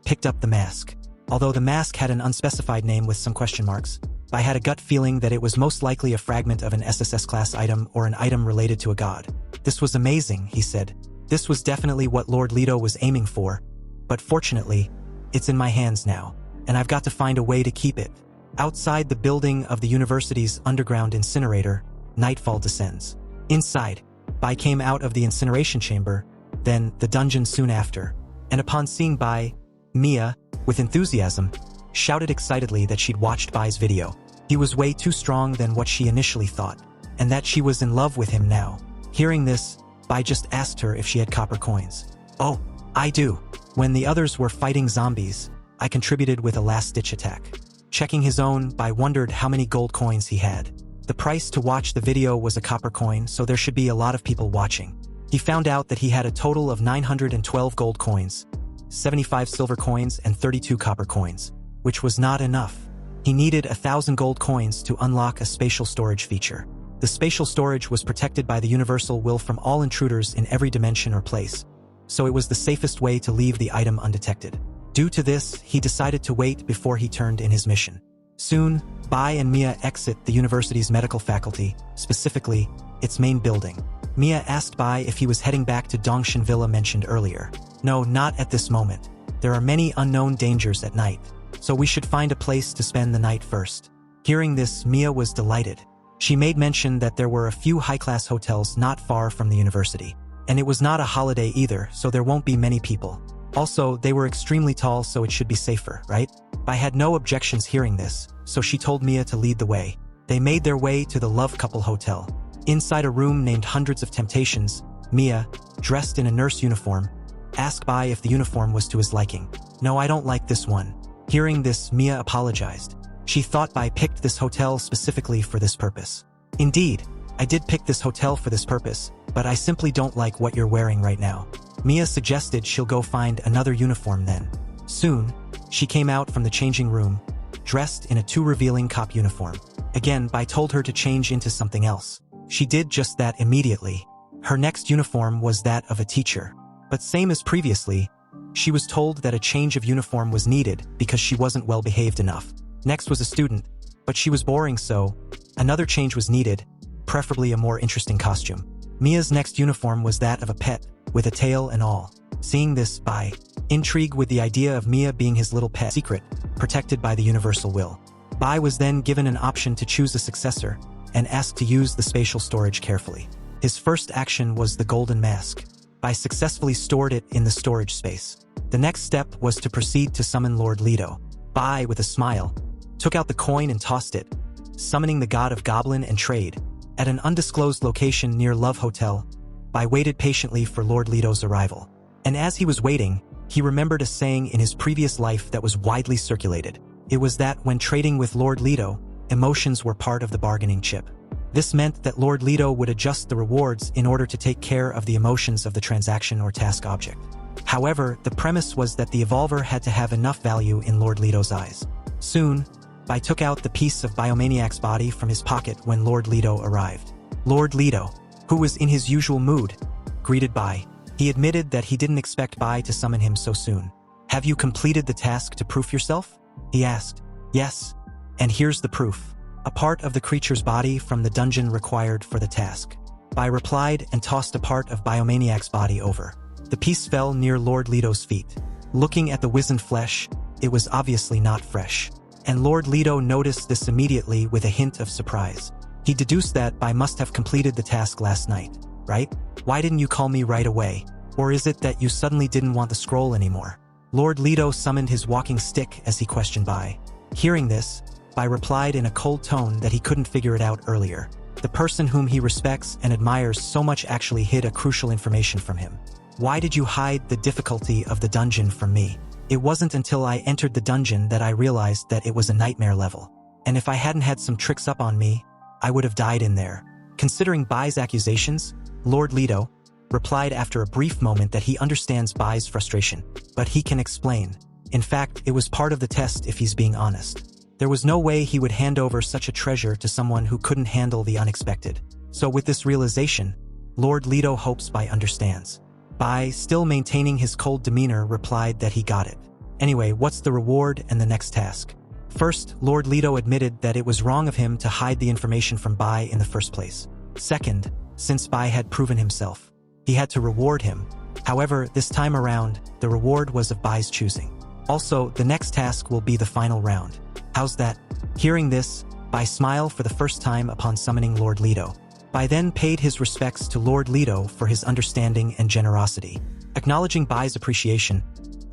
picked up the mask. Although the mask had an unspecified name with some question marks, Bai had a gut feeling that it was most likely a fragment of an SSS class item or an item related to a god. This was amazing, he said. This was definitely what Lord Leto was aiming for, but fortunately, it's in my hands now, and I've got to find a way to keep it. Outside the building of the university's underground incinerator, nightfall descends. Inside, Bai came out of the incineration chamber, then the dungeon soon after, and upon seeing Bai, Mia, with enthusiasm, shouted excitedly that she'd watched Bai's video. He was way too strong than what she initially thought, and that she was in love with him now. Hearing this, Bai just asked her if she had copper coins. "Oh, I do. When the others were fighting zombies, I contributed with a last-ditch attack." Checking his own, Bai wondered how many gold coins he had. The price to watch the video was a copper coin, so there should be a lot of people watching. He found out that he had a total of 912 gold coins, 75 silver coins, and 32 copper coins, which was not enough. He needed 1,000 gold coins to unlock a spatial storage feature. The spatial storage was protected by the universal will from all intruders in every dimension or place, so it was the safest way to leave the item undetected. Due to this, he decided to wait before he turned in his mission. Soon, Bai and Mia exit the university's medical faculty, specifically, its main building. Mia asked Bai if he was heading back to Dongshin Villa mentioned earlier. "No, not at this moment. There are many unknown dangers at night, so we should find a place to spend the night first." Hearing this, Mia was delighted. She made mention that there were a few high-class hotels not far from the university, and it was not a holiday either, so there won't be many people. Also, they were extremely tall, so it should be safer, right? Bai had no objections hearing this, so she told Mia to lead the way. They made their way to the Love Couple Hotel. Inside a room named Hundreds of Temptations, Mia, dressed in a nurse uniform, asked Bai if the uniform was to his liking. "No, I don't like this one." Hearing this, Mia apologized. She thought Bai picked this hotel specifically for this purpose. "Indeed, I did pick this hotel for this purpose, but I simply don't like what you're wearing right now." Mia suggested she'll go find another uniform then. Soon, she came out from the changing room, dressed in a too revealing cop uniform. Again, Bai told her to change into something else. She did just that immediately. Her next uniform was that of a teacher. But same as previously, she was told that a change of uniform was needed because she wasn't well behaved enough. Next was a student, but she was boring, so another change was needed, preferably a more interesting costume. Mia's next uniform was that of a pet, with a tail and all. Seeing this, Bai, intrigued with the idea of Mia being his little pet secret, protected by the universal will. Bai was then given an option to choose a successor, and asked to use the spatial storage carefully. His first action was the golden mask. Bai successfully stored it in the storage space. The next step was to proceed to summon Lord Leto. Bai, with a smile, took out the coin and tossed it, summoning the god of goblin and trade. At an undisclosed location near Love Hotel, Bai waited patiently for Lord Leto's arrival. And as he was waiting, he remembered a saying in his previous life that was widely circulated. It was that when trading with Lord Leto, emotions were part of the bargaining chip. This meant that Lord Leto would adjust the rewards in order to take care of the emotions of the transaction or task object. However, the premise was that the evolver had to have enough value in Lord Leto's eyes. Soon, Bai took out the piece of Biomaniac's body from his pocket when Lord Leto arrived. Lord Leto, who was in his usual mood, greeted Bai. He admitted that he didn't expect Bai to summon him so soon. "Have you completed the task to proof yourself?" he asked. "Yes, and here's the proof. A part of the creature's body from the dungeon required for the task." Bai replied and tossed a part of Biomaniac's body over. The piece fell near Lord Leto's feet. Looking at the wizened flesh, it was obviously not fresh. And Lord Leto noticed this immediately with a hint of surprise. He deduced that Bai must have completed the task last night, right? "Why didn't you call me right away? Or is it that you suddenly didn't want the scroll anymore?" Lord Leto summoned his walking stick as he questioned Bai. Hearing this, Bai replied in a cold tone that he couldn't figure it out earlier. The person whom he respects and admires so much actually hid a crucial information from him. "Why did you hide the difficulty of the dungeon from me? It wasn't until I entered the dungeon that I realized that it was a nightmare level. And if I hadn't had some tricks up on me, I would have died in there." Considering Bai's accusations, Lord Leto replied after a brief moment that he understands Bai's frustration, but he can explain. In fact, it was part of the test if he's being honest. There was no way he would hand over such a treasure to someone who couldn't handle the unexpected. So with this realization, Lord Leto hopes Bai understands. Bai, still maintaining his cold demeanor, replied that he got it. Anyway, what's the reward and the next task? First, Lord Leto admitted that it was wrong of him to hide the information from Bai in the first place. Second, since Bai had proven himself, he had to reward him. However, this time around, the reward was of Bai's choosing. Also, the next task will be the final round. How's that? Hearing this, Bai smiled for the first time upon summoning Lord Leto. Bai then paid his respects to Lord Leto for his understanding and generosity. Acknowledging Bai's appreciation,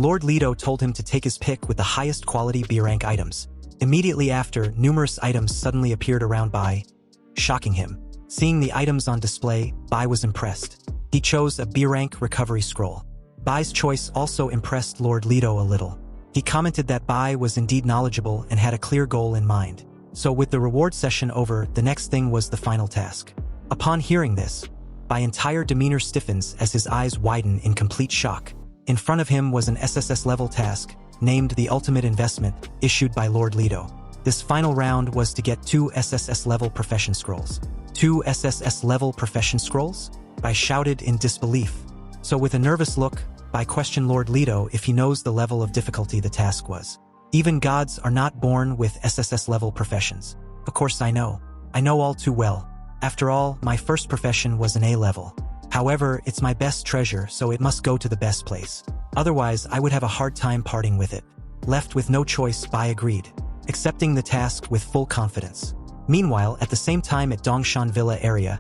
Lord Leto told him to take his pick with the highest quality B rank items. Immediately after, numerous items suddenly appeared around Bai, shocking him. Seeing the items on display, Bai was impressed. He chose a B rank recovery scroll. Bai's choice also impressed Lord Leto a little. He commented that Bai was indeed knowledgeable and had a clear goal in mind. So with the reward session over, the next thing was the final task. Upon hearing this, Bai's entire demeanor stiffens as his eyes widen in complete shock. In front of him was an SSS-level task, named the Ultimate Investment, issued by Lord Leto. This final round was to get 2 SSS-level profession scrolls. 2 SSS-level profession scrolls? Bai shouted in disbelief. So with a nervous look, Bai questioned Lord Leto if he knows the level of difficulty the task was. Even gods are not born with SSS-level professions. Of course I know. I know all too well. After all, my first profession was an A level. However, it's my best treasure, so it must go to the best place. Otherwise, I would have a hard time parting with it. Left with no choice, Bai agreed, accepting the task with full confidence. Meanwhile, at the same time at Dongshan Villa area,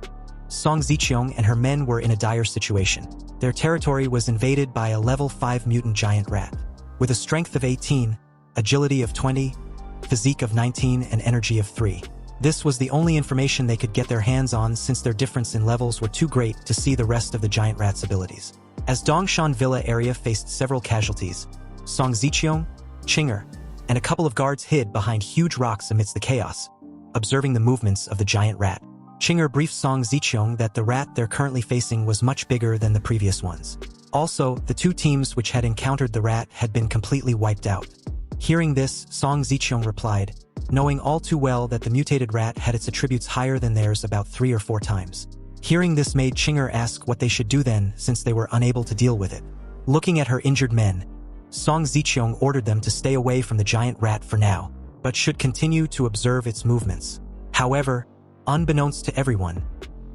Song Ziqiong and her men were in a dire situation. Their territory was invaded by a level 5 mutant giant rat. With a strength of 18, agility of 20, physique of 19 and energy of 3. This was the only information they could get their hands on since their difference in levels were too great to see the rest of the giant rat's abilities. As Dongshan Villa area faced several casualties, Song Ziqiong, Chinger, and a couple of guards hid behind huge rocks amidst the chaos, observing the movements of the giant rat. Chinger briefed Song Ziqiong that the rat they're currently facing was much bigger than the previous ones. Also, the 2 teams which had encountered the rat had been completely wiped out. Hearing this, Song Ziqiong replied, knowing all too well that the mutated rat had its attributes higher than theirs about 3 or 4 times. Hearing this made Chinger ask what they should do then, since they were unable to deal with it. Looking at her injured men, Song Ziqiong ordered them to stay away from the giant rat for now, but should continue to observe its movements. However, unbeknownst to everyone,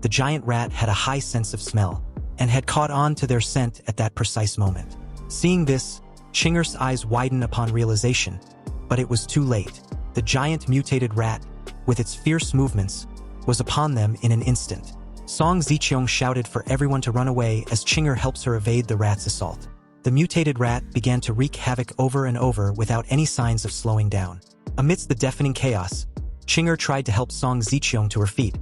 the giant rat had a high sense of smell, and had caught on to their scent at that precise moment. Seeing this, Chinger's eyes widened upon realization, but it was too late. The giant mutated rat, with its fierce movements, was upon them in an instant. Song Ziqiong shouted for everyone to run away as Chinger helps her evade the rat's assault. The mutated rat began to wreak havoc over and over without any signs of slowing down. Amidst the deafening chaos, Chinger tried to help Song Ziqiong to her feet,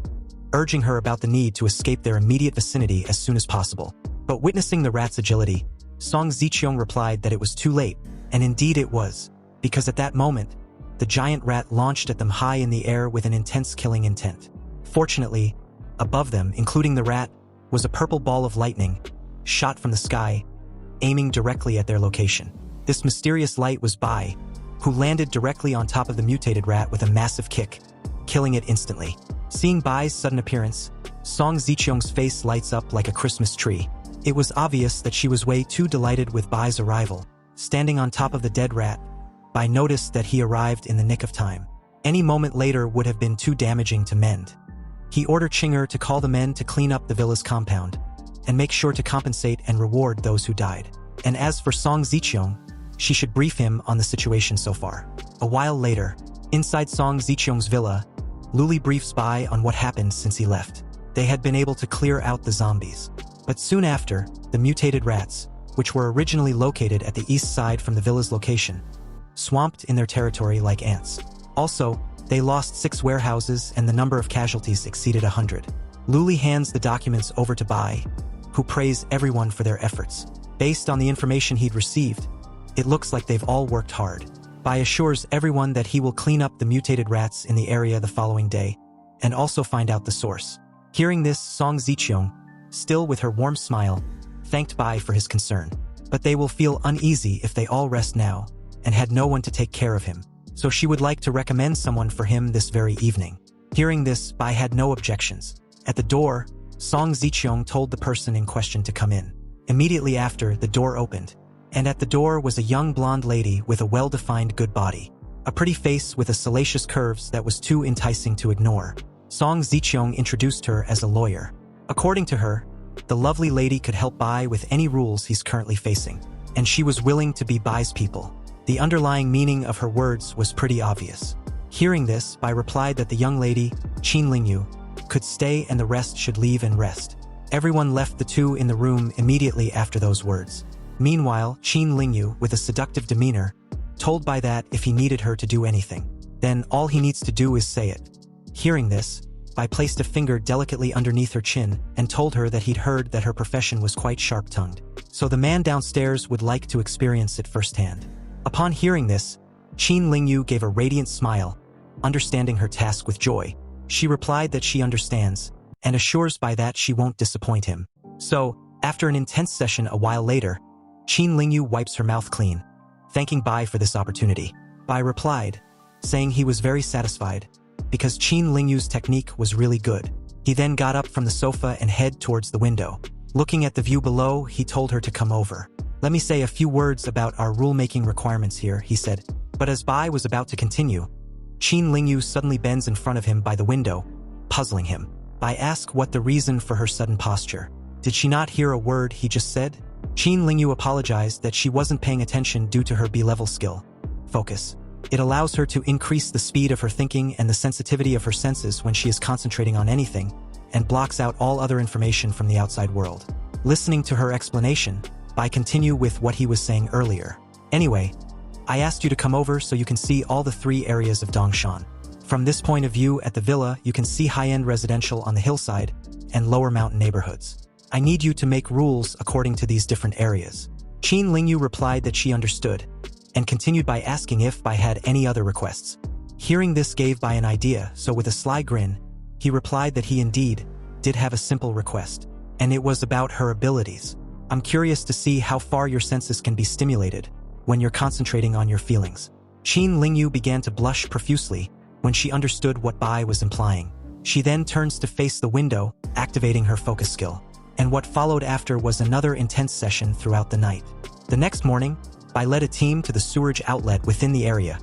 urging her about the need to escape their immediate vicinity as soon as possible. But witnessing the rat's agility, Song Ziqiong replied that it was too late, and indeed it was, because at that moment, the giant rat launched at them high in the air with an intense killing intent. Fortunately, above them, including the rat, was a purple ball of lightning, shot from the sky, aiming directly at their location. This mysterious light was Bai, who landed directly on top of the mutated rat with a massive kick, killing it instantly. Seeing Bai's sudden appearance, Song Ziqiong's face lights up like a Christmas tree. It was obvious that she was way too delighted with Bai's arrival. Standing on top of the dead rat, Bai noticed that he arrived in the nick of time. Any moment later would have been too damaging to mend. He ordered Chinger to call the men to clean up the villa's compound, and make sure to compensate and reward those who died. And as for Song Ziqiong, she should brief him on the situation so far. A while later, inside Song Ziqiong's villa, Luli briefs Bai on what happened since he left. They had been able to clear out the zombies. But soon after, the mutated rats, which were originally located at the east side from the villa's location, swamped in their territory like ants. Also, they lost 6 warehouses and the number of casualties exceeded 100. Luli hands the documents over to Bai, who praised everyone for their efforts. Based on the information he'd received, it looks like they've all worked hard. Bai assures everyone that he will clean up the mutated rats in the area the following day, and also find out the source. Hearing this, Song Ziqiong, still with her warm smile, thanked Bai for his concern. But they will feel uneasy if they all rest now, and had no one to take care of him, so she would like to recommend someone for him this very evening. Hearing this, Bai had no objections. At the door, Song Ziqiong told the person in question to come in. Immediately after, the door opened, and at the door was a young blonde lady with a well-defined good body, a pretty face with a salacious curves that was too enticing to ignore. Song Ziqiong introduced her as a lawyer. According to her, the lovely lady could help Bai with any rules he's currently facing, and she was willing to be Bai's people. The underlying meaning of her words was pretty obvious. Hearing this, Bai replied that the young lady, Qin Lingyu, could stay and the rest should leave and rest. Everyone left the 2 in the room immediately after those words. Meanwhile, Qin Lingyu, with a seductive demeanor, told Bai that if he needed her to do anything, then all he needs to do is say it. Hearing this, Bai placed a finger delicately underneath her chin and told her that he'd heard that her profession was quite sharp-tongued, so the man downstairs would like to experience it firsthand. Upon hearing this, Qin Lingyu gave a radiant smile, understanding her task with joy. She replied that she understands, and assures Bai that she won't disappoint him. So, after an intense session a while later, Qin Lingyu wipes her mouth clean, thanking Bai for this opportunity. Bai replied, saying he was very satisfied, because Qin Lingyu's technique was really good. He then got up from the sofa and head towards the window. Looking at the view below, he told her to come over. "Let me say a few words about our rule-making requirements here," he said. But as Bai was about to continue, Qin Lingyu suddenly bends in front of him by the window, puzzling him. Bai asked what the reason for her sudden posture. Did she not hear a word he just said? Qin Lingyu apologized that she wasn't paying attention due to her B-level skill. Focus. It allows her to increase the speed of her thinking and the sensitivity of her senses when she is concentrating on anything, and blocks out all other information from the outside world. Listening to her explanation, Bai continued with what he was saying earlier. "Anyway, I asked you to come over so you can see all the 3 areas of Dongshan. From this point of view at the villa, you can see high-end residential on the hillside and lower mountain neighborhoods. I need you to make rules according to these different areas." Qin Lingyu replied that she understood, and continued by asking if Bai had any other requests. Hearing this gave Bai an idea, so with a sly grin, he replied that he indeed did have a simple request, and it was about her abilities. "I'm curious to see how far your senses can be stimulated when you're concentrating on your feelings." Qin Lingyu began to blush profusely when she understood what Bai was implying. She then turns to face the window, activating her focus skill. And what followed after was another intense session throughout the night. The next morning, Bai led a team to the sewerage outlet within the area.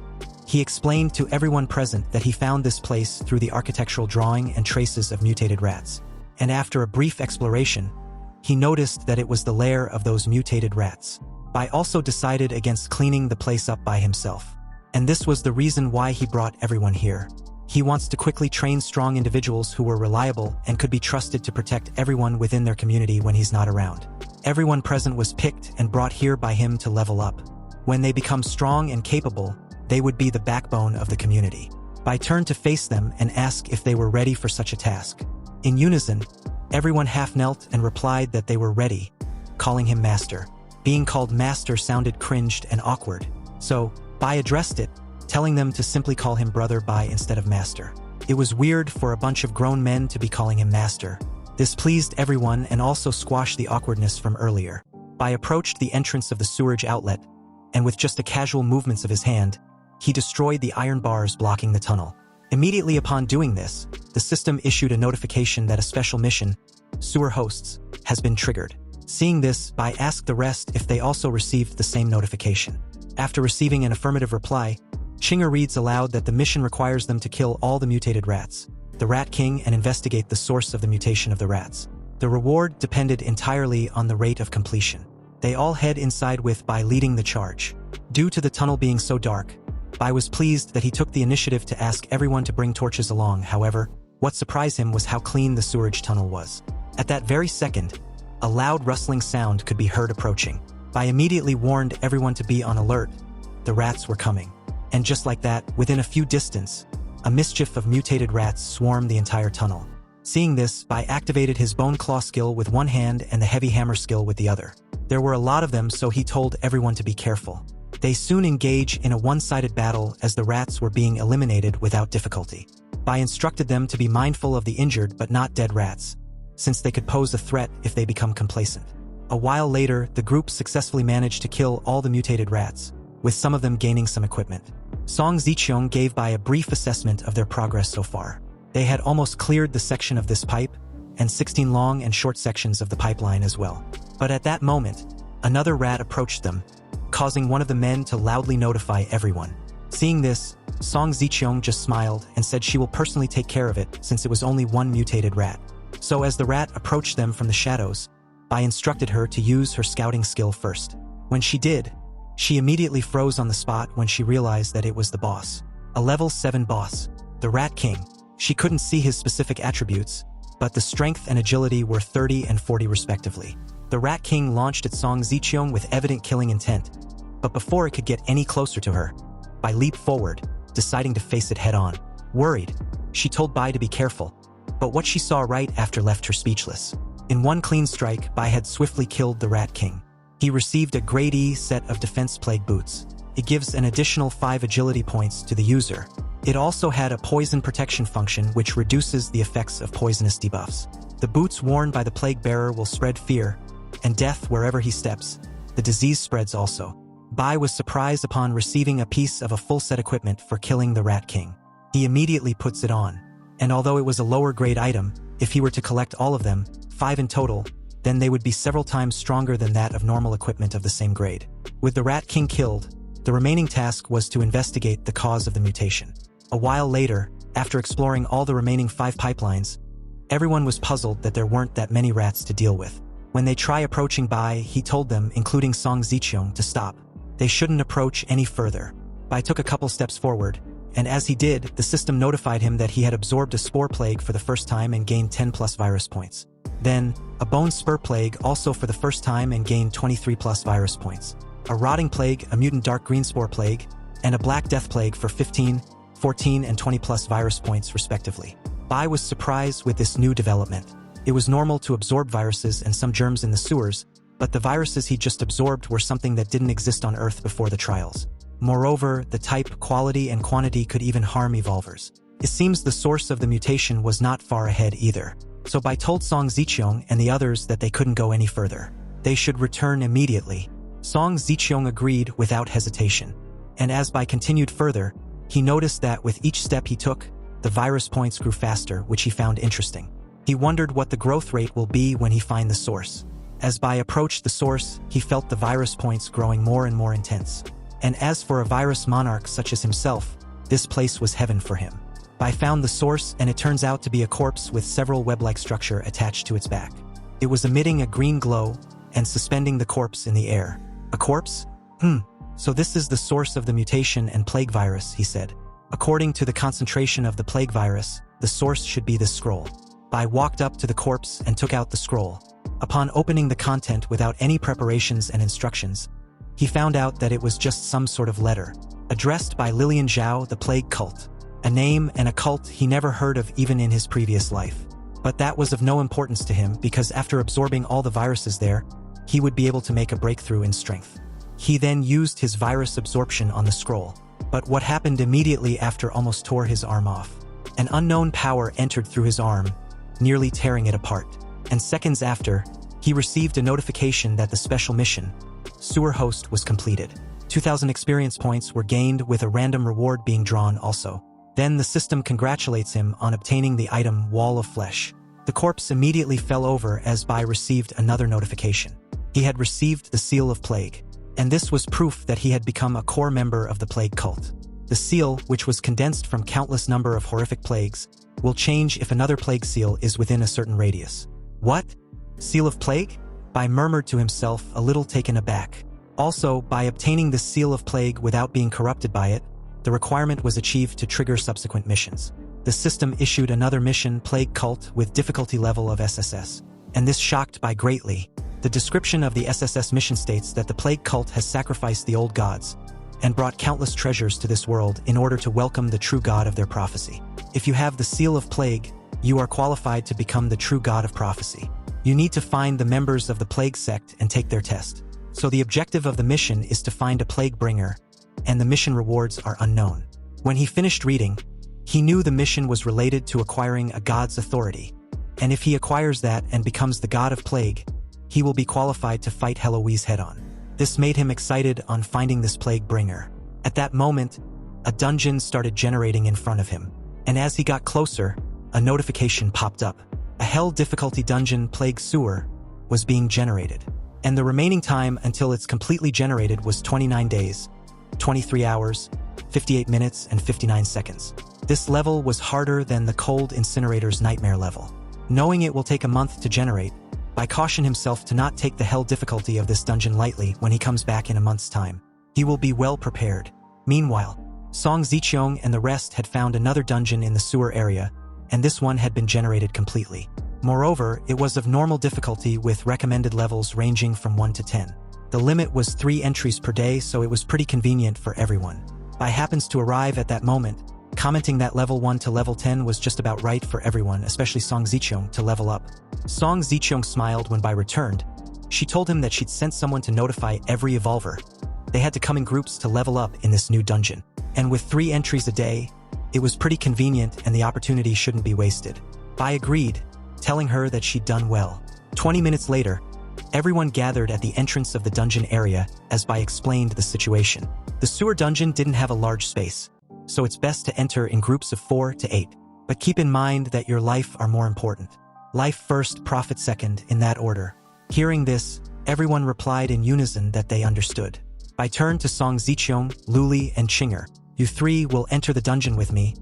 He explained to everyone present that he found this place through the architectural drawing and traces of mutated rats. And after a brief exploration, he noticed that it was the lair of those mutated rats. Bai also decided against cleaning the place up by himself. And this was the reason why he brought everyone here. He wants to quickly train strong individuals who were reliable and could be trusted to protect everyone within their community when he's not around. Everyone present was picked and brought here by him to level up. When they become strong and capable, they would be the backbone of the community. Bai turned to face them and asked if they were ready for such a task. In unison, everyone half-knelt and replied that they were ready, calling him Master. Being called Master sounded cringed and awkward, so Bai addressed it, telling them to simply call him Brother Bai instead of Master. It was weird for a bunch of grown men to be calling him Master. This pleased everyone and also squashed the awkwardness from earlier. Bai approached the entrance of the sewerage outlet, and with just a casual movements of his hand, he destroyed the iron bars blocking the tunnel. Immediately upon doing this, the system issued a notification that a special mission, Sewer Hosts, has been triggered. Seeing this, Bai asked the rest if they also received the same notification. After receiving an affirmative reply, Chinger reads aloud that the mission requires them to kill all the mutated rats, the Rat King, and investigate the source of the mutation of the rats. The reward depended entirely on the rate of completion. They all head inside with Bai leading the charge. Due to the tunnel being so dark, Bai was pleased that he took the initiative to ask everyone to bring torches along. However, what surprised him was how clean the sewerage tunnel was. At that very second, a loud rustling sound could be heard approaching. Bai immediately warned everyone to be on alert. The rats were coming. And just like that, within a few distance, a mischief of mutated rats swarmed the entire tunnel. Seeing this, Bai activated his bone claw skill with one hand and the heavy hammer skill with the other. There were a lot of them, so he told everyone to be careful. They soon engage in a one-sided battle as the rats were being eliminated without difficulty. Bai instructed them to be mindful of the injured but not dead rats, since they could pose a threat if they become complacent. A while later, the group successfully managed to kill all the mutated rats, with some of them gaining some equipment. Song Ziqiong gave Bai a brief assessment of their progress so far. They had almost cleared the section of this pipe, and 16 long and short sections of the pipeline as well. But at that moment, another rat approached them, causing one of the men to loudly notify everyone. Seeing this, Song Ziqiong just smiled and said she will personally take care of it since it was only one mutated rat. So as the rat approached them from the shadows, Bai instructed her to use her scouting skill first. When she did, she immediately froze on the spot when she realized that it was the boss. A level 7 boss, the Rat King. She couldn't see his specific attributes, but the strength and agility were 30 and 40 respectively. The Rat King launched at Song Zicheong with evident killing intent, but before it could get any closer to her, Bai leaped forward, deciding to face it head-on. Worried, she told Bai to be careful, but what she saw right after left her speechless. In one clean strike, Bai had swiftly killed the Rat King. He received a Grade E set of Defense Plague Boots. It gives an additional 5 agility points to the user. It also had a poison protection function which reduces the effects of poisonous debuffs. The boots worn by the Plague Bearer will spread fear and death wherever he steps. The disease spreads also. Bai was surprised upon receiving a piece of a full set equipment for killing the Rat King. He immediately puts it on, and although it was a lower grade item, if he were to collect all of them, 5 in total, then they would be several times stronger than that of normal equipment of the same grade. With the Rat King killed, the remaining task was to investigate the cause of the mutation. A while later, after exploring all the remaining 5 pipelines, everyone was puzzled that there weren't that many rats to deal with. When they try approaching Bai, he told them, including Song Zicheong, to stop. They shouldn't approach any further. Bai took a couple steps forward, and as he did, the system notified him that he had absorbed a spore plague for the first time and gained 10 plus virus points. Then, a bone spur plague also for the first time and gained 23 plus virus points. A rotting plague, a mutant dark green spore plague, and a black death plague for 15, 14 and 20 plus virus points respectively. Bai was surprised with this new development. It was normal to absorb viruses and some germs in the sewers, but the viruses he just absorbed were something that didn't exist on Earth before the trials. Moreover, the type, quality and quantity could even harm evolvers. It seems the source of the mutation was not far ahead either. So Bai told Song Zicheong and the others that they couldn't go any further. They should return immediately. Song Zicheong agreed without hesitation. And as Bai continued further, he noticed that with each step he took, the virus points grew faster, which he found interesting. He wondered what the growth rate will be when he finds the source. As Bai approached the source, he felt the virus points growing more and more intense. And as for a virus monarch such as himself, this place was heaven for him. Bai found the source, and it turns out to be a corpse with several web-like structure attached to its back. It was emitting a green glow and suspending the corpse in the air. A corpse? So this is the source of the mutation and plague virus, he said. According to the concentration of the plague virus, the source should be this scroll. Bai walked up to the corpse and took out the scroll. Upon opening the content without any preparations and instructions, he found out that it was just some sort of letter, addressed by Lilian Zhao, the Plague Cult. A name and a cult he never heard of even in his previous life. But that was of no importance to him because after absorbing all the viruses there, he would be able to make a breakthrough in strength. He then used his virus absorption on the scroll. But what happened immediately after almost tore his arm off? An unknown power entered through his arm, nearly tearing it apart. And seconds after, he received a notification that the special mission, Sewer Host, was completed. 2,000 experience points were gained with a random reward being drawn also. Then the system congratulates him on obtaining the item Wall of Flesh. The corpse immediately fell over as Bai received another notification. He had received the Seal of Plague, and this was proof that he had become a core member of the Plague Cult. The seal, which was condensed from countless number of horrific plagues, will change if another plague seal is within a certain radius. What? Seal of Plague? Bai murmured to himself, a little taken aback. Also, by obtaining the Seal of Plague without being corrupted by it, the requirement was achieved to trigger subsequent missions. The system issued another mission, Plague Cult, with difficulty level of SSS. And this shocked Bai greatly. The description of the SSS mission states that the Plague Cult has sacrificed the old gods and brought countless treasures to this world in order to welcome the true god of their prophecy. If you have the Seal of Plague, you are qualified to become the true god of prophecy. You need to find the members of the Plague sect and take their test. So the objective of the mission is to find a Plague bringer, and the mission rewards are unknown. When he finished reading, he knew the mission was related to acquiring a god's authority, and if he acquires that and becomes the god of Plague, he will be qualified to fight Heloise head-on. This made him excited on finding this Plague bringer. At that moment, a dungeon started generating in front of him, and as he got closer, a notification popped up. A Hell difficulty dungeon Plague Sewer was being generated, and the remaining time until it's completely generated was 29 days, 23 hours, 58 minutes, and 59 seconds. This level was harder than the Cold Incinerator's Nightmare level. Knowing it will take a month to generate, Bai cautioned himself to not take the Hell difficulty of this dungeon lightly when he comes back in a month's time. He will be well prepared. Meanwhile, Song Zicheong and the rest had found another dungeon in the sewer area, and this one had been generated completely. Moreover, it was of normal difficulty with recommended levels ranging from 1 to 10. The limit was 3 entries per day, so it was pretty convenient for everyone. Bai happens to arrive at that moment, commenting that level 1 to level 10 was just about right for everyone, especially Song Zicheong, to level up. Song Zicheong smiled when Bai returned. She told him that she'd sent someone to notify every evolver. They had to come in groups to level up in this new dungeon. And with 3 entries a day, it was pretty convenient and the opportunity shouldn't be wasted. Bai agreed, telling her that she'd done well. 20 minutes later, everyone gathered at the entrance of the dungeon area as Bai explained the situation. The sewer dungeon didn't have a large space, so it's best to enter in groups of 4 to 8. But keep in mind that your life are more important. Life first, profit second, in that order. Hearing this, everyone replied in unison that they understood. Bai turned to Song Zicheong, Luli, and Chinger. You 3 will enter the dungeon with me,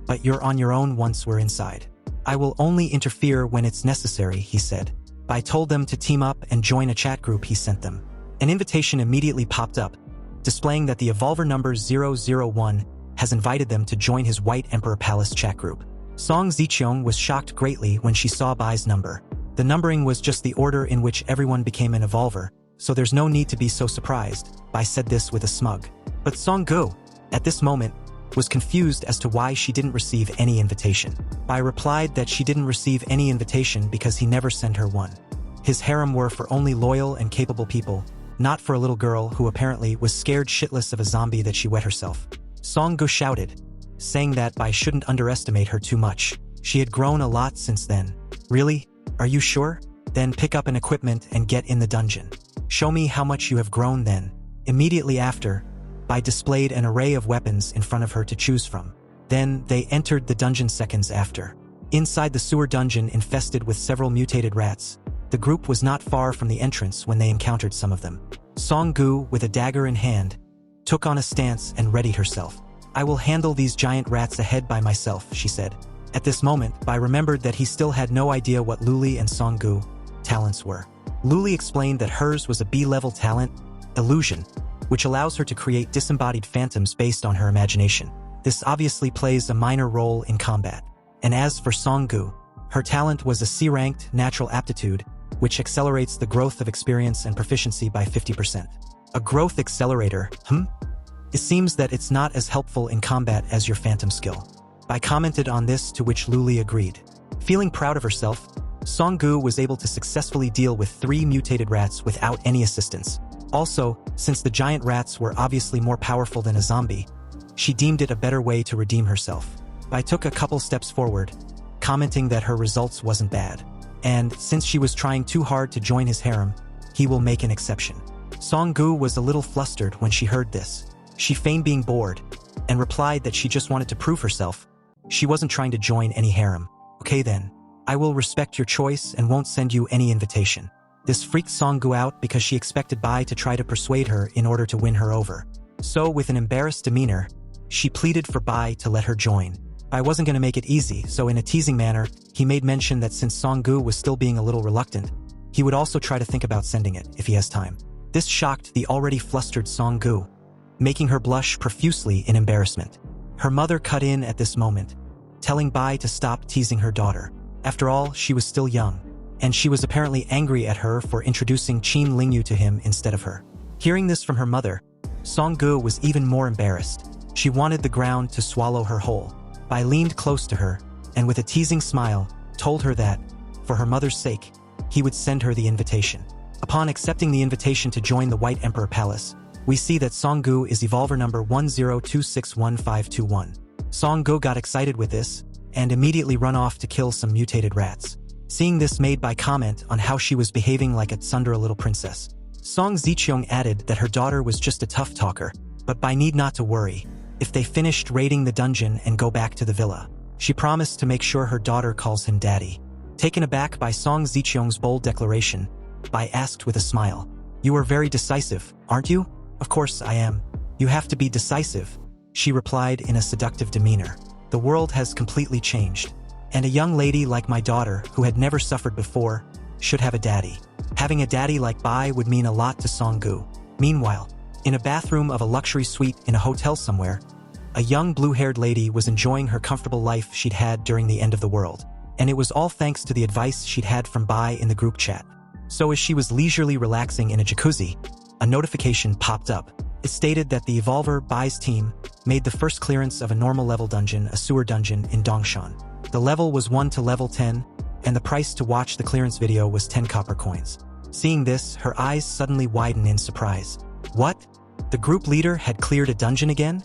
but you're on your own once we're inside. I will only interfere when it's necessary, he said. Bai told them to team up and join a chat group he sent them. An invitation immediately popped up, displaying that the evolver number 001 has invited them to join his White Emperor Palace chat group. Song Zicheong was shocked greatly when she saw Bai's number. The numbering was just the order in which everyone became an evolver, so there's no need to be so surprised. Bai said this with a smug. But Song Gu, at this moment, was confused as to why she didn't receive any invitation. Bai replied that she didn't receive any invitation because he never sent her one. His harem were for only loyal and capable people, not for a little girl who apparently was scared shitless of a zombie that she wet herself. Song Gu shouted, saying that Bai shouldn't underestimate her too much. She had grown a lot since then. Really? Are you sure? Then pick up an equipment and get in the dungeon. Show me how much you have grown then. Immediately after, Bai displayed an array of weapons in front of her to choose from. Then, they entered the dungeon seconds after. Inside the sewer dungeon infested with several mutated rats, the group was not far from the entrance when they encountered some of them. Song Gu, with a dagger in hand, took on a stance and readied herself. I will handle these giant rats ahead by myself, she said. At this moment, Bai remembered that he still had no idea what Luli and Song Gu talents were. Luli explained that hers was a B-level talent, illusion, which allows her to create disembodied phantoms based on her imagination. This obviously plays a minor role in combat. And as for Song Gu, her talent was a C-ranked natural aptitude, which accelerates the growth of experience and proficiency by 50%. A growth accelerator, It seems that it's not as helpful in combat as your phantom skill. Bai commented on this, to which Luli agreed. Feeling proud of herself, Song Gu was able to successfully deal with 3 mutated rats without any assistance. Also, since the giant rats were obviously more powerful than a zombie, she deemed it a better way to redeem herself. Bai took a couple steps forward, commenting that her results wasn't bad. And, since she was trying too hard to join his harem, he will make an exception. Song Gu was a little flustered when she heard this. She feigned being bored, and replied that she just wanted to prove herself. She wasn't trying to join any harem. Okay then, I will respect your choice and won't send you any invitation. This freaked Song Gu out because she expected Bai to try to persuade her in order to win her over. So, with an embarrassed demeanor, she pleaded for Bai to let her join. Bai wasn't going to make it easy, so in a teasing manner, he made mention that since Song Gu was still being a little reluctant, he would also try to think about sending it, if he has time. This shocked the already flustered Song Gu, making her blush profusely in embarrassment. Her mother cut in at this moment, telling Bai to stop teasing her daughter. After all, she was still young, and she was apparently angry at her for introducing Qin Lingyu to him instead of her. Hearing this from her mother, Song Gu was even more embarrassed. She wanted the ground to swallow her whole. Bai leaned close to her, and with a teasing smile, told her that, for her mother's sake, he would send her the invitation. Upon accepting the invitation to join the White Emperor Palace, we see that Song Gu is evolver number 10261521. Song Gu got excited with this, and immediately run off to kill some mutated rats. Seeing this made Bai comment on how she was behaving like a tsundere little princess. Song Zicheong added that her daughter was just a tough talker, but Bai need not to worry. If they finished raiding the dungeon and go back to the villa, she promised to make sure her daughter calls him daddy. Taken aback by Song Zicheong's bold declaration, Bai asked with a smile, "You are very decisive, aren't you?" "Of course I am. You have to be decisive," she replied in a seductive demeanor. "The world has completely changed, and a young lady like my daughter, who had never suffered before, should have a daddy." Having a daddy like Bai would mean a lot to Song Gu. Meanwhile, in a bathroom of a luxury suite in a hotel somewhere, a young blue-haired lady was enjoying her comfortable life she'd had during the end of the world. and it was all thanks to the advice she'd had from Bai in the group chat. So as she was leisurely relaxing in a jacuzzi, a notification popped up. It stated that the Evolver Bai's team made the first clearance of a normal level dungeon, a sewer dungeon in Dongshan. The level was 1 to level 10, and the price to watch the clearance video was 10 copper coins. Seeing this, her eyes suddenly widen in surprise. What? The group leader had cleared a dungeon again?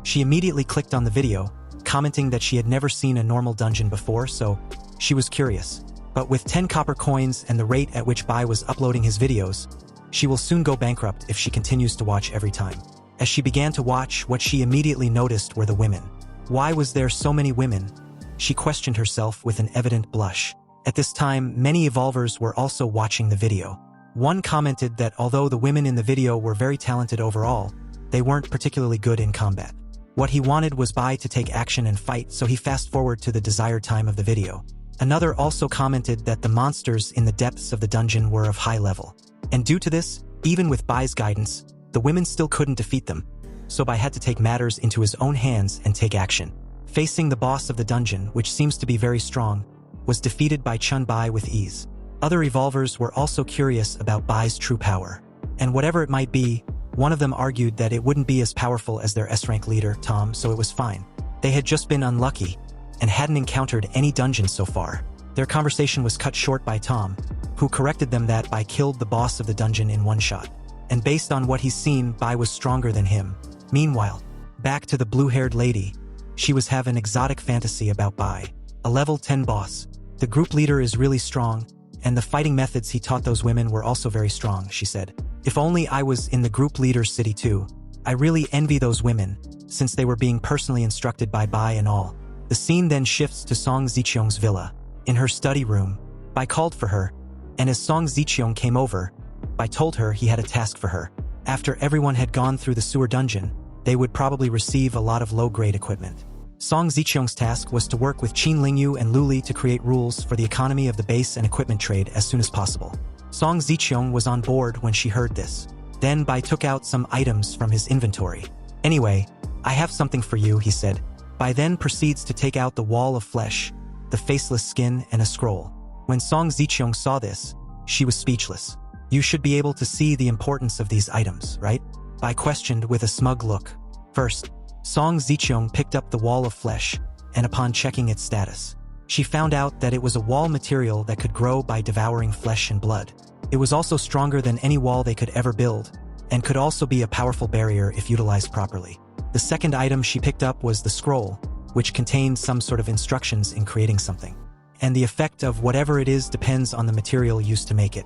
She immediately clicked on the video, commenting that she had never seen a normal dungeon before, so she was curious. But with 10 copper coins and the rate at which Bai was uploading his videos, she will soon go bankrupt if she continues to watch every time. As she began to watch, what she immediately noticed were the women. Why was there so many women? She questioned herself with an evident blush. At this time, many evolvers were also watching the video. One commented that although the women in the video were very talented overall, they weren't particularly good in combat. What he wanted was Bai to take action and fight, so he fast-forwarded to the desired time of the video. Another also commented that the monsters in the depths of the dungeon were of high level. And due to this, even with Bai's guidance, the women still couldn't defeat them, so Bai had to take matters into his own hands and take action. Facing the boss of the dungeon, which seems to be very strong, was defeated by Chen Bai with ease. Other evolvers were also curious about Bai's true power. And whatever it might be, one of them argued that it wouldn't be as powerful as their S-rank leader, Tom, so it was fine. They had just been unlucky and hadn't encountered any dungeons so far. Their conversation was cut short by Tom, who corrected them that Bai killed the boss of the dungeon in one shot. And based on what he's seen, Bai was stronger than him. Meanwhile, back to the blue-haired lady, she was having an exotic fantasy about Bai, a level 10 boss. The group leader is really strong, and the fighting methods he taught those women were also very strong, she said. If only I was in the group leader's city too. I really envy those women, since they were being personally instructed by Bai and all. The scene then shifts to Song Ziqiong's villa. In her study room, Bai called for her, and as Song Ziqiong came over, Bai told her he had a task for her. After everyone had gone through the sewer dungeon, they would probably receive a lot of low-grade equipment. Song Ziqiong's task was to work with Qin Lingyu and Luli to create rules for the economy of the base and equipment trade as soon as possible. Song Ziqiong was on board when she heard this. Then Bai took out some items from his inventory. Anyway, I have something for you, he said. Bai then proceeds to take out the wall of flesh, the faceless skin, and a scroll. When Song Ziqiong saw this, she was speechless. You should be able to see the importance of these items, right? Bai questioned with a smug look. First, Song Ziqiong picked up the wall of flesh, and upon checking its status, she found out that it was a wall material that could grow by devouring flesh and blood. It was also stronger than any wall they could ever build, and could also be a powerful barrier if utilized properly. The second item she picked up was the scroll, which contained some sort of instructions in creating something. And the effect of whatever it is depends on the material used to make it.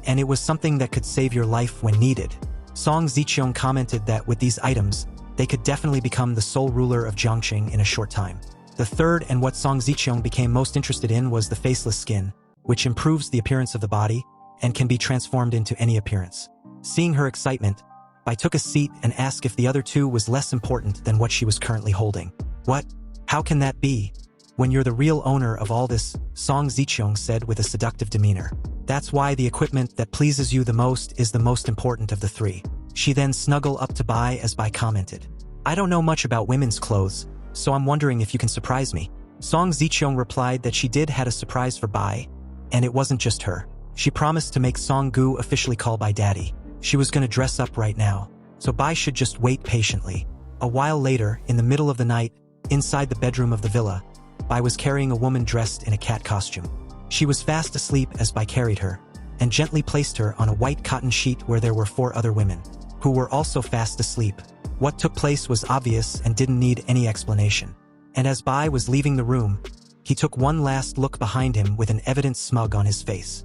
And it was something that could save your life when needed. Song Ziqiong commented that with these items, they could definitely become the sole ruler of Jiangqing in a short time. The third, and what Song Ziqiong became most interested in, was the faceless skin, which improves the appearance of the body and can be transformed into any appearance. Seeing her excitement, Bai took a seat and asked if the other two was less important than what she was currently holding. What? How can that be? When you're the real owner of all this, Song Ziqiong said with a seductive demeanor. That's why the equipment that pleases you the most is the most important of the three. She then snuggled up to Bai as Bai commented. I don't know much about women's clothes, so I'm wondering if you can surprise me. Song Ziqiong replied that she did had a surprise for Bai, and it wasn't just her. She promised to make Song Gu officially call Bai daddy. She was gonna dress up right now, so Bai should just wait patiently. A while later, in the middle of the night, inside the bedroom of the villa, Bai was carrying a woman dressed in a cat costume. She was fast asleep as Bai carried her, and gently placed her on a white cotton sheet where there were 4 other women, who were also fast asleep. What took place was obvious and didn't need any explanation. And as Bai was leaving the room, he took one last look behind him with an evident smug on his face.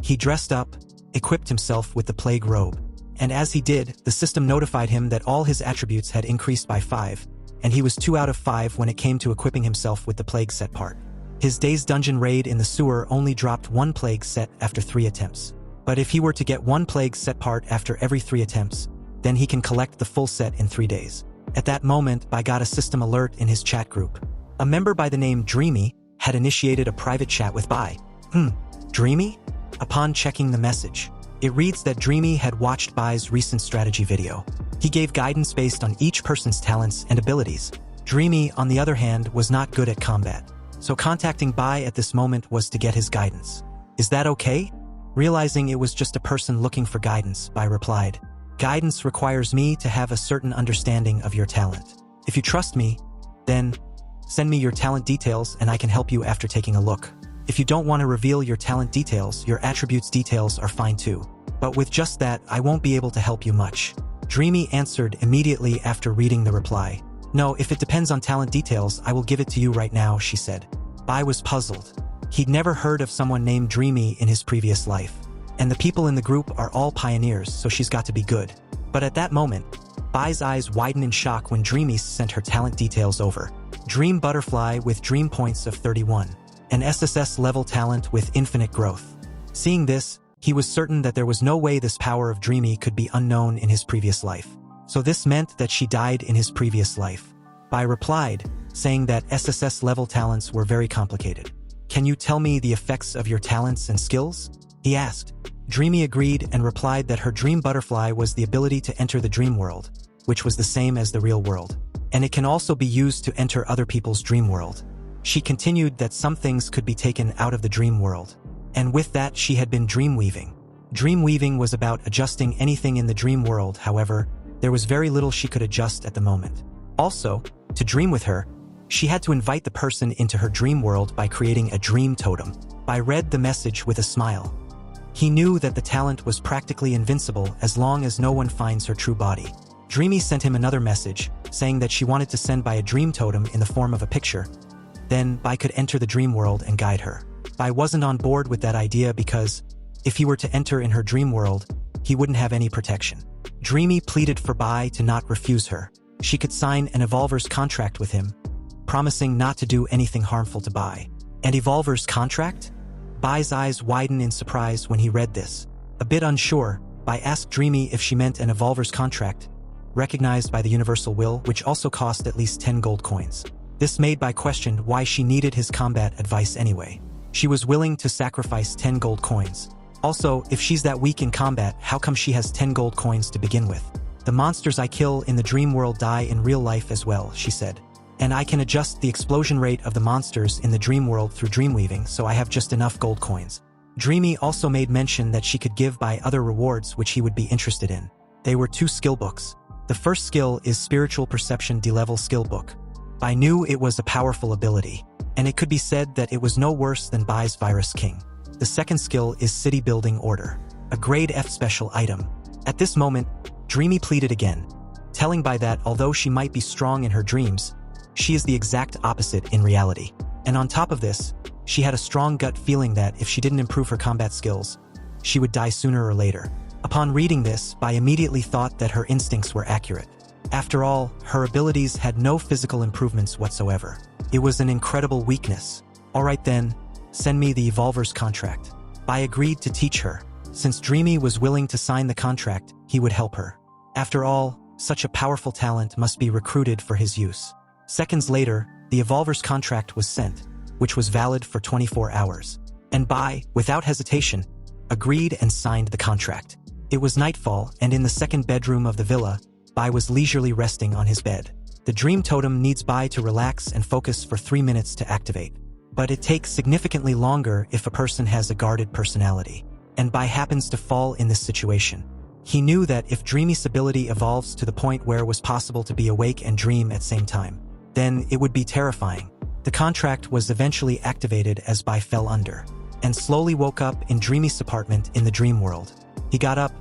He dressed up, equipped himself with the plague robe, and as he did, the system notified him that all his attributes had increased by 5, and he was 2 out of 5 when it came to equipping himself with the plague set part. His day's dungeon raid in the sewer only dropped 1 plague set after 3 attempts. But if he were to get 1 plague set part after every 3 attempts, then he can collect the full set in 3 days. At that moment, Bai got a system alert in his chat group. A member by the name Dreamy had initiated a private chat with Bai. Dreamy? Upon checking the message, it reads that Dreamy had watched Bai's recent strategy video. He gave guidance based on each person's talents and abilities. Dreamy, on the other hand, was not good at combat. So contacting Bai at this moment was to get his guidance. Is that okay? Realizing it was just a person looking for guidance, Bai replied, guidance requires me to have a certain understanding of your talent. If you trust me, then send me your talent details and I can help you after taking a look. If you don't want to reveal your talent details, your attributes details are fine too. But with just that, I won't be able to help you much. Dreamy answered immediately after reading the reply. No, if it depends on talent details, I will give it to you right now, she said. Bai was puzzled. He'd never heard of someone named Dreamy in his previous life. And the people in the group are all pioneers, so she's got to be good. But at that moment, Bai's eyes widened in shock when Dreamy sent her talent details over. Dream Butterfly with dream points of 31. An SSS-level talent with infinite growth. Seeing this, he was certain that there was no way this power of Dreamy could be unknown in his previous life. So this meant that she died in his previous life. Bai replied, saying that SSS-level talents were very complicated. Can you tell me the effects of your talents and skills? He asked. Dreamy agreed and replied that her dream butterfly was the ability to enter the dream world, which was the same as the real world. And it can also be used to enter other people's dream world. She continued that some things could be taken out of the dream world. And with that she had been dream weaving. Dream weaving was about adjusting anything in the dream world, however, there was very little she could adjust at the moment. Also, to dream with her, she had to invite the person into her dream world by creating a dream totem. Bai read the message with a smile. He knew that the talent was practically invincible as long as no one finds her true body. Dreamy sent him another message, saying that she wanted to send Bai a dream totem in the form of a picture. Then Bai could enter the dream world and guide her. Bai wasn't on board with that idea because, if he were to enter in her dream world, he wouldn't have any protection. Dreamy pleaded for Bai to not refuse her. She could sign an Evolver's contract with him, promising not to do anything harmful to Bai. An Evolver's contract? Bai's eyes widened in surprise when he read this. A bit unsure, Bai asked Dreamy if she meant an Evolver's contract, recognized by the universal will, which also cost at least 10 gold coins. This made Bai question why she needed his combat advice anyway. She was willing to sacrifice 10 gold coins. Also, if she's that weak in combat, how come she has 10 gold coins to begin with? The monsters I kill in the dream world die in real life as well, she said. And I can adjust the explosion rate of the monsters in the dream world through dreamweaving, so I have just enough gold coins. Dreamy also made mention that she could give Bai other rewards which he would be interested in. They were 2 skill books. The first skill is Spiritual Perception D-level skill book. Bai knew it was a powerful ability, and it could be said that it was no worse than Bai's Virus King. The second skill is City Building Order, a grade F special item. At this moment, Dreamy pleaded again, telling Bai that although she might be strong in her dreams, she is the exact opposite in reality. And on top of this, she had a strong gut feeling that if she didn't improve her combat skills, she would die sooner or later. Upon reading this, Bai immediately thought that her instincts were accurate. After all, her abilities had no physical improvements whatsoever. It was an incredible weakness. Alright then, send me the Evolver's contract. Bai agreed to teach her. Since Dreamy was willing to sign the contract, he would help her. After all, such a powerful talent must be recruited for his use. Seconds later, the Evolver's contract was sent, which was valid for 24 hours. And Bai, without hesitation, agreed and signed the contract. It was nightfall, and in the second bedroom of the villa, Bai was leisurely resting on his bed. The dream totem needs Bai to relax and focus for 3 minutes to activate. But it takes significantly longer if a person has a guarded personality. And Bai happens to fall in this situation. He knew that if Dreamy's ability evolves to the point where it was possible to be awake and dream at the same time, then it would be terrifying. The contract was eventually activated as Bai fell under, and slowly woke up in Dreamy's apartment in the dream world. He got up,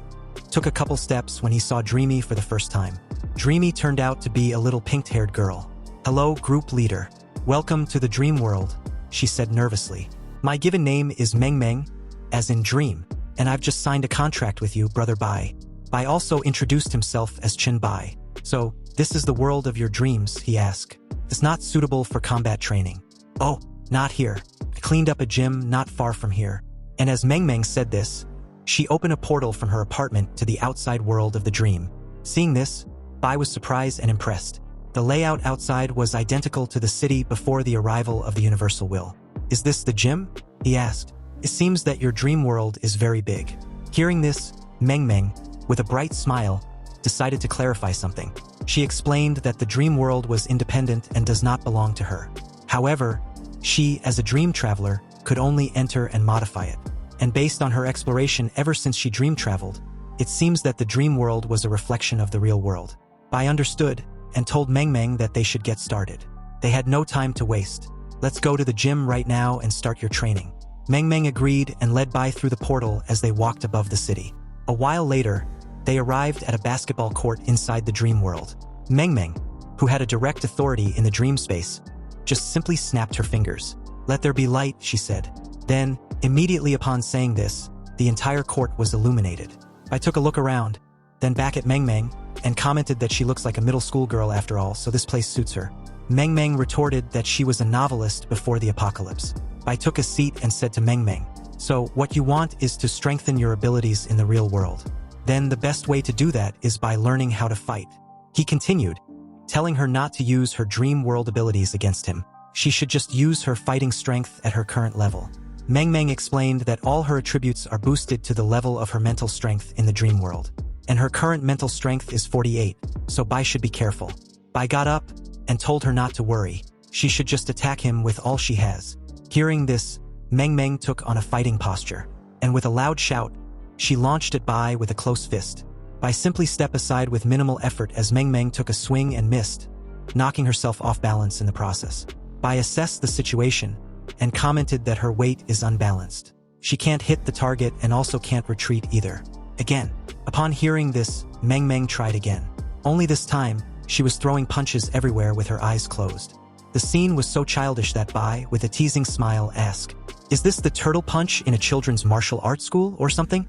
took a couple steps when he saw Dreamy for the first time. Dreamy turned out to be a little pink-haired girl. "Hello, group leader. Welcome to the dream world," she said nervously. "My given name is Meng Meng, as in dream, and I've just signed a contract with you, Brother Bai." Bai also introduced himself as Chen Bai. "So, this is the world of your dreams?" he asked. "It's not suitable for combat training." "Oh, not here. I cleaned up a gym not far from here." And as Meng Meng said this, she opened a portal from her apartment to the outside world of the dream. Seeing this, Bai was surprised and impressed. The layout outside was identical to the city before the arrival of the Universal Will. "Is this the gym?" he asked. "It seems that your dream world is very big." Hearing this, Meng Meng, with a bright smile, decided to clarify something. She explained that the dream world was independent and does not belong to her. However, She, as a dream traveler, could only enter and modify it. And based on her exploration ever since she dream traveled, it seems that the dream world was a reflection of the real world. Bai understood and told Meng Meng that they should get started. They had no time to waste. Let's go to the gym right now and start your training. Meng Meng agreed and led Bai through the portal as they walked above the city. A while later, they arrived at a basketball court inside the dream world. Meng Meng, who had a direct authority in the dream space, just simply snapped her fingers. "Let there be light," she said. Then, immediately upon saying this, the entire court was illuminated. I took a look around, then back at Meng Meng, and commented that she looks like a middle school girl after all, so this place suits her. Meng Meng retorted that she was a novelist before the apocalypse. I took a seat and said to Meng Meng, "So, what you want is to strengthen your abilities in the real world. Then the best way to do that is by learning how to fight." He continued, telling her not to use her dream world abilities against him. She should just use her fighting strength at her current level. Meng Meng explained that all her attributes are boosted to the level of her mental strength in the dream world. And her current mental strength is 48, so Bai should be careful. Bai got up and told her not to worry. She should just attack him with all she has. Hearing this, Meng Meng took on a fighting posture, and with a loud shout, she launched at Bai with a close fist. Bai simply stepped aside with minimal effort as Meng Meng took a swing and missed, knocking herself off balance in the process. Bai assessed the situation and commented that her weight is unbalanced. She can't hit the target and also can't retreat either. Again, upon hearing this, Meng Meng tried again. Only this time, she was throwing punches everywhere with her eyes closed. The scene was so childish that Bai, with a teasing smile, asked, "Is this the turtle punch in a children's martial arts school or something?"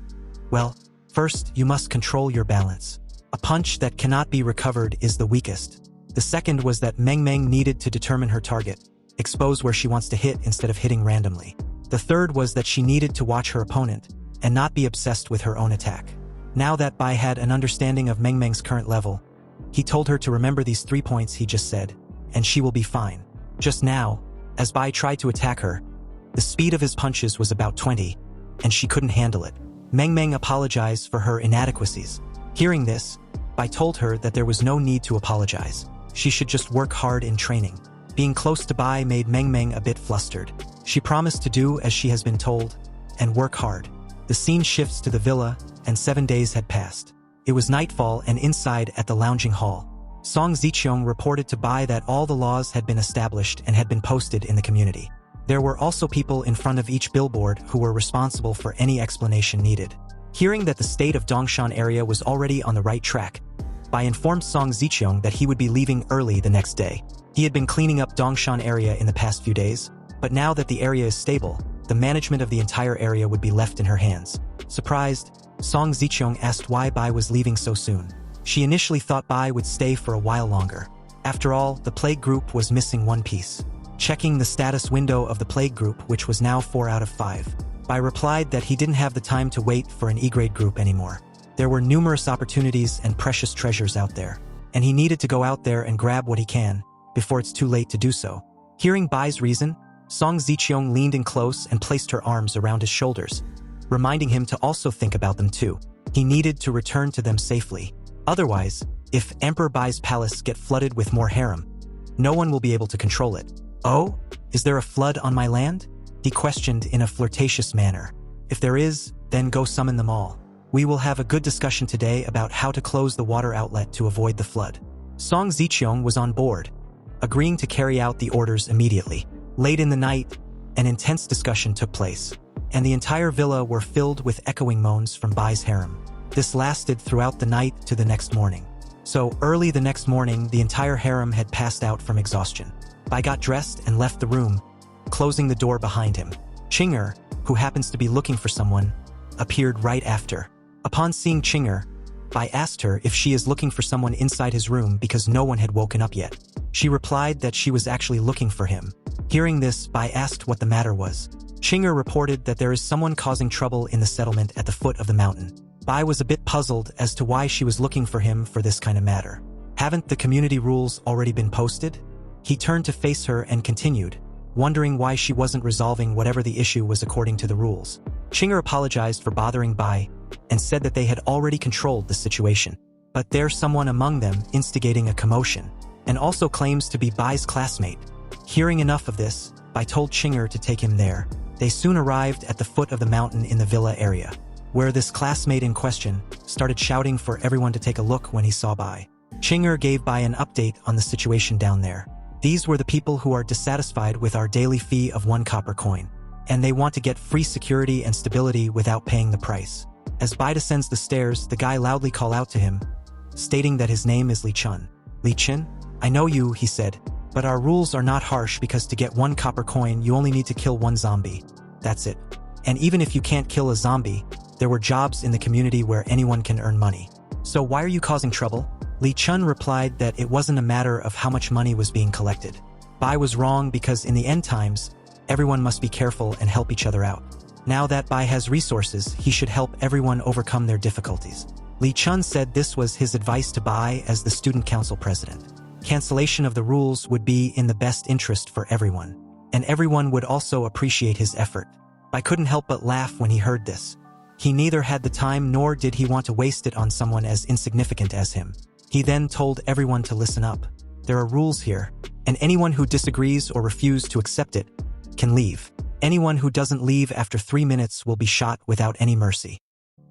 "Well, first, you must control your balance. A punch that cannot be recovered is the weakest." The second was that Meng Meng needed to determine her target, expose where she wants to hit instead of hitting randomly. The third was that she needed to watch her opponent and not be obsessed with her own attack. Now that Bai had an understanding of Meng Meng's current level, he told her to remember these 3 points he just said, and she will be fine. Just now, as Bai tried to attack her, the speed of his punches was about 20, and she couldn't handle it. Meng Meng apologized for her inadequacies. Hearing this, Bai told her that there was no need to apologize. She should just work hard in training. Being close to Bai made Meng Meng a bit flustered. She promised to do as she has been told, and work hard. The scene shifts to the villa, and 7 days had passed. It was nightfall and inside at the lounging hall, Song Ziqiong reported to Bai that all the laws had been established and had been posted in the community. There were also people in front of each billboard who were responsible for any explanation needed. Hearing that the state of Dongshan area was already on the right track, Bai informed Song Ziqiong that he would be leaving early the next day. He had been cleaning up Dongshan area in the past few days, but now that the area is stable, the management of the entire area would be left in her hands. Surprised, Song Ziqiong asked why Bai was leaving so soon. She initially thought Bai would stay for a while longer. After all, the plague group was missing one piece. Checking the status window of the plague group, which was now 4 out of 5, Bai replied that he didn't have the time to wait for an E-grade group anymore. There were numerous opportunities and precious treasures out there, and he needed to go out there and grab what he can, before it's too late to do so. Hearing Bai's reason, Song Ziqiong leaned in close and placed her arms around his shoulders, reminding him to also think about them too. He needed to return to them safely. Otherwise, if Emperor Bai's palace get flooded with more harem, no one will be able to control it. "Oh, is there a flood on my land?" he questioned in a flirtatious manner. "If there is, then go summon them all. We will have a good discussion today about how to close the water outlet to avoid the flood." Song Ziqiong was on board, agreeing to carry out the orders immediately. Late in the night, an intense discussion took place, and the entire villa were filled with echoing moans from Bai's harem. This lasted throughout the night to the next morning. So early the next morning, the entire harem had passed out from exhaustion. Bai got dressed and left the room, closing the door behind him. Chinger, who happens to be looking for someone, appeared right after. Upon seeing Chinger, Bai asked her if she is looking for someone inside his room because no one had woken up yet. She replied that she was actually looking for him. Hearing this, Bai asked what the matter was. Chinger reported that there is someone causing trouble in the settlement at the foot of the mountain. Bai was a bit puzzled as to why she was looking for him for this kind of matter. Haven't the community rules already been posted? He turned to face her and continued, wondering why she wasn't resolving whatever the issue was according to the rules. Chinger apologized for bothering Bai and said that they had already controlled the situation. But there's someone among them instigating a commotion, and also claims to be Bai's classmate. Hearing enough of this, Bai told Chinger to take him there. They soon arrived at the foot of the mountain in the villa area, where this classmate in question started shouting for everyone to take a look when he saw Bai. Chinger gave Bai an update on the situation down there. These were the people who are dissatisfied with our daily fee of 1 copper coin, and they want to get free security and stability without paying the price. As Bai descends the stairs, the guy loudly called out to him, stating that his name is Li Chun. Li Chun? I know you, he said, but our rules are not harsh because to get 1 copper coin you only need to kill 1 zombie. That's it. And even if you can't kill a zombie, there were jobs in the community where anyone can earn money. So why are you causing trouble? Li Chun replied that it wasn't a matter of how much money was being collected. Bai was wrong because in the end times, everyone must be careful and help each other out. Now that Bai has resources, he should help everyone overcome their difficulties. Li Chun said this was his advice to Bai as the student council president. Cancellation of the rules would be in the best interest for everyone, and everyone would also appreciate his effort. Bai couldn't help but laugh when he heard this. He neither had the time nor did he want to waste it on someone as insignificant as him. He then told everyone to listen up. There are rules here, and anyone who disagrees or refuses to accept it can leave. Anyone who doesn't leave after 3 minutes will be shot without any mercy.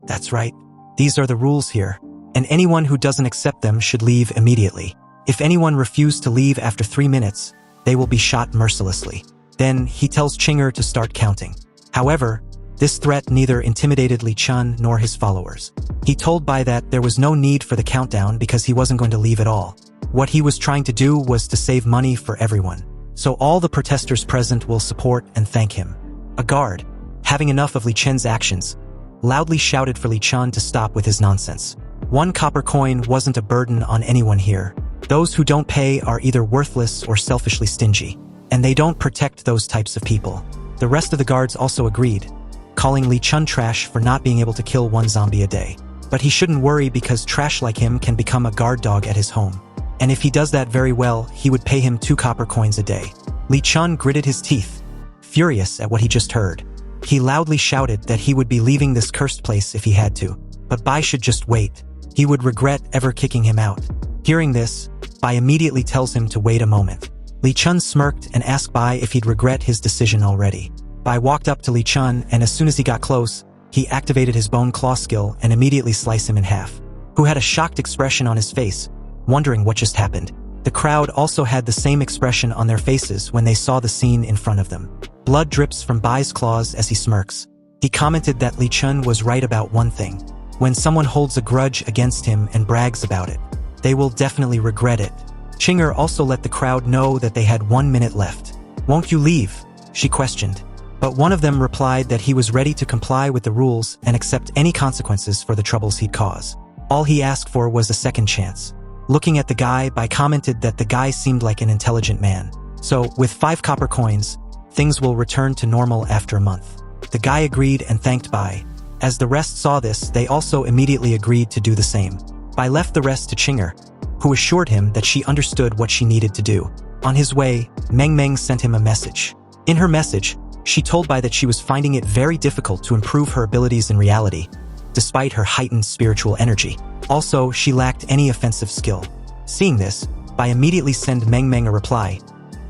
That's right. These are the rules here, and anyone who doesn't accept them should leave immediately. If anyone refuses to leave after 3 minutes, they will be shot mercilessly. Then he tells Chinger to start counting. However, this threat neither intimidated Li Chun nor his followers. He told Bai that there was no need for the countdown because he wasn't going to leave at all. What he was trying to do was to save money for everyone. So all the protesters present will support and thank him. A guard, having enough of Li Chun's actions, loudly shouted for Li Chun to stop with his nonsense. 1 copper coin wasn't a burden on anyone here. Those who don't pay are either worthless or selfishly stingy, and they don't protect those types of people. The rest of the guards also agreed, calling Li Chun trash for not being able to kill 1 zombie a day. But he shouldn't worry because trash like him can become a guard dog at his home. And if he does that very well, he would pay him 2 copper coins a day. Li Chun gritted his teeth, furious at what he just heard. He loudly shouted that he would be leaving this cursed place if he had to. But Bai should just wait. He would regret ever kicking him out. Hearing this, Bai immediately tells him to wait a moment. Li Chun smirked and asked Bai if he'd regret his decision already. Bai walked up to Li Chun, and as soon as he got close, he activated his bone claw skill and immediately sliced him in half. Who had a shocked expression on his face, wondering what just happened. The crowd also had the same expression on their faces when they saw the scene in front of them. Blood drips from Bai's claws as he smirks. He commented that Li Chun was right about one thing. When someone holds a grudge against him and brags about it, they will definitely regret it. Chinger also let the crowd know that they had 1 minute left. Won't you leave? She questioned. But one of them replied that he was ready to comply with the rules and accept any consequences for the troubles he'd cause. All he asked for was a second chance. Looking at the guy, Bai commented that the guy seemed like an intelligent man. So, with 5 copper coins, things will return to normal after a month. The guy agreed and thanked Bai. As the rest saw this, they also immediately agreed to do the same. Bai left the rest to Chinger, who assured him that she understood what she needed to do. On his way, Meng Meng sent him a message. In her message, she told Bai that she was finding it very difficult to improve her abilities in reality, despite her heightened spiritual energy. Also, she lacked any offensive skill. Seeing this, Bai immediately sent Meng Meng a reply,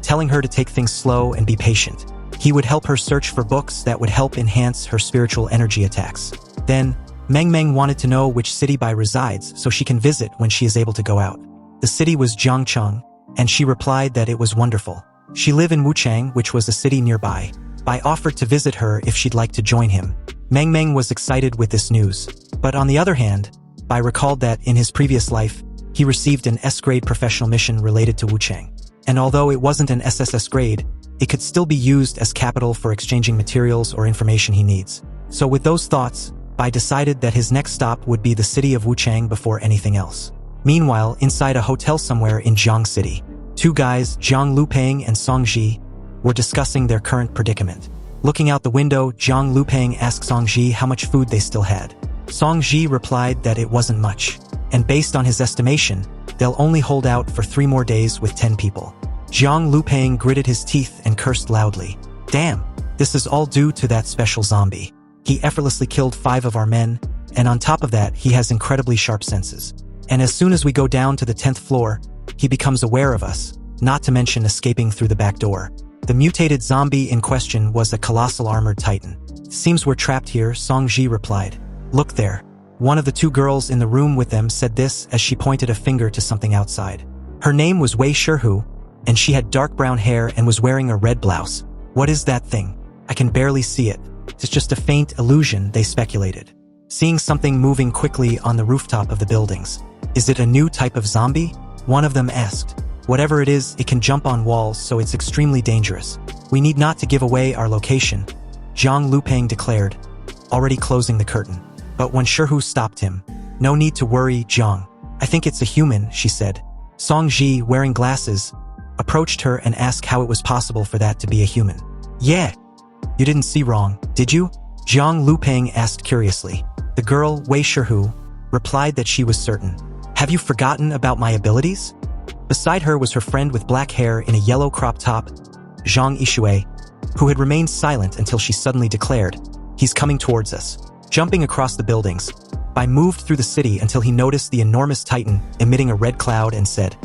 telling her to take things slow and be patient. He would help her search for books that would help enhance her spiritual energy attacks. Then, Meng Meng wanted to know which city Bai resides so she can visit when she is able to go out. The city was Jiangcheng, and she replied that it was wonderful. She lived in Wuchang, which was a city nearby. Bai offered to visit her if she'd like to join him. Meng Meng was excited with this news. But on the other hand, Bai recalled that in his previous life, he received an S-grade professional mission related to Wuchang. And although it wasn't an SSS grade, it could still be used as capital for exchanging materials or information he needs. So with those thoughts, Bai decided that his next stop would be the city of Wuchang before anything else. Meanwhile, inside a hotel somewhere in Jiang City, 2 guys, Zhang Lupeng and Song Ji, were discussing their current predicament. Looking out the window, Zhang Lupeng asked Song Ji how much food they still had. Song Ji replied that it wasn't much, and based on his estimation, they'll only hold out for 3 more days with 10 people. Zhang Lupeng gritted his teeth and cursed loudly. Damn, this is all due to that special zombie. He effortlessly killed 5 of our men, and on top of that, he has incredibly sharp senses. And as soon as we go down to the 10th floor, he becomes aware of us, not to mention escaping through the back door. The mutated zombie in question was a colossal armored titan. "Seems we're trapped here," Song Ji replied. "Look there." One of the two girls in the room with them said this as she pointed a finger to something outside. Her name was Wei Shirhu, and she had dark brown hair and was wearing a red blouse. "What is that thing? I can barely see it. It's just a faint illusion," they speculated. Seeing something moving quickly on the rooftop of the buildings. "Is it a new type of zombie?" one of them asked. "Whatever it is, it can jump on walls, so it's extremely dangerous. We need not to give away our location," Zhang Lupeng declared, already closing the curtain. But when Shirhu stopped him, "No need to worry, Zhang. I think it's a human," she said. Song Ji, wearing glasses, approached her and asked how it was possible for that to be a human. "Yeah. You didn't see wrong, did you?" Zhang Lupeng asked curiously. The girl, Wei Shirhu, replied that she was certain. "Have you forgotten about my abilities?" Beside her was her friend with black hair in a yellow crop top, Zhang Yixue, who had remained silent until she suddenly declared, "He's coming towards us." Jumping across the buildings, Bai moved through the city until he noticed the enormous titan emitting a red cloud and said,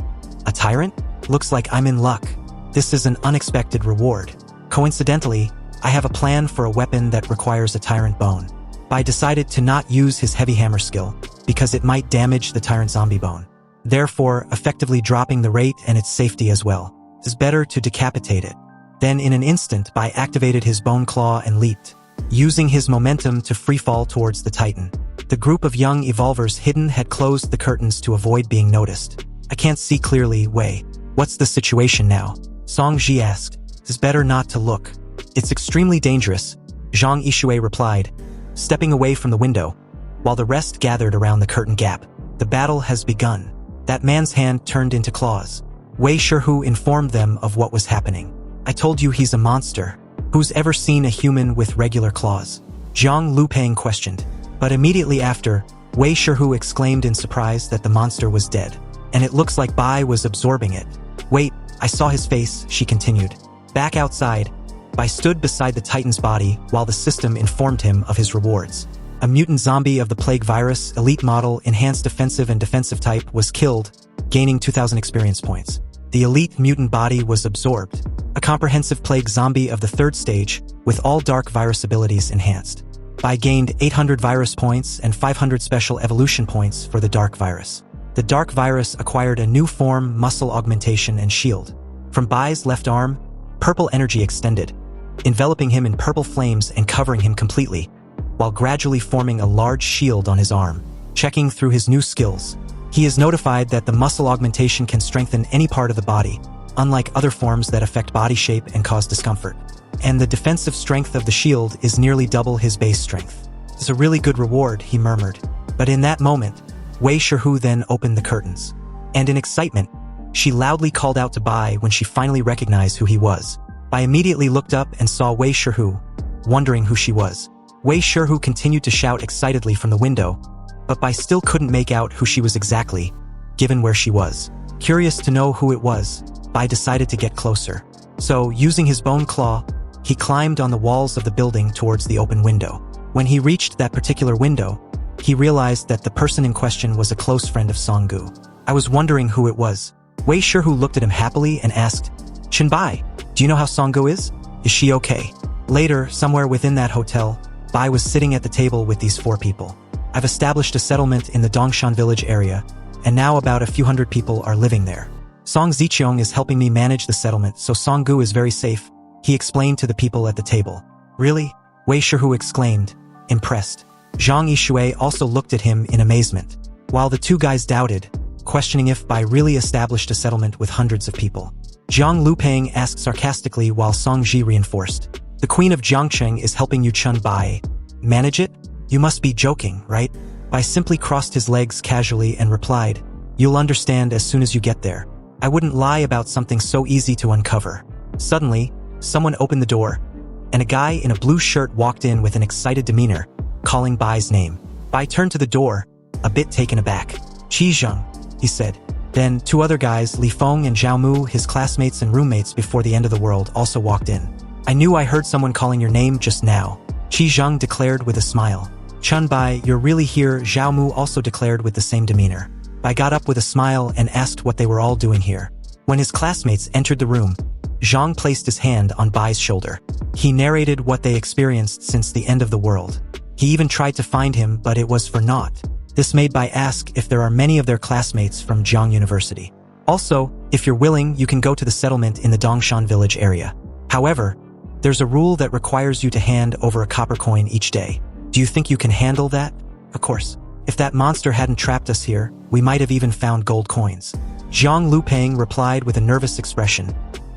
"A tyrant? Looks like I'm in luck. This is an unexpected reward. Coincidentally, I have a plan for a weapon that requires a tyrant bone." Bai decided to not use his heavy hammer skill because it might damage the tyrant zombie bone, therefore effectively dropping the rate and its safety as well. It is better to decapitate it. Then in an instant, Bai activated his bone claw and leaped, using his momentum to freefall towards the titan. The group of young evolvers hidden had closed the curtains to avoid being noticed. "I can't see clearly, Wei. What's the situation now?" Song Ji asked. "It is better not to look. It's extremely dangerous," Zhang Yixue replied, stepping away from the window, while the rest gathered around the curtain gap. "The battle has begun." That man's hand turned into claws. Wei Shirhu informed them of what was happening. "I told you he's a monster. Who's ever seen a human with regular claws?" Zhang Lupeng questioned. But immediately after, Wei Shirhu exclaimed in surprise that the monster was dead. "And it looks like Bai was absorbing it." "Wait, I saw his face," she continued. Back outside, Bai stood beside the titan's body while the system informed him of his rewards. A mutant zombie of the plague virus, elite model, enhanced defensive and defensive type was killed, gaining 2,000 experience points. The elite mutant body was absorbed. A comprehensive plague zombie of the 3rd stage, with all dark virus abilities enhanced. Bai gained 800 virus points and 500 special evolution points for the dark virus. The dark virus acquired a new form, muscle augmentation and shield. From Bai's left arm, purple energy extended, enveloping him in purple flames and covering him completely, while gradually forming a large shield on his arm. Checking through his new skills, he is notified that the muscle augmentation can strengthen any part of the body, unlike other forms that affect body shape and cause discomfort. And the defensive strength of the shield is nearly double his base strength. "It's a really good reward," he murmured. But in that moment, Wei Shirhu then opened the curtains. And in excitement, she loudly called out to Bai when she finally recognized who he was. Bai immediately looked up and saw Wei Shirhu, wondering who she was. Wei Shirhu continued to shout excitedly from the window, but Bai still couldn't make out who she was exactly, given where she was. Curious to know who it was, Bai decided to get closer. So, using his bone claw, he climbed on the walls of the building towards the open window. When he reached that particular window, he realized that the person in question was a close friend of Songgu. "I was wondering who it was." Wei Shirhu looked at him happily and asked, "Chen Bai, do you know how Songgu is? Is she okay?" Later, somewhere within that hotel, Bai was sitting at the table with these 4 people. "I've established a settlement in the Dongshan village area, and now about a few hundred people are living there. Song Ziqiong is helping me manage the settlement, so Songgu is very safe," he explained to the people at the table. "Really?" Wei Shirhu exclaimed, impressed. Zhang Yixue also looked at him in amazement, while the 2 guys doubted, questioning if Bai really established a settlement with hundreds of people. Zhang Lupeng asked sarcastically while Song Ji reinforced, "The Queen of Jiangcheng is helping you, Chen Bai. Manage it? You must be joking, right?" Bai simply crossed his legs casually and replied, "You'll understand as soon as you get there. I wouldn't lie about something so easy to uncover." Suddenly, someone opened the door, and a guy in a blue shirt walked in with an excited demeanor, calling Bai's name. Bai turned to the door, a bit taken aback. "Qi Zheng," he said. Then 2 other guys, Li Feng and Zhao Mu, his classmates and roommates before the end of the world, also walked in. "I knew I heard someone calling your name just now," Qi Zheng declared with a smile. "Chen Bai, you're really here," Zhao Mu also declared with the same demeanor. Bai got up with a smile and asked what they were all doing here. When his classmates entered the room, Zhang placed his hand on Bai's shoulder. He narrated what they experienced since the end of the world. He even tried to find him, but it was for naught. This made Bai ask if there are many of their classmates from Jiang University. Also, if you're willing, you can go to the settlement in the Dongshan village area. However, there's a rule that requires you to hand over a copper coin each day. Do you think you can handle that? Of course. If that monster hadn't trapped us here, we might have even found gold coins. Zhang Lupeng replied with a nervous expression,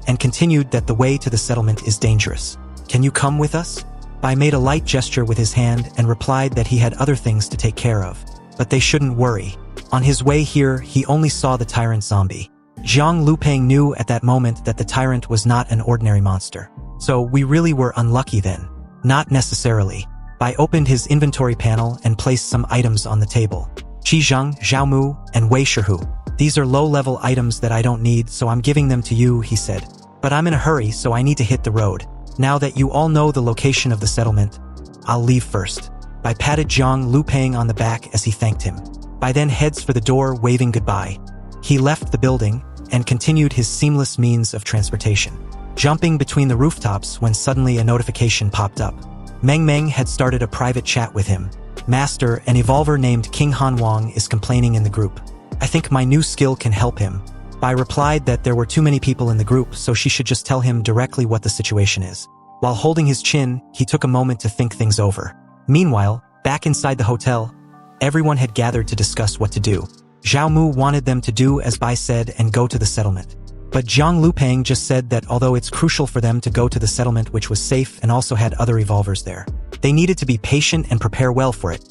and continued that the way to the settlement is dangerous. Can you come with us? Bai made a light gesture with his hand and replied that he had other things to take care of. But they shouldn't worry. On his way here, he only saw the tyrant zombie. Zhang Lupeng knew at that moment that the tyrant was not an ordinary monster. So we really were unlucky then. Not necessarily. Bai opened his inventory panel and placed some items on the table. Qizheng, Zhaomu, and Wei Shihu. These are low-level items that I don't need, so I'm giving them to you, he said. But I'm in a hurry, so I need to hit the road. Now that you all know the location of the settlement, I'll leave first. Bai patted Zhang Lupeng on the back as he thanked him. Bai then heads for the door, waving goodbye. He left the building and continued his seamless means of transportation, jumping between the rooftops when suddenly a notification popped up. Meng Meng had started a private chat with him. Master, an evolver named King Han Wang is complaining in the group. I think my new skill can help him. Bai replied that there were too many people in the group, so she should just tell him directly what the situation is. While holding his chin, he took a moment to think things over. Meanwhile, back inside the hotel, everyone had gathered to discuss what to do. Zhao Mu wanted them to do as Bai said and go to the settlement. But Zhang Lupeng just said that although it's crucial for them to go to the settlement which was safe and also had other evolvers there, they needed to be patient and prepare well for it,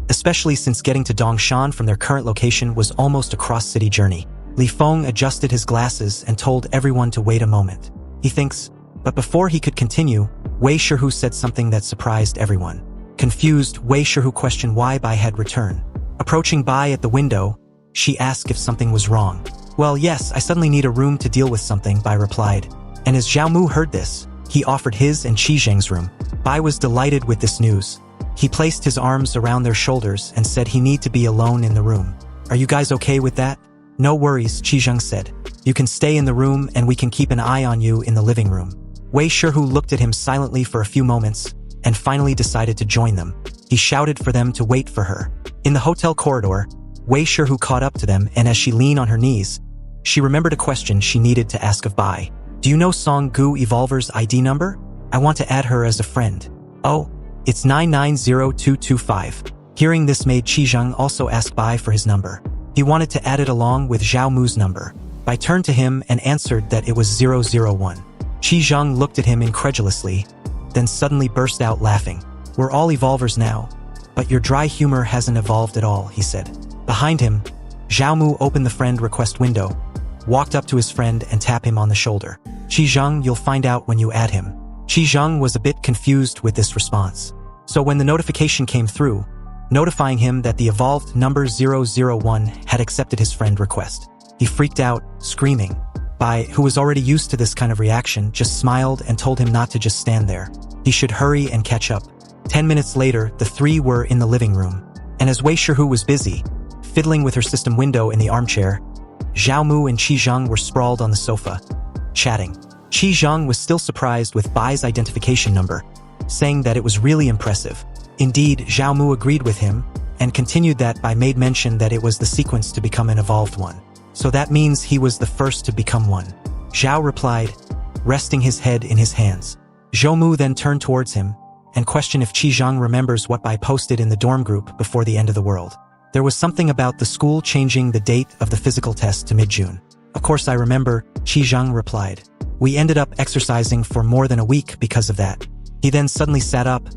especially since getting to Dongshan from their current location was almost a cross-city journey. Li Feng adjusted his glasses and told everyone to wait a moment. He thinks, but before he could continue, Wei Shihu said something that surprised everyone. Confused, Wei Shihu questioned why Bai had returned. Approaching Bai at the window, she asked if something was wrong. Well, yes, I suddenly need a room to deal with something, Bai replied. And as Zhao Mu heard this, he offered his and Qi Zheng's room. Bai was delighted with this news. He placed his arms around their shoulders and said he need to be alone in the room. Are you guys okay with that? No worries, Qi Zheng said. You can stay in the room and we can keep an eye on you in the living room. Wei Shihu looked at him silently for a few moments and finally decided to join them. He shouted for them to wait for her. In the hotel corridor, Wei Shihu caught up to them, and as she leaned on her knees, she remembered a question she needed to ask of Bai. Do you know Song Gu Evolver's ID number? I want to add her as a friend. Oh, it's 990225. Hearing this made Qi Zheng also ask Bai for his number. He wanted to add it along with Zhao Mu's number. Bai turned to him and answered that it was 001. Qi Zheng looked at him incredulously, then suddenly burst out laughing. We're all evolvers now, but your dry humor hasn't evolved at all, he said. Behind him, Zhao Mu opened the friend request window, walked up to his friend and tapped him on the shoulder. Qi Zheng, you'll find out when you add him. Qi Zheng was a bit confused with this response. So when the notification came through, notifying him that the evolved number 001 had accepted his friend request, he freaked out, screaming. Bai, who was already used to this kind of reaction, just smiled and told him not to just stand there. He should hurry and catch up. 10 minutes later, the three were in the living room. And as Wei Shihu was busy, fiddling with her system window in the armchair, Zhao Mu and Qi Zheng were sprawled on the sofa, chatting. Qi Zheng was still surprised with Bai's identification number, saying that it was really impressive. Indeed, Zhao Mu agreed with him, and continued that Bai made mention that it was the sequence to become an evolved one. So that means he was the first to become one. Zhao replied, resting his head in his hands. Zhou Mu then turned towards him, and questioned if Qi Zheng remembers what Bai posted in the dorm group before the end of the world. There was something about the school changing the date of the physical test to mid-June. Of course I remember, Qi Zheng replied. We ended up exercising for more than a week because of that. He then suddenly sat up,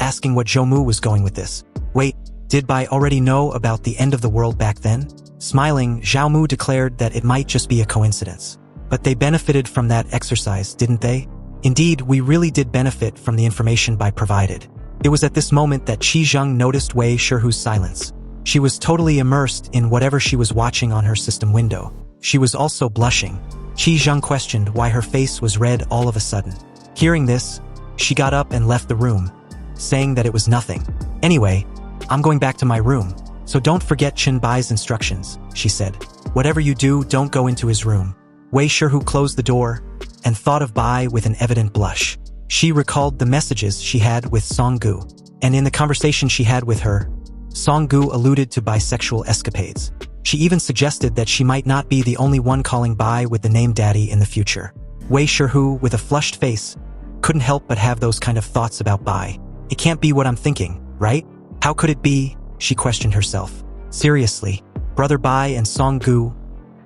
asking what Zhou Mu was going with this. Wait, did Bai already know about the end of the world back then? Smiling, Zhao Mu declared that it might just be a coincidence. But they benefited from that exercise, didn't they? Indeed, we really did benefit from the information Bai provided. It was at this moment that Qi Zheng noticed Wei Shihu's silence. She was totally immersed in whatever she was watching on her system window. She was also blushing. Qi Zheng questioned why her face was red all of a sudden. Hearing this, she got up and left the room, saying that it was nothing. Anyway, I'm going back to my room, so don't forget Chen Bai's instructions, she said. Whatever you do, don't go into his room. Wei Shihu closed the door, and thought of Bai with an evident blush. She recalled the messages she had with Song-gu, and in the conversation she had with her, Song-gu alluded to bisexual escapades. She even suggested that she might not be the only one calling Bai with the name Daddy in the future. Wei Shihu, with a flushed face, couldn't help but have those kind of thoughts about Bai. It can't be what I'm thinking, right? How could it be? She questioned herself. Seriously, Brother Bai and Song-gu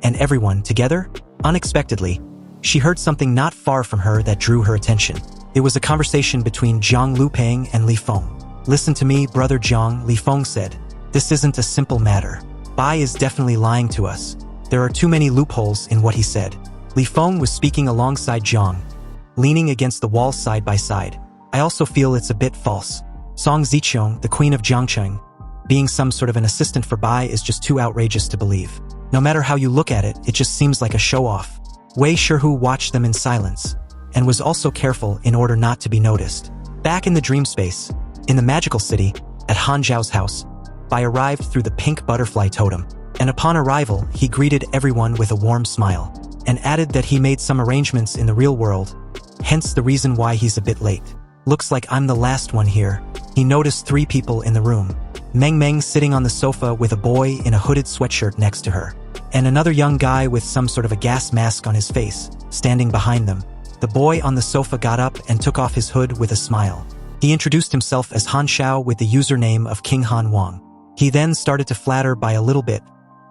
and everyone together? Unexpectedly, she heard something not far from her that drew her attention. It was a conversation between Jiang Lupeng and Li Feng. Listen to me, Brother Jiang, Li Feng said. This isn't a simple matter. Bai is definitely lying to us. There are too many loopholes in what he said. Li Feng was speaking alongside Jiang, leaning against the wall side by side. I also feel it's a bit false. Song Ziqiong, the queen of Jiangcheng, being some sort of an assistant for Bai is just too outrageous to believe. No matter how you look at it, it just seems like a show-off. Wei Shihu watched them in silence, and was also careful in order not to be noticed. Back in the dream space, in the magical city, at Han Zhao's house, Bai arrived through the pink butterfly totem, and upon arrival, he greeted everyone with a warm smile, and added that he made some arrangements in the real world, hence the reason why he's a bit late. Looks like I'm the last one here. He noticed 3 people in the room. Meng Meng sitting on the sofa with a boy in a hooded sweatshirt next to her, and another young guy with some sort of a gas mask on his face, standing behind them. The boy on the sofa got up and took off his hood with a smile. He introduced himself as Han Xiao with the username of King Han Wang. He then started to flatter Bai a little bit,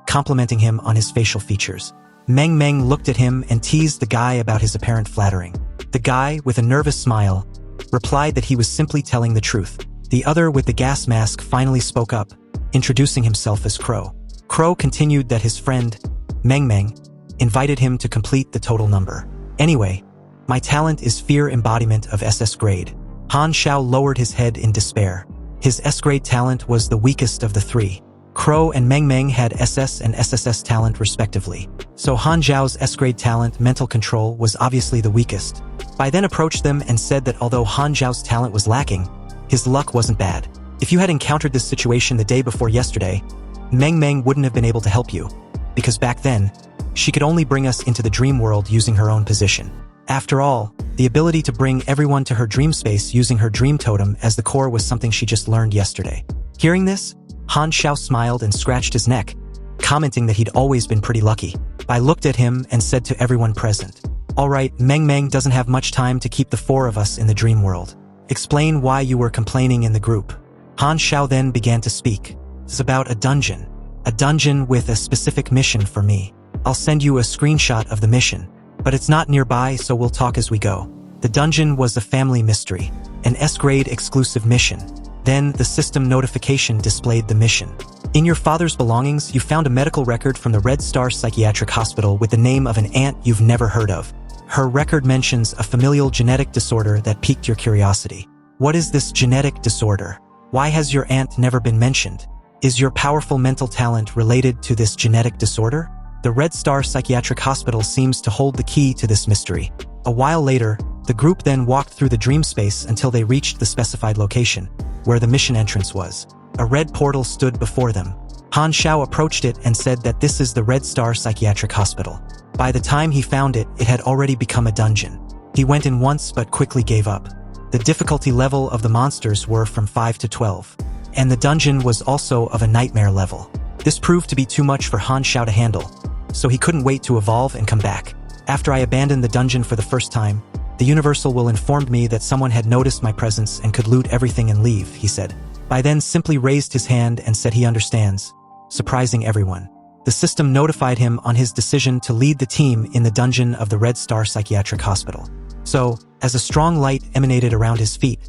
complimenting him on his facial features. Meng Meng looked at him and teased the guy about his apparent flattering. The guy, with a nervous smile, replied that he was simply telling the truth. The other with the gas mask finally spoke up, introducing himself as Crow. Crow continued that his friend, Meng Meng, invited him to complete the total number. Anyway, my talent is fear embodiment of SS grade. Han Xiao lowered his head in despair. His S-grade talent was the weakest of the 3. Crow and Meng Meng had SS and SSS talent respectively. So Han Zhao's S-grade talent, mental control, was obviously the weakest. Bai then approached them and said that although Han Zhao's talent was lacking, his luck wasn't bad. If you had encountered this situation the day before yesterday, Meng Meng wouldn't have been able to help you, because back then, she could only bring us into the dream world using her own position. After all, the ability to bring everyone to her dream space using her dream totem as the core was something she just learned yesterday. Hearing this, Han Xiao smiled and scratched his neck, commenting that he'd always been pretty lucky. Bai looked at him and said to everyone present, "Alright, Meng Meng doesn't have much time to keep the 4 of us in the dream world. Explain why you were complaining in the group." Han Xiao then began to speak. It's about a dungeon. A dungeon with a specific mission for me. I'll send you a screenshot of the mission, but it's not nearby, so we'll talk as we go. The dungeon was a family mystery, an S-grade exclusive mission. Then the system notification displayed the mission. In your father's belongings, you found a medical record from the Red Star Psychiatric Hospital with the name of an aunt you've never heard of. Her record mentions a familial genetic disorder that piqued your curiosity. What is this genetic disorder? Why has your aunt never been mentioned? Is your powerful mental talent related to this genetic disorder? The Red Star Psychiatric Hospital seems to hold the key to this mystery. A while later, the group then walked through the dream space until they reached the specified location, where the mission entrance was. A red portal stood before them. Han Xiao approached it and said that this is the Red Star Psychiatric Hospital. By the time he found it, it had already become a dungeon. He went in once but quickly gave up. The difficulty level of the monsters were from 5 to 12, and the dungeon was also of a nightmare level. This proved to be too much for Han Xiao to handle, so he couldn't wait to evolve and come back. After I abandoned the dungeon for the first time, the Universal will informed me that someone had noticed my presence and could loot everything and leave, he said. Bai then simply raised his hand and said he understands, surprising everyone. The system notified him on his decision to lead the team in the dungeon of the Red Star Psychiatric Hospital. So, as a strong light emanated around his feet,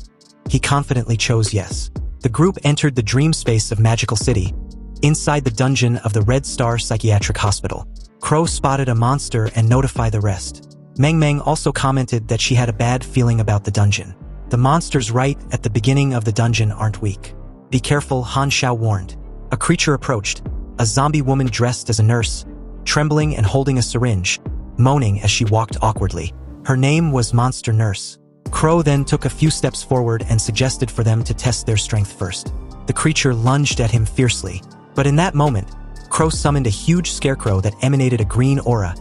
he confidently chose yes. The group entered the dream space of Magical City, inside the dungeon of the Red Star Psychiatric Hospital. Crow spotted a monster and notified the rest. Meng Meng also commented that she had a bad feeling about the dungeon. The monsters right at the beginning of the dungeon aren't weak. Be careful, Han Xiao warned. A creature approached, a zombie woman dressed as a nurse, trembling and holding a syringe, moaning as she walked awkwardly. Her name was Monster Nurse. Crow then took a few steps forward and suggested for them to test their strength first. The creature lunged at him fiercely, but in that moment, Crow summoned a huge scarecrow that emanated a green aura,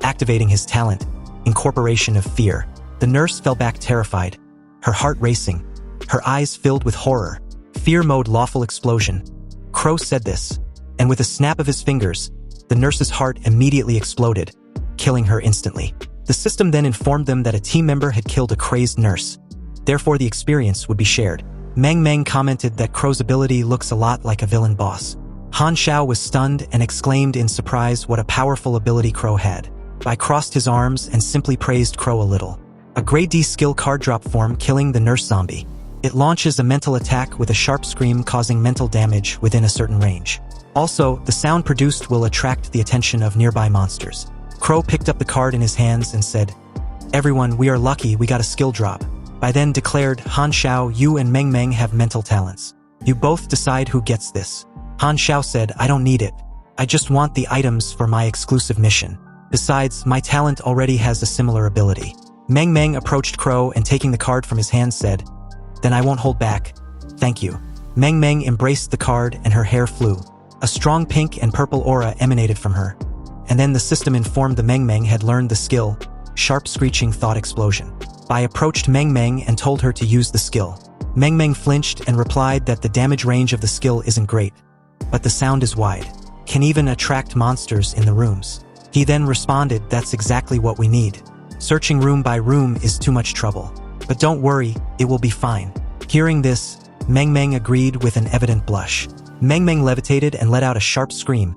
activating his talent, incorporation of fear. The nurse fell back terrified, her heart racing, her eyes filled with horror. Fear mode lawful explosion. Crow said this, and with a snap of his fingers, the nurse's heart immediately exploded, killing her instantly. The system then informed them that a team member had killed a crazed nurse. Therefore, the experience would be shared. Meng commented that Crow's ability looks a lot like a villain boss. Han Xiao was stunned and exclaimed in surprise what a powerful ability Crow had. Bai crossed his arms and simply praised Crow a little. A grade D skill card drop form killing the nurse zombie. It launches a mental attack with a sharp scream causing mental damage within a certain range. Also, the sound produced will attract the attention of nearby monsters. Crow picked up the card in his hands and said, "Everyone, we are lucky we got a skill drop." Bai then declared, "Han Xiao, you and Meng have mental talents. You both decide who gets this." Han Xiao said, "I don't need it. I just want the items for my exclusive mission. Besides, my talent already has a similar ability." Meng approached Crow and taking the card from his hand said, "Then I won't hold back. Thank you." Meng embraced the card and her hair flew. A strong pink and purple aura emanated from her. And then the system informed the Meng had learned the skill, Sharp Screeching Thought Explosion. Bai approached Meng and told her to use the skill. Meng flinched and replied that the damage range of the skill isn't great, but the sound is wide. Can even attract monsters in the rooms. He then responded, "That's exactly what we need. Searching room by room is too much trouble. But don't worry, it will be fine." Hearing this, Meng agreed with an evident blush. Meng levitated and let out a sharp scream,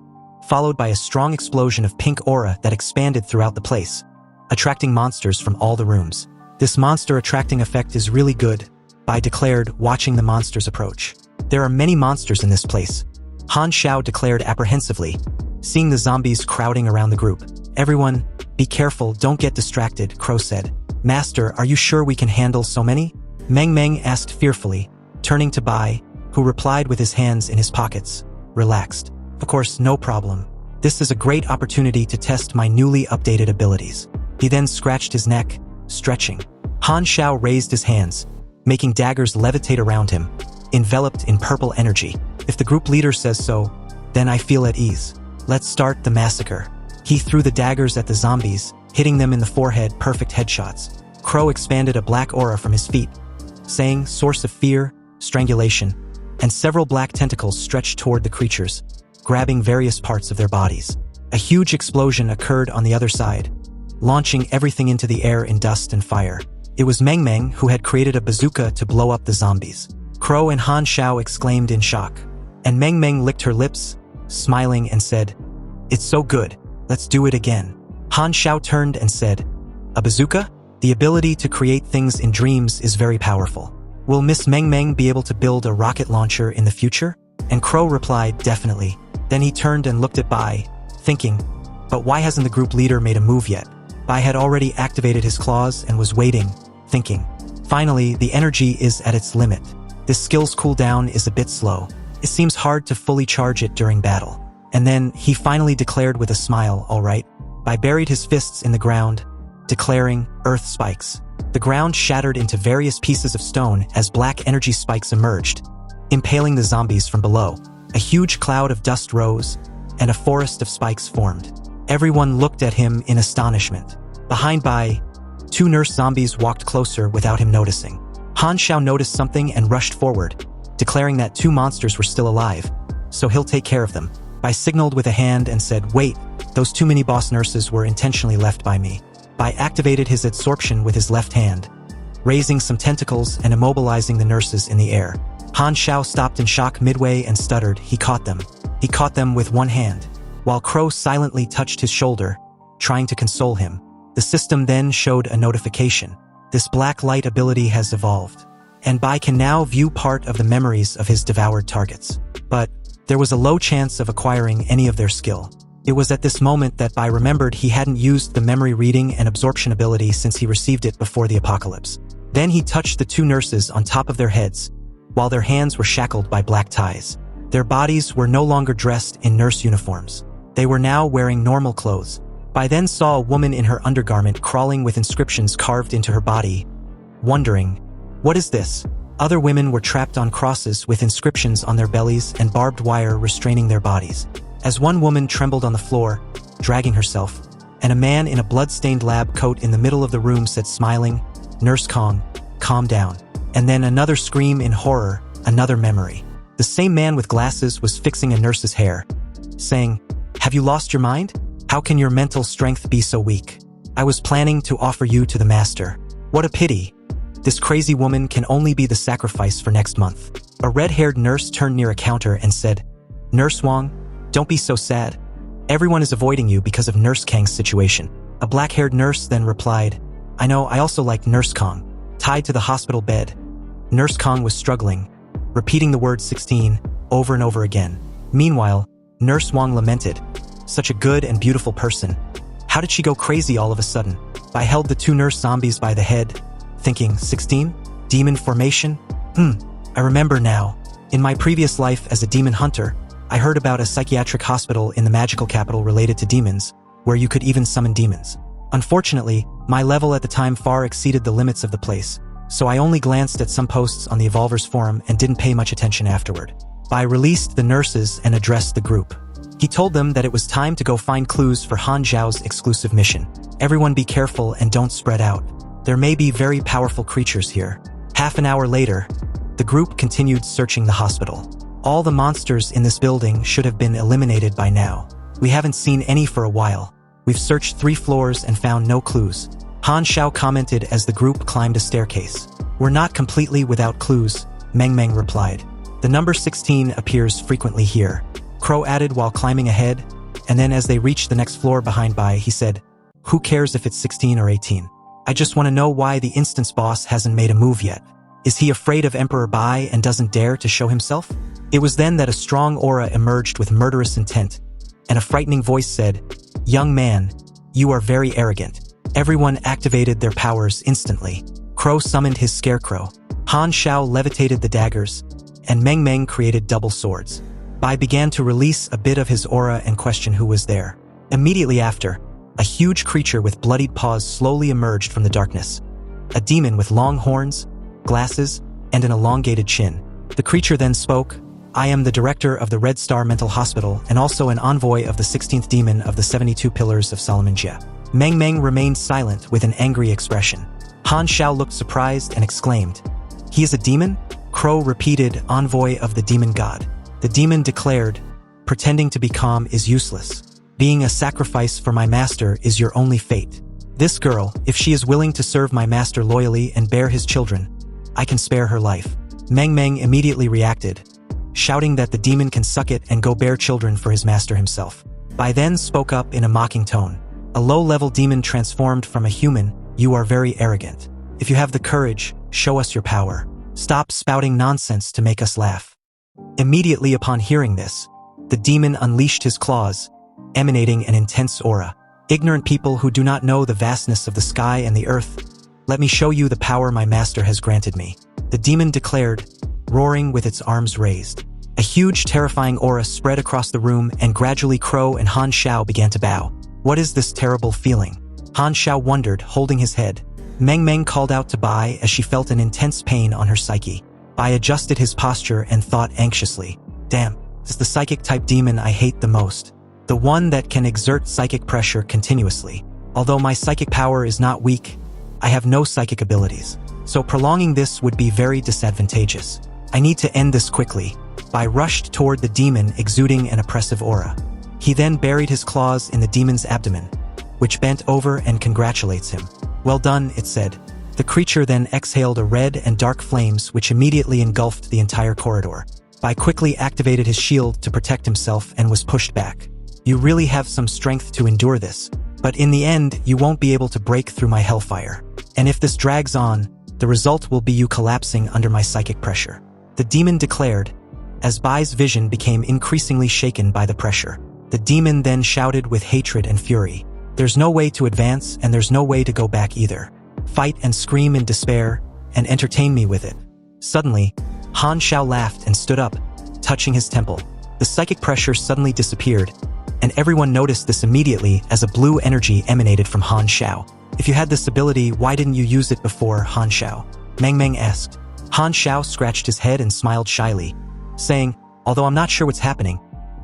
followed by a strong explosion of pink aura that expanded throughout the place, attracting monsters from all the rooms. "This monster attracting effect is really good," Bai declared, watching the monsters approach. "There are many monsters in this place," Han Xiao declared apprehensively, seeing the zombies crowding around the group. "Everyone, be careful, don't get distracted," Crow said. "Master, are you sure we can handle so many?" Meng asked fearfully, turning to Bai, who replied with his hands in his pockets, relaxed. "Of course, no problem. This is a great opportunity to test my newly updated abilities." He then scratched his neck, stretching. Han Xiao raised his hands, making daggers levitate around him, enveloped in purple energy. "If the group leader says so, then I feel at ease. Let's start the massacre." He threw the daggers at the zombies, hitting them in the forehead, perfect headshots. Crow expanded a black aura from his feet, saying, "Source of fear, strangulation," and several black tentacles stretched toward the creatures, grabbing various parts of their bodies. A huge explosion occurred on the other side, launching everything into the air in dust and fire. It was Meng who had created a bazooka to blow up the zombies. Crow and Han Xiao exclaimed in shock, and Meng licked her lips, smiling and said, "It's so good, let's do it again." Han Xiao turned and said, "A bazooka? The ability to create things in dreams is very powerful. Will Miss Meng be able to build a rocket launcher in the future?" And Crow replied, "Definitely." Then he turned and looked at Bai, thinking, "But why hasn't the group leader made a move yet?" Bai had already activated his claws and was waiting, thinking. Finally, the energy is at its limit. This skill's cooldown is a bit slow. It seems hard to fully charge it during battle. And then, he finally declared with a smile, "All right." Bai buried his fists in the ground, declaring, "Earth spikes." The ground shattered into various pieces of stone as black energy spikes emerged, impaling the zombies from below. A huge cloud of dust rose, and a forest of spikes formed. Everyone looked at him in astonishment. Behind Bai, two nurse zombies walked closer without him noticing. Han Xiao noticed something and rushed forward, declaring that two monsters were still alive, so he'll take care of them. Bai signaled with a hand and said, "Wait, those two mini-boss nurses were intentionally left by me." Bai activated his absorption with his left hand, raising some tentacles and immobilizing the nurses in the air. Han Xiao stopped in shock midway and stuttered. He caught them. He caught them with one hand, while Crow silently touched his shoulder, trying to console him. The system then showed a notification. This black light ability has evolved, and Bai can now view part of the memories of his devoured targets. But there was a low chance of acquiring any of their skill. It was at this moment that Bai remembered he hadn't used the memory reading and absorption ability since he received it before the apocalypse. Then he touched the two nurses on top of their heads, while their hands were shackled by black ties. Their bodies were no longer dressed in nurse uniforms. They were now wearing normal clothes. Bai then saw a woman in her undergarment crawling with inscriptions carved into her body, wondering, "What is this?" Other women were trapped on crosses with inscriptions on their bellies and barbed wire restraining their bodies. As one woman trembled on the floor, dragging herself, and a man in a blood-stained lab coat in the middle of the room said, smiling, "Nurse Kong, calm down." And then another scream in horror, another memory. The same man with glasses was fixing a nurse's hair, saying, "Have you lost your mind? How can your mental strength be so weak? I was planning to offer you to the master. What a pity. This crazy woman can only be the sacrifice for next month." A red-haired nurse turned near a counter and said, "Nurse Wong, don't be so sad. Everyone is avoiding you because of Nurse Kang's situation." A black-haired nurse then replied, "I know, I also like Nurse Kong." Tied to the hospital bed, Nurse Kong was struggling, repeating the word 16 over and over again. Meanwhile, Nurse Wong lamented, "Such a good and beautiful person. How did she go crazy all of a sudden?" I held the two nurse zombies by the head, thinking, 16? Demon formation? I remember now. In my previous life as a demon hunter, I heard about a psychiatric hospital in the magical capital related to demons, where you could even summon demons. Unfortunately, my level at the time far exceeded the limits of the place, so I only glanced at some posts on the Evolvers forum and didn't pay much attention afterward. Bai released the nurses and addressed the group. He told them that it was time to go find clues for Han Zhao's exclusive mission. Everyone be careful and don't spread out. There may be very powerful creatures here. Half an hour later, the group continued searching the hospital. All the monsters in this building should have been eliminated by now. We haven't seen any for a while. We've searched 3 floors and found no clues. Han Xiao commented as the group climbed a staircase. "We're not completely without clues," Meng replied. "The number 16 appears frequently here," Crow added while climbing ahead, and then as they reached the next floor behind Bai, he said, "Who cares if it's 16 or 18? I just want to know why the instance boss hasn't made a move yet. Is he afraid of Emperor Bai and doesn't dare to show himself?" It was then that a strong aura emerged with murderous intent, and a frightening voice said, "Young man, you are very arrogant." Everyone activated their powers instantly. Crow summoned his scarecrow. Han Xiao levitated the daggers, and Meng created double swords. Bai began to release a bit of his aura and question who was there. Immediately after, a huge creature with bloodied paws slowly emerged from the darkness. A demon with long horns, glasses, and an elongated chin. The creature then spoke, "I am the director of the Red Star Mental Hospital and also an envoy of the 16th demon of the 72 Pillars of Solomon Jia." Meng remained silent with an angry expression. Han Xiao looked surprised and exclaimed, "He is a demon?" Crow repeated, "Envoy of the demon god." The demon declared, "Pretending to be calm is useless. Being a sacrifice for my master is your only fate. This girl, if she is willing to serve my master loyally and bear his children, I can spare her life." Meng immediately reacted, shouting that the demon can suck it and go bear children for his master himself. Bai then spoke up in a mocking tone. "A low-level demon transformed from a human, you are very arrogant. If you have the courage, show us your power. Stop spouting nonsense to make us laugh." Immediately upon hearing this, the demon unleashed his claws, emanating an intense aura. "Ignorant people who do not know the vastness of the sky and the earth, let me show you the power my master has granted me," the demon declared, roaring with its arms raised. A huge, terrifying aura spread across the room, and gradually Crow and Han Xiao began to bow. "What is this terrible feeling?" Han Xiao wondered, holding his head. Meng called out to Bai as she felt an intense pain on her psyche. Bai adjusted his posture and thought anxiously, "Damn, this is the psychic-type demon I hate the most. The one that can exert psychic pressure continuously. Although my psychic power is not weak, I have no psychic abilities, so prolonging this would be very disadvantageous. I need to end this quickly." Bai rushed toward the demon, exuding an oppressive aura. He then buried his claws in the demon's abdomen, which bent over and congratulates him. "Well done," it said. The creature then exhaled a red and dark flames which immediately engulfed the entire corridor. Bai quickly activated his shield to protect himself and was pushed back. "You really have some strength to endure this, but in the end you won't be able to break through my hellfire. And if this drags on, the result will be you collapsing under my psychic pressure," the demon declared, as Bai's vision became increasingly shaken by the pressure. The demon then shouted with hatred and fury, "There's no way to advance and there's no way to go back either. Fight and scream in despair, and entertain me with it." Suddenly, Han Xiao laughed and stood up, touching his temple. The psychic pressure suddenly disappeared, and everyone noticed this immediately as a blue energy emanated from Han Xiao. "If you had this ability, why didn't you use it before, Han Xiao?" Meng asked. Han Xiao scratched his head and smiled shyly, saying, "Although I'm not sure what's happening,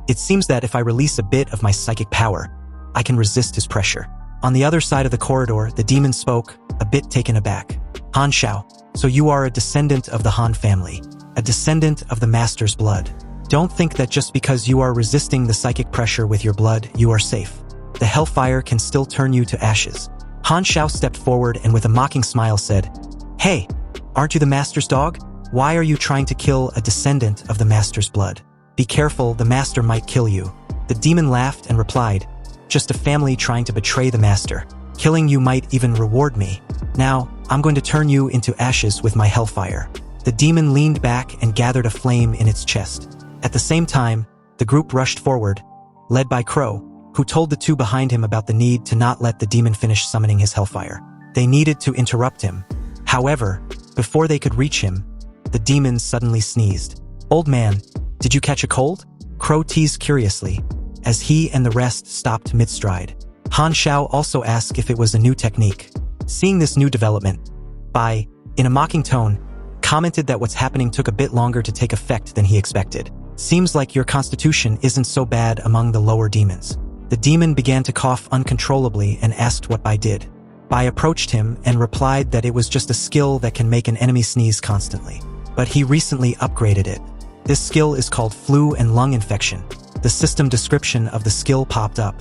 it seems that if I release a bit of my psychic power, I can resist his pressure." On the other side of the corridor, the demon spoke, a bit taken aback. Han Shao, so you are a descendant of the Han family, a descendant of the master's blood. Don't think that just because you are resisting the psychic pressure with your blood, you are safe. The hellfire can still turn you to ashes. Han Shao stepped forward and with a mocking smile said, "Hey, aren't you the master's dog? Why are you trying to kill a descendant of the master's blood? Be careful, the master might kill you." The demon laughed and replied, "Just a family trying to betray the master. Killing you might even reward me. Now, I'm going to turn you into ashes with my hellfire." The demon leaned back and gathered a flame in its chest. At the same time, the group rushed forward, led by Crow, who told the two behind him about the need to not let the demon finish summoning his hellfire. They needed to interrupt him. However, before they could reach him, the demon suddenly sneezed. "Old man, did you catch a cold?" Crow teased curiously, as he and the rest stopped mid-stride. Han Shao also asked if it was a new technique. Seeing this new development, Bai, in a mocking tone, commented that what's happening took a bit longer to take effect than he expected. "Seems like your constitution isn't so bad among the lower demons." The demon began to cough uncontrollably and asked what Bai did. Bai approached him and replied that it was just a skill that can make an enemy sneeze constantly. But he recently upgraded it. This skill is called flu and lung infection. The system description of the skill popped up.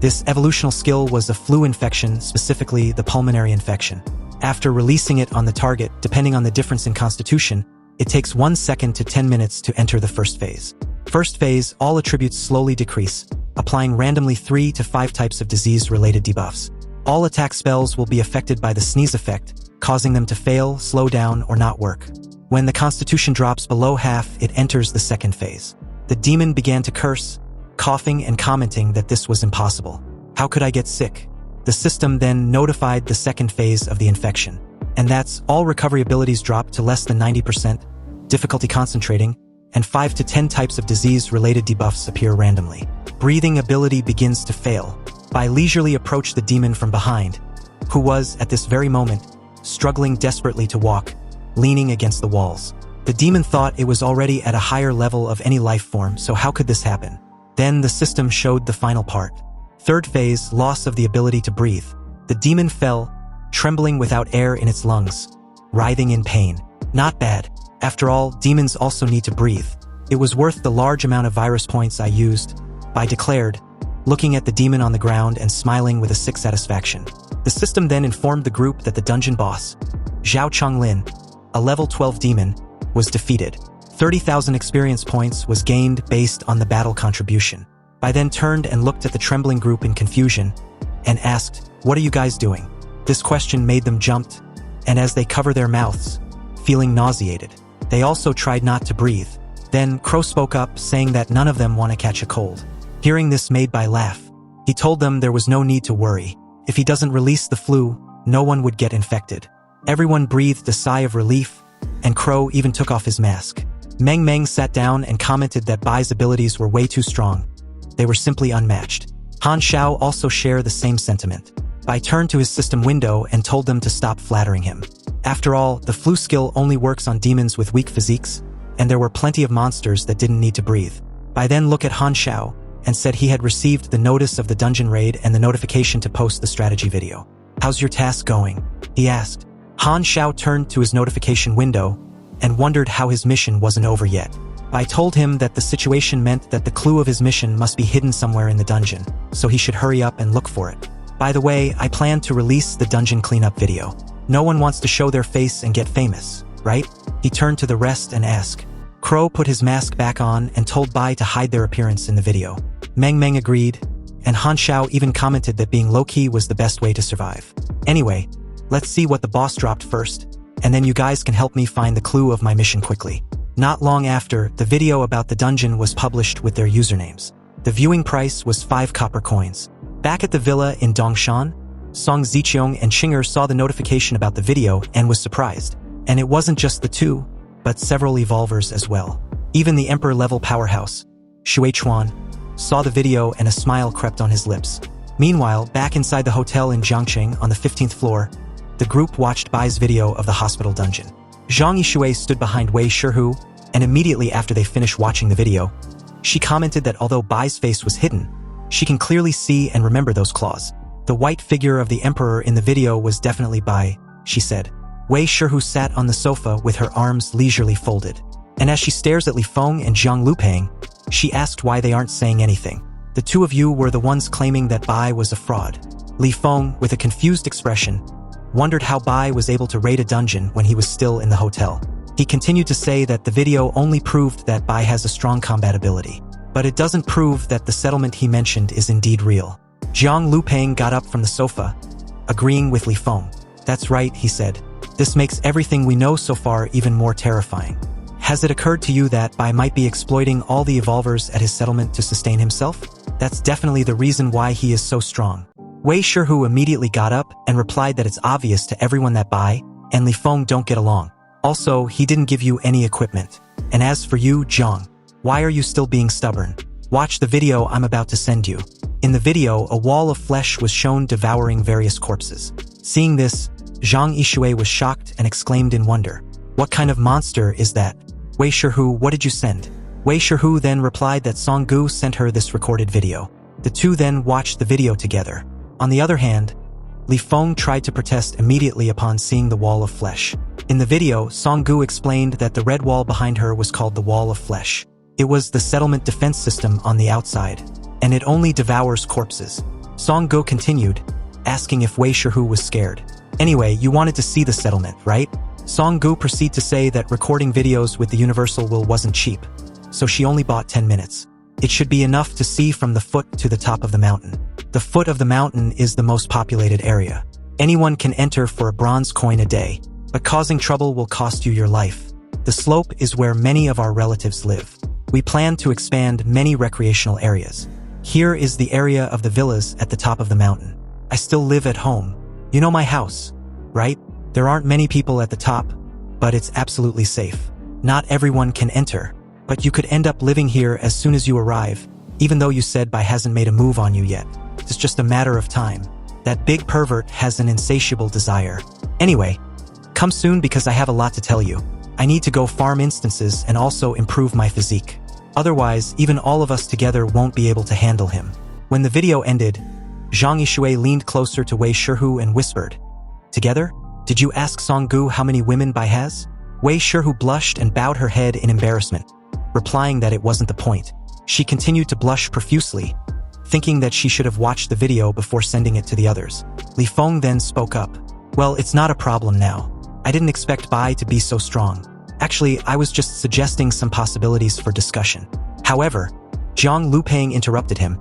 This evolutional skill was a flu infection, specifically the pulmonary infection. After releasing it on the target, depending on the difference in constitution, it takes 1 second to 10 minutes to enter the first phase. First phase, all attributes slowly decrease, applying randomly 3 to 5 types of disease-related debuffs. All attack spells will be affected by the sneeze effect, causing them to fail, slow down, or not work. When the constitution drops below half, it enters the second phase. The demon began to curse, coughing and commenting that this was impossible. "How could I get sick?" The system then notified the second phase of the infection. And that's all recovery abilities drop to less than 90%, difficulty concentrating, and 5 to 10 types of disease-related debuffs appear randomly. Breathing ability begins to fail. Bai leisurely approached the demon from behind, who was, at this very moment, struggling desperately to walk, leaning against the walls. The demon thought it was already at a higher level of any life form, so how could this happen? Then the system showed the final part. Third phase, loss of the ability to breathe. The demon fell, trembling without air in its lungs, writhing in pain. Not bad. After all, demons also need to breathe. It was worth the large amount of virus points I used, Bai declared, looking at the demon on the ground and smiling with a sick satisfaction. The system then informed the group that the dungeon boss, Zhao Chonglin, a level 12 demon, was defeated. 30,000 experience points was gained based on the battle contribution. Bai then turned and looked at the trembling group in confusion and asked, "What are you guys doing?" This question made them jump, and as they cover their mouths, feeling nauseated, they also tried not to breathe. Then Crow spoke up, saying that none of them want to catch a cold. Hearing this made Bai laugh. He told them there was no need to worry. If he doesn't release the flu, no one would get infected. Everyone breathed a sigh of relief, and Crow even took off his mask. Meng Meng sat down and commented that Bai's abilities were way too strong. They were simply unmatched. Han Shao also shared the same sentiment. Bai turned to his system window and told them to stop flattering him. After all, the flu skill only works on demons with weak physiques, and there were plenty of monsters that didn't need to breathe. Bai then looked at Han Shao and said he had received the notice of the dungeon raid and the notification to post the strategy video. "How's your task going?" he asked. Han Shao turned to his notification window and wondered how his mission wasn't over yet. Bai told him that the situation meant that the clue of his mission must be hidden somewhere in the dungeon, so he should hurry up and look for it. "By the way, I plan to release the dungeon cleanup video. No one wants to show their face and get famous, right?" He turned to the rest and asked. Crow put his mask back on and told Bai to hide their appearance in the video. Meng Meng agreed, and Han Shao even commented that being low-key was the best way to survive. "Anyway, let's see what the boss dropped first, and then you guys can help me find the clue of my mission quickly." Not long after, the video about the dungeon was published with their usernames. The viewing price was 5 copper coins. Back at the villa in Dongshan, Song Ziqiong and Chinger saw the notification about the video and was surprised. And it wasn't just the two, but several evolvers as well. Even the Emperor-level powerhouse, Shui Chuan, saw the video and a smile crept on his lips. Meanwhile, back inside the hotel in Jiangqing on the 15th floor, the group watched Bai's video of the hospital dungeon. Zhang Yishui stood behind Wei Shihu, and immediately after they finished watching the video, she commented that although Bai's face was hidden, she can clearly see and remember those claws. The white figure of the emperor in the video was definitely Bai, she said. Wei Shihu sat on the sofa with her arms leisurely folded. And as she stares at Li Feng and Zhang Lupeng, she asked why they aren't saying anything. The two of you were the ones claiming that Bai was a fraud. Li Feng, with a confused expression, wondered how Bai was able to raid a dungeon when he was still in the hotel. He continued to say that the video only proved that Bai has a strong combat ability, but it doesn't prove that the settlement he mentioned is indeed real. Zhang Lupeng got up from the sofa, agreeing with Li Feng. That's right, he said. This makes everything we know so far even more terrifying. Has it occurred to you that Bai might be exploiting all the evolvers at his settlement to sustain himself? That's definitely the reason why he is so strong. Wei Shihu immediately got up and replied that it's obvious to everyone that Bai and Li Feng don't get along. Also, he didn't give you any equipment. And as for you, Zhang, why are you still being stubborn? Watch the video I'm about to send you. In the video, a wall of flesh was shown devouring various corpses. Seeing this, Zhang Yishui was shocked and exclaimed in wonder. What kind of monster is that? Wei Shihu, what did you send? Wei Shihu then replied that Song Gu sent her this recorded video. The two then watched the video together. On the other hand, Li Feng tried to protest immediately upon seeing the wall of flesh. In the video, Song Gu explained that the red wall behind her was called the Wall of Flesh. It was the settlement defense system on the outside, and it only devours corpses. Song Gu continued, asking if Wei Shihu was scared. Anyway, you wanted to see the settlement, right? Song Gu proceeded to say that recording videos with the Universal Will wasn't cheap, so she only bought 10 minutes. It should be enough to see from the foot to the top of the mountain. The foot of the mountain is the most populated area. Anyone can enter for a bronze coin a day, but causing trouble will cost you your life. The slope is where many of our relatives live. We plan to expand many recreational areas. Here is the area of the villas at the top of the mountain. I still live at home. You know my house, right? There aren't many people at the top, but it's absolutely safe. Not everyone can enter, but you could end up living here as soon as you arrive, even though you said Bai hasn't made a move on you yet. It's just a matter of time. That big pervert has an insatiable desire. Anyway, come soon because I have a lot to tell you. I need to go farm instances and also improve my physique. Otherwise, even all of us together won't be able to handle him. When the video ended, Zhang Yishui leaned closer to Wei Shihu and whispered, Together? Did you ask Song Gu how many women Bai has? Wei Shihu blushed and bowed her head in embarrassment, replying that it wasn't the point. She continued to blush profusely, thinking that she should have watched the video before sending it to the others. Li Feng then spoke up. Well, it's not a problem now. I didn't expect Bai to be so strong. Actually, I was just suggesting some possibilities for discussion. However, Zhang Lupeng interrupted him,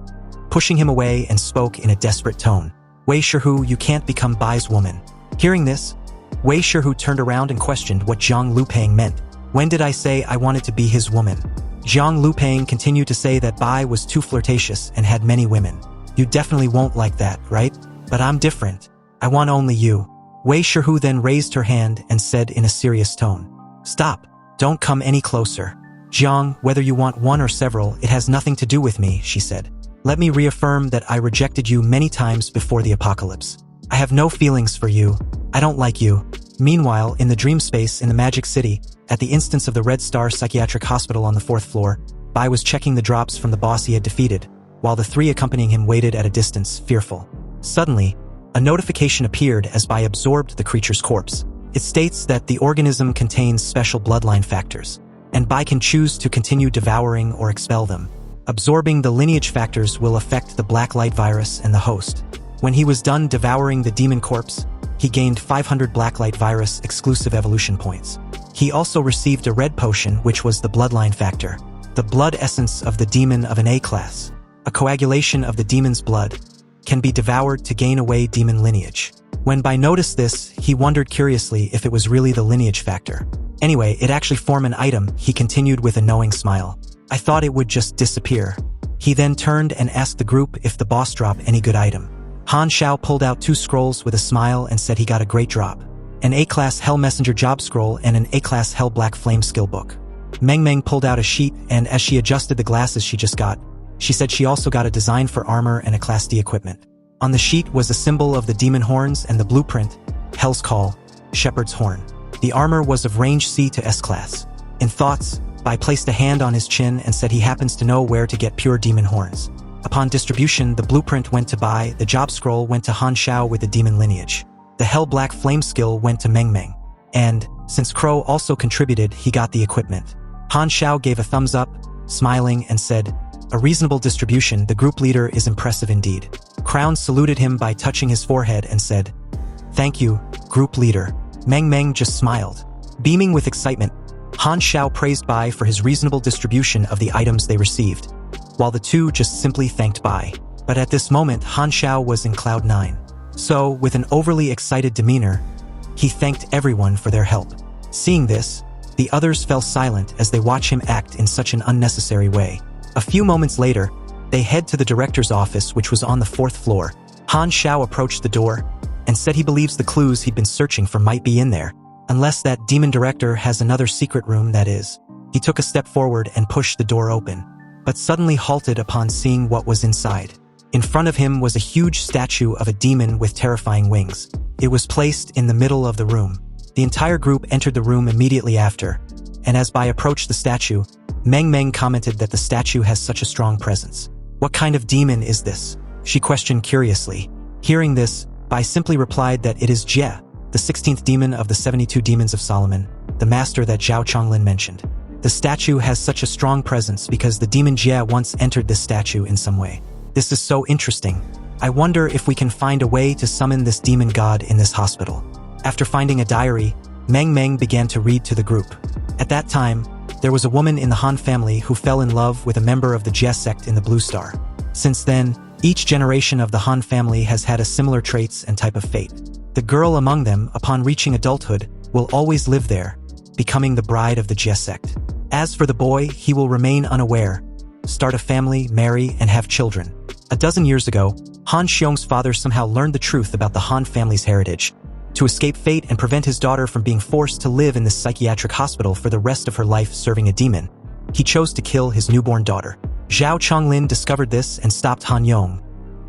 pushing him away and spoke in a desperate tone. Wei Shihu, you can't become Bai's woman. Hearing this, Wei Shihu turned around and questioned what Zhang Lupeng meant. When did I say I wanted to be his woman? Zhang Lupeng continued to say that Bai was too flirtatious and had many women. You definitely won't like that, right? But I'm different. I want only you. Wei Shihu then raised her hand and said in a serious tone, Stop. Don't come any closer. Zhang, whether you want one or several, it has nothing to do with me, she said. Let me reaffirm that I rejected you many times before the apocalypse. I have no feelings for you. I don't like you. Meanwhile, in the dream space in the Magic City, at the instance of the Red Star Psychiatric Hospital on the 4th floor, Bai was checking the drops from the boss he had defeated, while the three accompanying him waited at a distance, fearful. Suddenly, a notification appeared as Bai absorbed the creature's corpse. It states that the organism contains special bloodline factors, and Bai can choose to continue devouring or expel them. Absorbing the lineage factors will affect the black light virus and the host. When he was done devouring the demon corpse, he gained 500 blacklight virus exclusive evolution points. He also received a red potion, which was the bloodline factor, the blood essence of the demon of an A class. A coagulation of the demon's blood can be devoured to gain away demon lineage. When Bai noticed this, he wondered curiously if it was really the lineage factor. Anyway, it actually formed an item, he continued with a knowing smile. I thought it would just disappear. He then turned and asked the group if the boss dropped any good item. Han Xiao pulled out 2 scrolls with a smile and said he got a great drop. An A-class Hell Messenger job scroll and an A-class Hell Black Flame skill book. Meng Meng pulled out a sheet, and as she adjusted the glasses she just got, she said she also got a design for armor and a Class D equipment. On the sheet was a symbol of the demon horns and the blueprint, Hell's Call, Shepherd's Horn. The armor was of range C to S class. In thoughts, Bai placed a hand on his chin and said he happens to know where to get pure demon horns. Upon distribution, the blueprint went to Bai, the job scroll went to Han Xiao with the demon lineage. The Hell Black Flame skill went to Meng Meng. And, since Crow also contributed, he got the equipment. Han Xiao gave a thumbs up, smiling, and said, "A reasonable distribution, the group leader is impressive indeed." Crown saluted him by touching his forehead and said, "Thank you, group leader." Meng Meng just smiled. Beaming with excitement, Han Xiao praised Bai for his reasonable distribution of the items they received, while the two just simply thanked Bai. But at this moment, Han Xiao was in cloud 9. So, with an overly excited demeanor, he thanked everyone for their help. Seeing this, the others fell silent as they watched him act in such an unnecessary way. A few moments later, they head to the director's office, which was on the 4th floor. Han Xiao approached the door and said he believes the clues he'd been searching for might be in there, unless that demon director has another secret room, that is. He took a step forward and pushed the door open, but suddenly halted upon seeing what was inside. In front of him was a huge statue of a demon with terrifying wings. It was placed in the middle of the room. The entire group entered the room immediately after, and as Bai approached the statue, Meng Meng commented that the statue has such a strong presence. "What kind of demon is this?" she questioned curiously. Hearing this, Bai simply replied that it is Jie, the 16th demon of the 72 demons of Solomon, the master that Zhao Chonglin mentioned. The statue has such a strong presence because the demon Jie once entered this statue in some way. This is so interesting. I wonder if we can find a way to summon this demon god in this hospital. After finding a diary, Meng Meng began to read to the group. At that time, there was a woman in the Han family who fell in love with a member of the Jie sect in the Blue Star. Since then, each generation of the Han family has had a similar traits and type of fate. The girl among them, upon reaching adulthood, will always live there, becoming the bride of the Jie sect. As for the boy, he will remain unaware, start a family, marry, and have children. A dozen years ago, Han Xiong's father somehow learned the truth about the Han family's heritage. To escape fate and prevent his daughter from being forced to live in this psychiatric hospital for the rest of her life serving a demon, he chose to kill his newborn daughter. Zhao Chonglin discovered this and stopped Han Yong,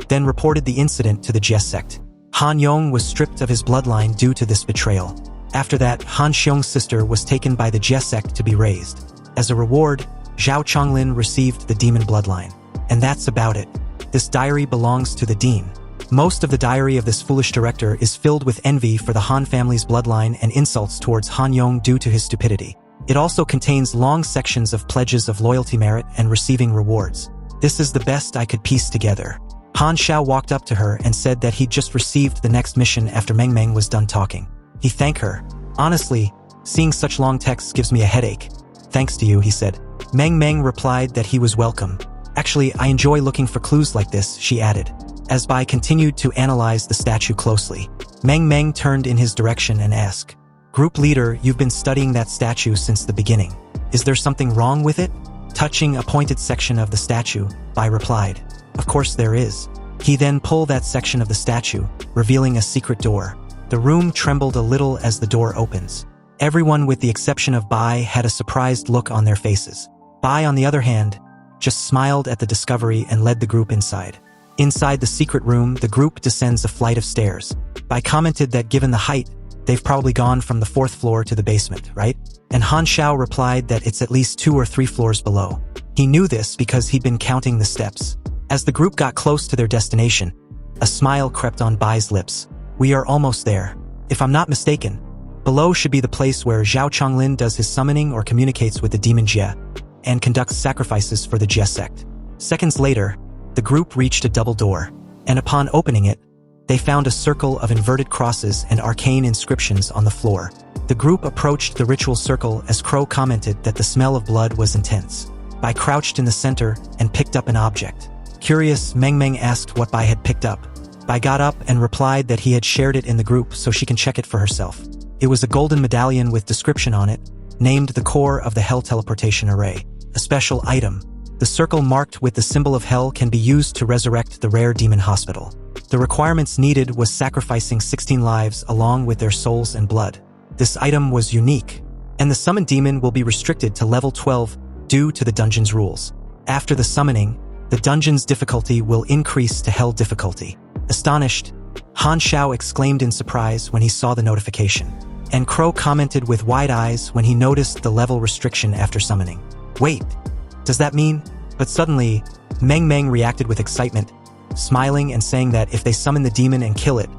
then reported the incident to the Jie sect. Han Yong was stripped of his bloodline due to this betrayal. After that, Han Xiong's sister was taken by the Jie sect to be raised. As a reward, Zhao Chonglin received the demon bloodline. And that's about it. This diary belongs to the dean. Most of the diary of this foolish director is filled with envy for the Han family's bloodline and insults towards Han Yong due to his stupidity. It also contains long sections of pledges of loyalty, merit, and receiving rewards. This is the best I could piece together. Han Xiao walked up to her and said that he'd just received the next mission after Meng Meng was done talking. He thanked her. "Honestly, seeing such long texts gives me a headache." "Thanks to you," he said. Meng Meng replied that he was welcome. "Actually, I enjoy looking for clues like this," she added. As Bai continued to analyze the statue closely, Meng Meng turned in his direction and asked, "Group leader, you've been studying that statue since the beginning. Is there something wrong with it?" Touching a pointed section of the statue, Bai replied, "Of course there is." He then pulled that section of the statue, revealing a secret door. The room trembled a little as the door opens. Everyone with the exception of Bai had a surprised look on their faces. Bai, on the other hand, just smiled at the discovery and led the group inside. Inside the secret room, the group descends a flight of stairs. Bai commented that given the height, they've probably gone from the 4th floor to the basement, right? And Han Xiao replied that it's at least 2 or 3 floors below. He knew this because he'd been counting the steps. As the group got close to their destination, a smile crept on Bai's lips. "We are almost there. If I'm not mistaken, below should be the place where Zhao Chonglin does his summoning or communicates with the demon Jie, and conducts sacrifices for the Jie sect." Seconds later, the group reached a double door, and upon opening it, they found a circle of inverted crosses and arcane inscriptions on the floor. The group approached the ritual circle as Crow commented that the smell of blood was intense. Bai crouched in the center and picked up an object. Curious, Meng Meng asked what Bai had picked up. Bai got up and replied that he had shared it in the group so she can check it for herself. It was a golden medallion with description on it, named the core of the Hell Teleportation Array, a special item. The circle marked with the symbol of Hell can be used to resurrect the rare demon hospital. The requirements needed was sacrificing 16 lives along with their souls and blood. This item was unique, and the summoned demon will be restricted to level 12 due to the dungeon's rules. After the summoning, the dungeon's difficulty will increase to Hell difficulty. Astonished, Han Xiao exclaimed in surprise when he saw the notification, and Crow commented with wide eyes when he noticed the level restriction after summoning. "Wait, does that mean?" But suddenly, Meng Meng reacted with excitement, smiling and saying that if they summon the demon and kill it,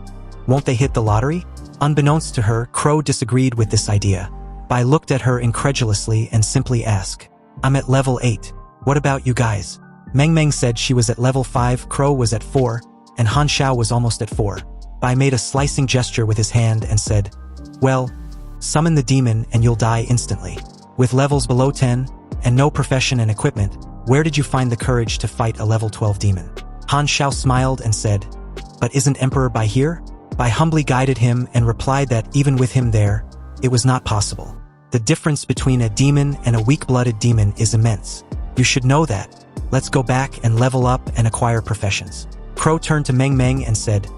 won't they hit the lottery? Unbeknownst to her, Crow disagreed with this idea. Bai looked at her incredulously and simply asked, I'm at level 8. What about you guys? Meng Meng said she was at level 5, Crow was at 4, and Han Xiao was almost at 4. Bai made a slicing gesture with his hand and said, well, summon the demon and you'll die instantly. With levels below 10, and no profession and equipment, where did you find the courage to fight a level 12 demon? Han Xiao smiled and said, but isn't Emperor Bai here? Bai humbly guided him and replied that even with him there, it was not possible. The difference between a demon and a weak-blooded demon is immense. You should know that. Let's go back and level up and acquire professions. Crow turned to Meng Meng and said,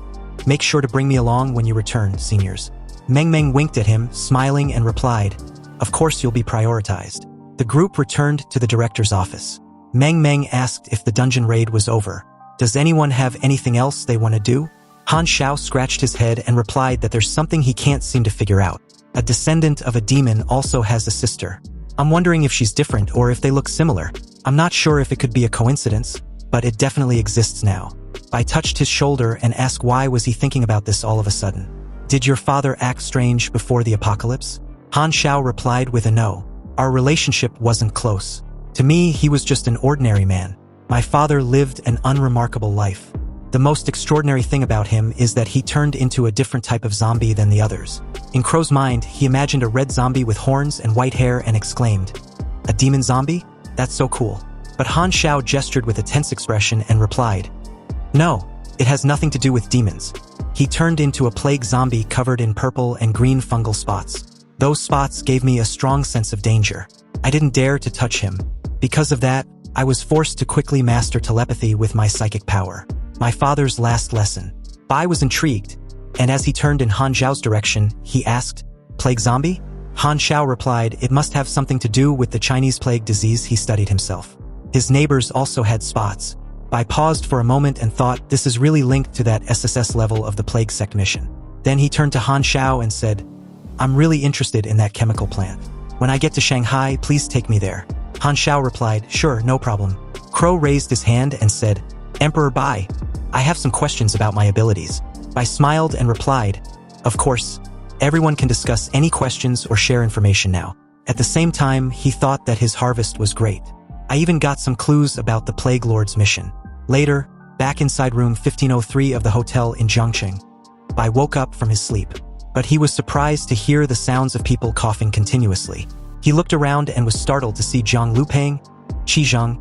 make sure to bring me along when you return, seniors. Meng Meng winked at him, smiling and replied, of course you'll be prioritized. The group returned to the director's office. Meng Meng asked if the dungeon raid was over. Does anyone have anything else they want to do? Han Xiao scratched his head and replied that there's something he can't seem to figure out. A descendant of a demon also has a sister. I'm wondering if she's different or if they look similar. I'm not sure if it could be a coincidence, but it definitely exists now. Bai touched his shoulder and asked why was he thinking about this all of a sudden. Did your father act strange before the apocalypse? Han Xiao replied with a no. Our relationship wasn't close. To me, he was just an ordinary man. My father lived an unremarkable life. The most extraordinary thing about him is that he turned into a different type of zombie than the others. In Crow's mind, he imagined a red zombie with horns and white hair and exclaimed, a demon zombie? That's so cool. But Han Xiao gestured with a tense expression and replied, no, it has nothing to do with demons. He turned into a plague zombie covered in purple and green fungal spots. Those spots gave me a strong sense of danger. I didn't dare to touch him. Because of that, I was forced to quickly master telepathy with my psychic power. My father's last lesson. Bai was intrigued, and as he turned in Han Xiao's direction, he asked, plague zombie? Han Xiao replied it must have something to do with the Chinese plague disease he studied himself. His neighbors also had spots. Bai paused for a moment and thought this is really linked to that SSS level of the plague sect mission. Then he turned to Han Xiao and said, I'm really interested in that chemical plant. When I get to Shanghai, please take me there. Han Xiao replied, sure, no problem. Crow raised his hand and said, Emperor Bai, I have some questions about my abilities. Bai smiled and replied, of course, everyone can discuss any questions or share information now. At the same time, he thought that his harvest was great. I even got some clues about the Plague Lord's mission. Later, back inside room 1503 of the hotel in Zhangcheng, Bai woke up from his sleep. But he was surprised to hear the sounds of people coughing continuously. He looked around and was startled to see Zhang Lupeng, Qi Zhang,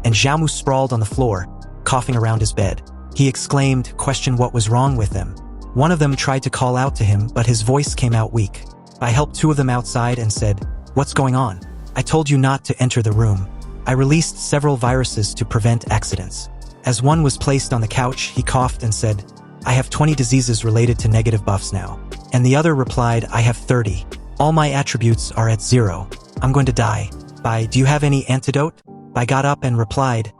and Xiaomu sprawled on the floor, coughing around his bed. He exclaimed, questioned what was wrong with them. One of them tried to call out to him, but his voice came out weak. I helped two of them outside and said, what's going on? I told you not to enter the room. I released several viruses to prevent accidents. As one was placed on the couch, he coughed and said, I have 20 diseases related to negative buffs now. And the other replied, I have 30. All my attributes are at 0. I'm going to die. Bai, do you have any antidote? Bai got up and replied,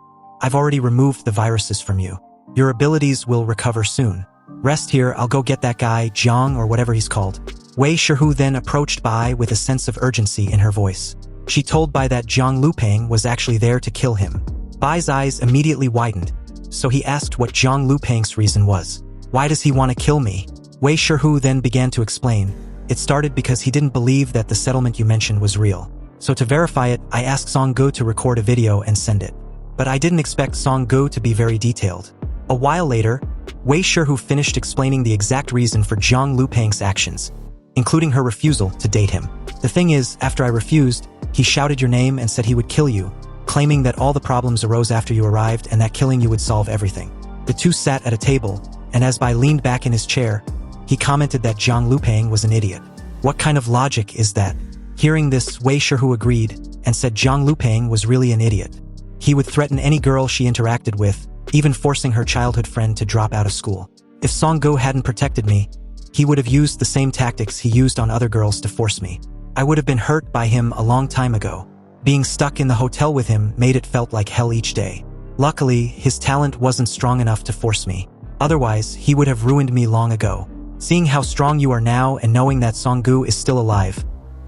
I've already removed the viruses from you. Your abilities will recover soon. Rest here, I'll go get that guy, Jiang or whatever he's called. Wei Shihu then approached Bai with a sense of urgency in her voice. She told Bai that Jiang Lupeng was actually there to kill him. Bai's eyes immediately widened, so he asked what Jiang Lupeng's reason was. Why does he want to kill me? Wei Shihu then began to explain. It started because he didn't believe that the settlement you mentioned was real. So to verify it, I asked Song Gu to record a video and send it. But I didn't expect Song Gu to be very detailed. A while later, Wei Shihu finished explaining the exact reason for Jiang Lupeng's actions, including her refusal to date him. The thing is, after I refused, he shouted your name and said he would kill you, claiming that all the problems arose after you arrived and that killing you would solve everything. The two sat at a table, and as Bai leaned back in his chair, he commented that Jiang Lupeng was an idiot. What kind of logic is that? Hearing this, Wei Shihu agreed and said Jiang Lupeng was really an idiot. He would threaten any girl she interacted with, even forcing her childhood friend to drop out of school. If Song Gu hadn't protected me, he would have used the same tactics he used on other girls to force me. I would have been hurt by him a long time ago. Being stuck in the hotel with him made it felt like hell each day. Luckily, his talent wasn't strong enough to force me. Otherwise, he would have ruined me long ago. Seeing how strong you are now and knowing that Song Gu is still alive,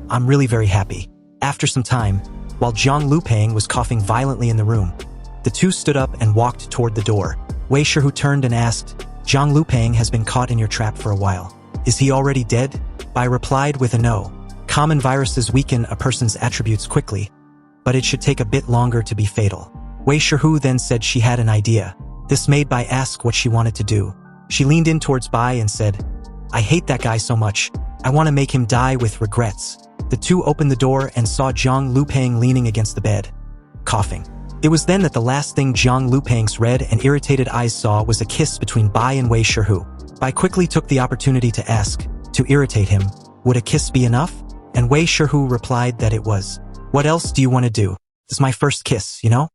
I'm really very happy. After some time, while Jiang Lupeng was coughing violently in the room, The two stood up and walked toward the door. Wei Shihu turned and asked, Zhang Lupang has been caught in your trap for a while. Is he already dead? Bai replied with a no. Common viruses weaken a person's attributes quickly, but it should take a bit longer to be fatal. Wei Shihu then said she had an idea. This made Bai ask what she wanted to do. She leaned in towards Bai and said, I hate that guy so much. I want to make him die with regrets. The two opened the door and saw Zhang Lupang leaning against the bed, coughing. It was then that the last thing Zhang Lupang's red and irritated eyes saw was a kiss between Bai and Wei Shihu. Bai quickly took the opportunity to ask, to irritate him, would a kiss be enough? And Wei Shihu replied that it was. What else do you want to do? This is my first kiss, you know?